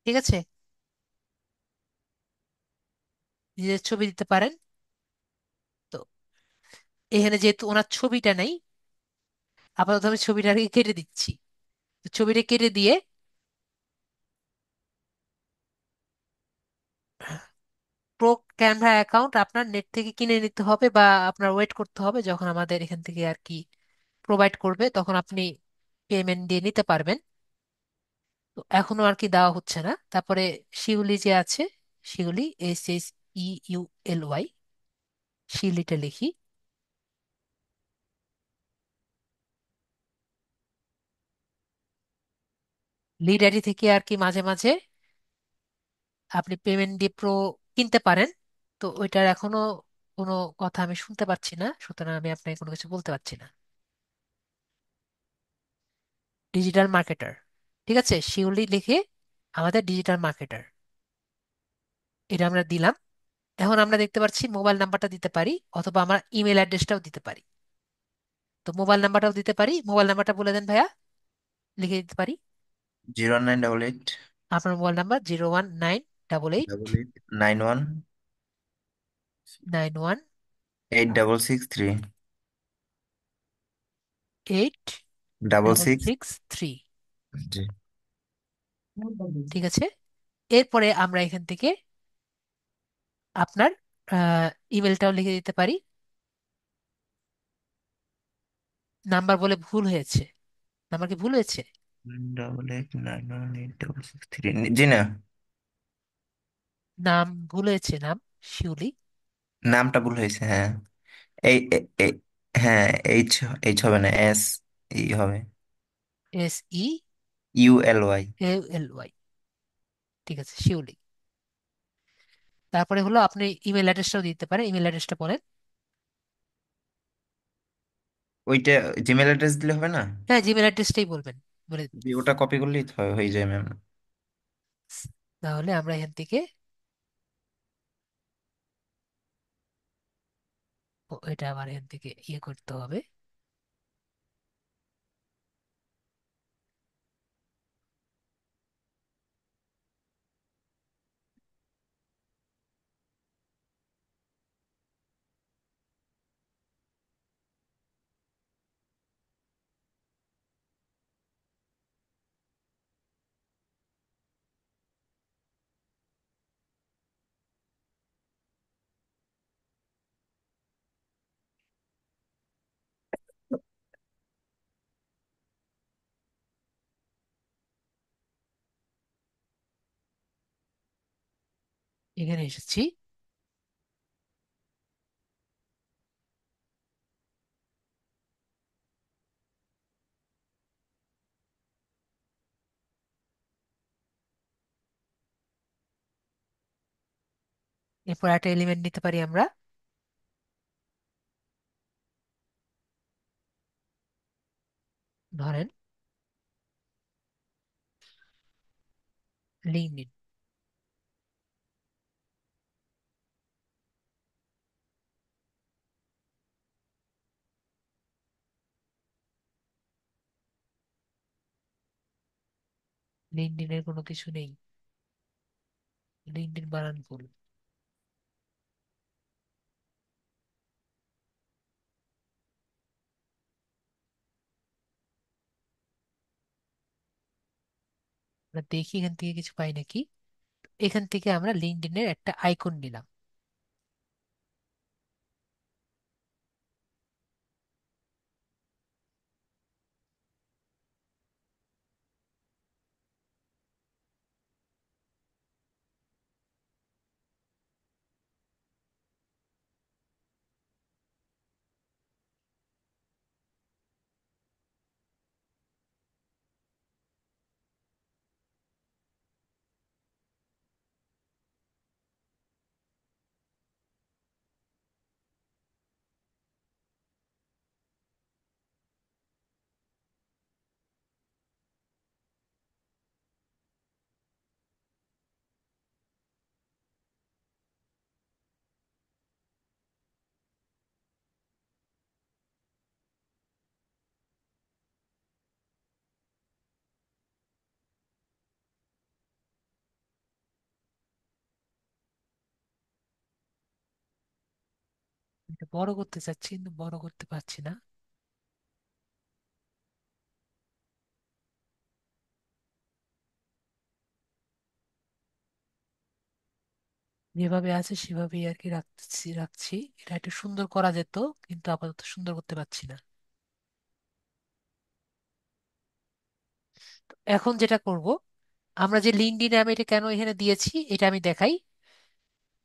ঠিক আছে, নিজেদের ছবি দিতে পারেন। তো এখানে যেহেতু ওনার ছবিটা নেই, আপাতত আমি ছবিটা আর কি কেটে দিচ্ছি। তো ছবিটা কেটে দিয়ে প্রো ক্যানভা অ্যাকাউন্ট আপনার নেট থেকে কিনে নিতে হবে, বা আপনার ওয়েট করতে হবে যখন আমাদের এখান থেকে আর কি প্রোভাইড করবে, তখন আপনি পেমেন্ট দিয়ে নিতে পারবেন। তো এখনো আর কি দেওয়া হচ্ছে না। তারপরে শিউলি যে আছে, শিউলি SHEULY, শিউলিটা লিখি। লিড আইডি থেকে আর কি মাঝে মাঝে আপনি পেমেন্ট দিয়ে প্রো কিনতে পারেন। তো ওইটার এখনো কোনো কথা আমি শুনতে পাচ্ছি না, সুতরাং আমি আপনাকে কোনো কিছু বলতে পারছি না। ডিজিটাল মার্কেটার, ঠিক আছে, শিউলি লিখে আমাদের ডিজিটাল মার্কেটার, এটা আমরা দিলাম। এখন আমরা দেখতে পাচ্ছি মোবাইল নাম্বারটা দিতে পারি, অথবা আমরা ইমেল অ্যাড্রেসটাও দিতে পারি। তো মোবাইল নাম্বারটাও দিতে পারি। মোবাইল নাম্বারটা বলে দেন ভাইয়া, লিখে দিতে পারি। 0988 আপনার mobile number 01988 double eight 91 91 8663 eight double double six six three G. ঠিক আছে, এরপরে আমরা এখান থেকে আপনার ইমেলটাও লিখে দিতে পারি। নাম্বার বলে ভুল হয়েছে, নাম্বার কি ভুল হয়েছে? 88918663 জি না, নাম ভুল হয়েছে, নাম শিউলি। নামটা ভুল হয়েছে, হ্যাঁ। এই হ্যাঁ, এইচ, এইচ হবে না, এস ই হবে, ULY। SEULY, ঠিক আছে, শিউলি। তারপরে হলো আপনি ইমেল অ্যাড্রেসটাও দিতে পারেন। ইমেল অ্যাড্রেসটা বলেন। ওইটা জিমেল অ্যাড্রেস দিলে হবে না? হ্যাঁ, জিমেল অ্যাড্রেসটাই বলবেন, বলে দিন। ওটা কপি করলেই তো হয়ে যায় ম্যাম। তাহলে আমরা এখান থেকে এটা আবার এখান থেকে ইয়ে করতে হবে। এখানে এসেছি। এরপর একটা এলিমেন্ট নিতে পারি আমরা, ধরেন লিঙ্কডইন। লিঙ্কডইনের কোনো কিছু নেই, লিঙ্কডইন বানান ভুল। আমরা দেখি এখান থেকে কিছু পাই নাকি। এখান থেকে আমরা লিঙ্কডইনের একটা আইকন নিলাম। এটা বড় করতে চাচ্ছি কিন্তু বড় করতে পারছি না। যেভাবে আছে সেভাবেই আর কি রাখছি। এটা একটু সুন্দর করা যেত, কিন্তু আপাতত সুন্দর করতে পারছি না। এখন যেটা করব, আমরা যে লিঙ্কডইন আমি এটা কেন এখানে দিয়েছি এটা আমি দেখাই।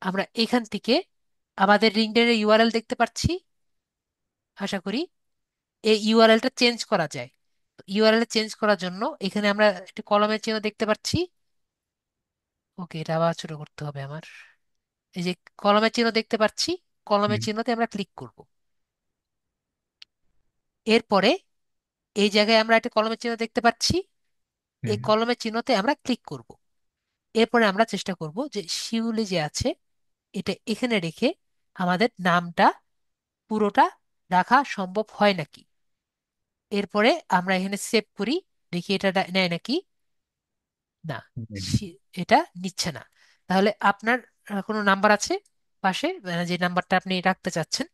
আমরা এখান থেকে আমাদের লিঙ্কডইনের ইউআরএল দেখতে পাচ্ছি, আশা করি। এই ইউআরএলটা চেঞ্জ করা যায়। ইউআরএল চেঞ্জ করার জন্য এখানে আমরা একটা কলমের চিহ্ন দেখতে পাচ্ছি। ওকে, এটা আবার ছোট করতে হবে আমার। এই যে কলমের চিহ্ন দেখতে পাচ্ছি, কলমের হুম। চিহ্নতে আমরা ক্লিক করব। এরপরে এই জায়গায় আমরা একটা কলমের চিহ্ন দেখতে পাচ্ছি, এই হুম। কলমের চিহ্নতে আমরা ক্লিক করব। এরপরে আমরা চেষ্টা করব যে শিউলি যে আছে এটা এখানে রেখে আমাদের নামটা পুরোটা রাখা সম্ভব হয় নাকি। এরপরে আমরা এখানে সেভ করি, দেখি এটা নেয় নাকি। না, হুম। এটা নিচ্ছে না। তাহলে আপনার কোনো নাম্বার আছে পাশে, যে নাম্বারটা আপনি রাখতে চাচ্ছেন?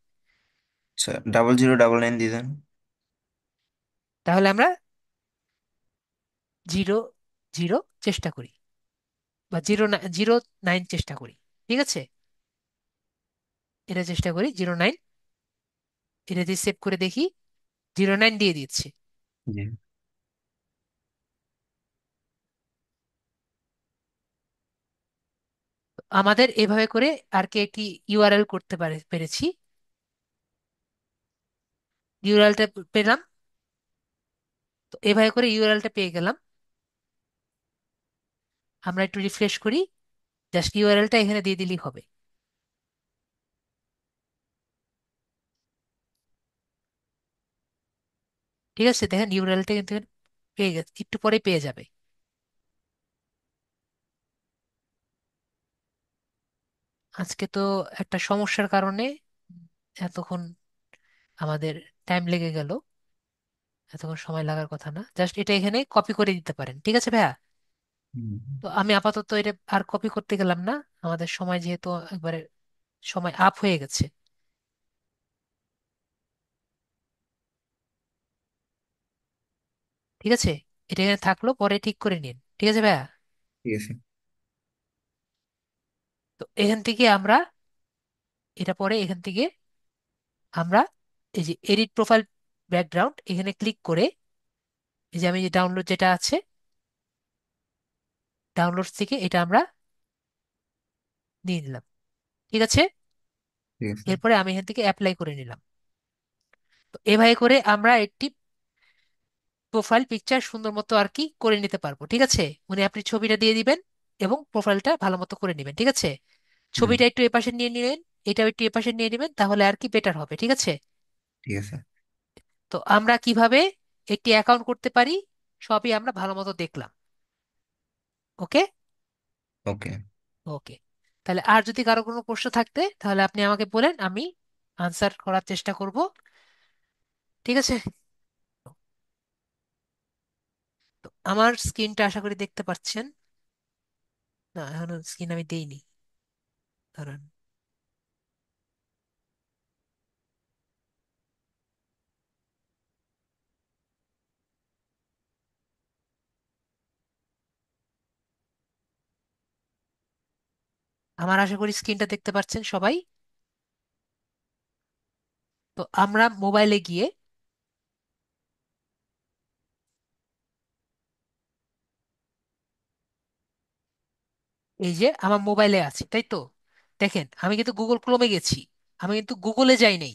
আচ্ছা, 0099 দিয়ে দেন। তাহলে আমরা 00 চেষ্টা করি, বা 09 চেষ্টা করি। ঠিক আছে, এটা চেষ্টা করি 09। এটা দিয়ে সেভ করে দেখি, 09 দিয়ে দিচ্ছি। জি। আমাদের এভাবে করে আর কি একটি ইউআরএল করতে পেরেছি। ইউআরএলটা পেলাম। তো এভাবে করে ইউআরএলটা পেয়ে গেলাম। আমরা একটু রিফ্রেশ করি, জাস্ট ইউআরএলটা এখানে দিয়ে দিলেই হবে। ঠিক আছে, দেখেন ইউআরএলটা কিন্তু পেয়ে গেছে, একটু পরে পেয়ে যাবে। আজকে তো একটা সমস্যার কারণে এতক্ষণ আমাদের টাইম লেগে গেল। এতক্ষণ সময় লাগার কথা না, জাস্ট এটা এখানে কপি করে দিতে পারেন, ঠিক আছে ভাইয়া? হুম, তো আমি আপাতত এটা আর কপি করতে গেলাম না, আমাদের সময় যেহেতু একবারে সময় আপ হয়ে গেছে। ঠিক আছে, এটা এখানে থাকলো, পরে ঠিক করে নিন, ঠিক আছে ভাইয়া? ঠিক আছে। তো এখান থেকে আমরা, এটা পরে এখান থেকে আমরা এই যে এডিট প্রোফাইল ব্যাকগ্রাউন্ড এখানে ক্লিক করে, এই যে আমি যে ডাউনলোড যেটা আছে, ডাউনলোড থেকে এটা আমরা নিয়ে নিলাম, ঠিক আছে? ঠিক আছে। এরপরে আমি এখান থেকে অ্যাপ্লাই করে নিলাম। তো এভাবে করে আমরা একটি প্রোফাইল পিকচার সুন্দর মতো আর কি করে নিতে পারবো, ঠিক আছে? মানে আপনি ছবিটা দিয়ে দিবেন এবং প্রোফাইলটা ভালো মতো করে নেবেন, ঠিক আছে? হুম। ছবিটা একটু এপাশে নিয়ে নিলেন, এটাও একটু এপাশে নিয়ে নেবেন, তাহলে আর কি বেটার হবে, ঠিক আছে? ঠিক আছে। তো আমরা কিভাবে একটি অ্যাকাউন্ট করতে পারি সবই আমরা ভালো মতো দেখলাম। ওকে। ওকে। ওকে, তাহলে আর যদি কারো কোনো প্রশ্ন থাকতে তাহলে আপনি আমাকে বলেন, আমি আনসার করার চেষ্টা করব, ঠিক আছে? তো আমার স্ক্রিনটা আশা করি দেখতে পাচ্ছেন। না, এখনো স্ক্রিন আমি দেইনি, দাঁড়ান। আমার আশা করি স্ক্রিনটা দেখতে পাচ্ছেন সবাই। তো আমরা মোবাইলে গিয়ে, এই যে আমার মোবাইলে আছে, তাই তো? দেখেন আমি কিন্তু গুগল ক্রোমে গেছি, আমি কিন্তু গুগলে যাই নাই।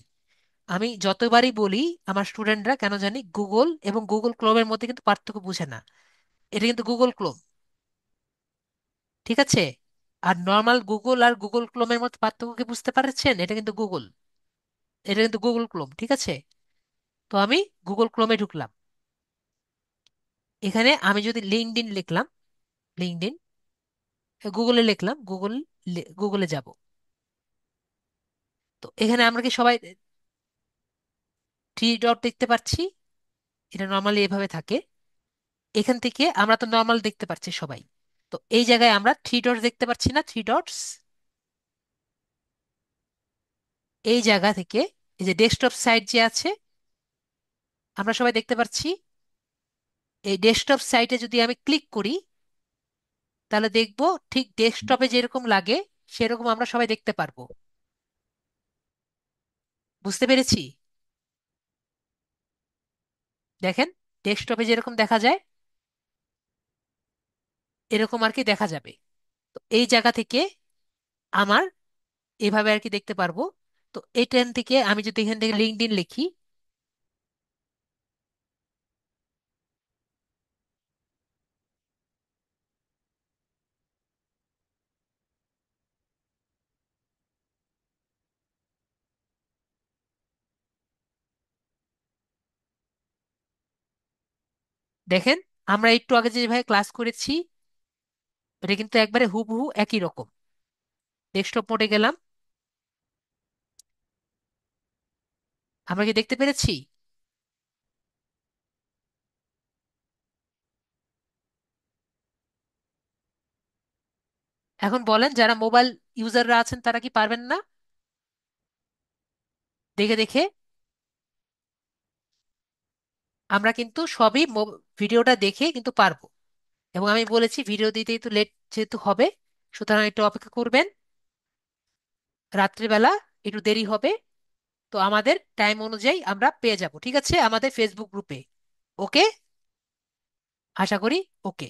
আমি যতবারই বলি আমার স্টুডেন্টরা কেন জানি গুগল এবং গুগল ক্রোমের মধ্যে কিন্তু পার্থক্য বুঝে না। এটা কিন্তু গুগল ক্রোম, ঠিক আছে? আর নর্মাল গুগল আর গুগল ক্রোমের মধ্যে পার্থক্য কি বুঝতে পারছেন? এটা কিন্তু গুগল, এটা কিন্তু গুগল ক্রোম, ঠিক আছে? তো আমি গুগল ক্রোমে ঢুকলাম। এখানে আমি যদি লিঙ্কডইন লিখলাম, লিঙ্কডইন গুগলে লিখলাম, গুগলে যাব। তো এখানে আমরা কি সবাই থ্রি ডট দেখতে পাচ্ছি? এটা নর্মালি এভাবে থাকে। এখান থেকে আমরা তো নর্মাল দেখতে পাচ্ছি সবাই। তো এই জায়গায় আমরা থ্রি ডটস দেখতে পাচ্ছি না, থ্রি ডটস? এই জায়গা থেকে এই যে ডেস্কটপ সাইট যে আছে, আমরা সবাই দেখতে পাচ্ছি। এই ডেস্কটপ সাইটে যদি আমি ক্লিক করি তাহলে দেখব ঠিক ডেস্কটপে যেরকম লাগে সেরকম আমরা সবাই দেখতে পারবো। বুঝতে পেরেছি? দেখেন ডেস্কটপে যেরকম দেখা যায় এরকম আর কি দেখা যাবে। তো এই জায়গা থেকে আমার এভাবে আর কি দেখতে পারবো। তো এইখান থেকে আমি যদি এখান থেকে লিঙ্কডইন লিখি, দেখেন আমরা একটু আগে যেভাবে ক্লাস করেছি এটা কিন্তু একবারে হুবহু একই রকম। ডেস্কটপ মোডে গেলাম, আমরা কি দেখতে পেরেছি? এখন বলেন যারা মোবাইল ইউজাররা আছেন তারা কি পারবেন না দেখে দেখে? আমরা কিন্তু সবই ভিডিওটা দেখে কিন্তু পারবো। এবং আমি বলেছি ভিডিও দিতে একটু লেট যেহেতু হবে, সুতরাং একটু অপেক্ষা করবেন, রাত্রিবেলা একটু দেরি হবে। তো আমাদের টাইম অনুযায়ী আমরা পেয়ে যাব, ঠিক আছে, আমাদের ফেসবুক গ্রুপে। ওকে, আশা করি ওকে।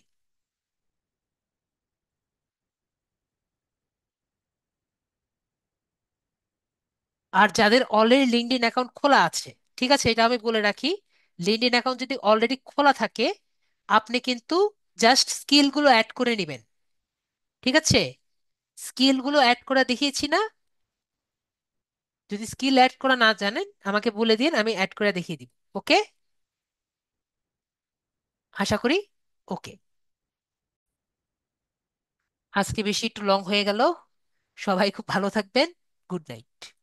আর যাদের অলরেডি লিঙ্কডইন অ্যাকাউন্ট খোলা আছে, ঠিক আছে, এটা আমি বলে রাখি, লিঙ্কডইন অ্যাকাউন্ট যদি অলরেডি খোলা থাকে আপনি কিন্তু জাস্ট স্কিলগুলো অ্যাড করে নেবেন, ঠিক আছে? স্কিলগুলো অ্যাড করা দেখিয়েছি না? যদি স্কিল অ্যাড করা না জানেন আমাকে বলে দিন, আমি অ্যাড করে দেখিয়ে দিব। ওকে। আশা করি। ওকে, আজকে বেশি একটু লং হয়ে গেল। সবাই খুব ভালো থাকবেন। Good night.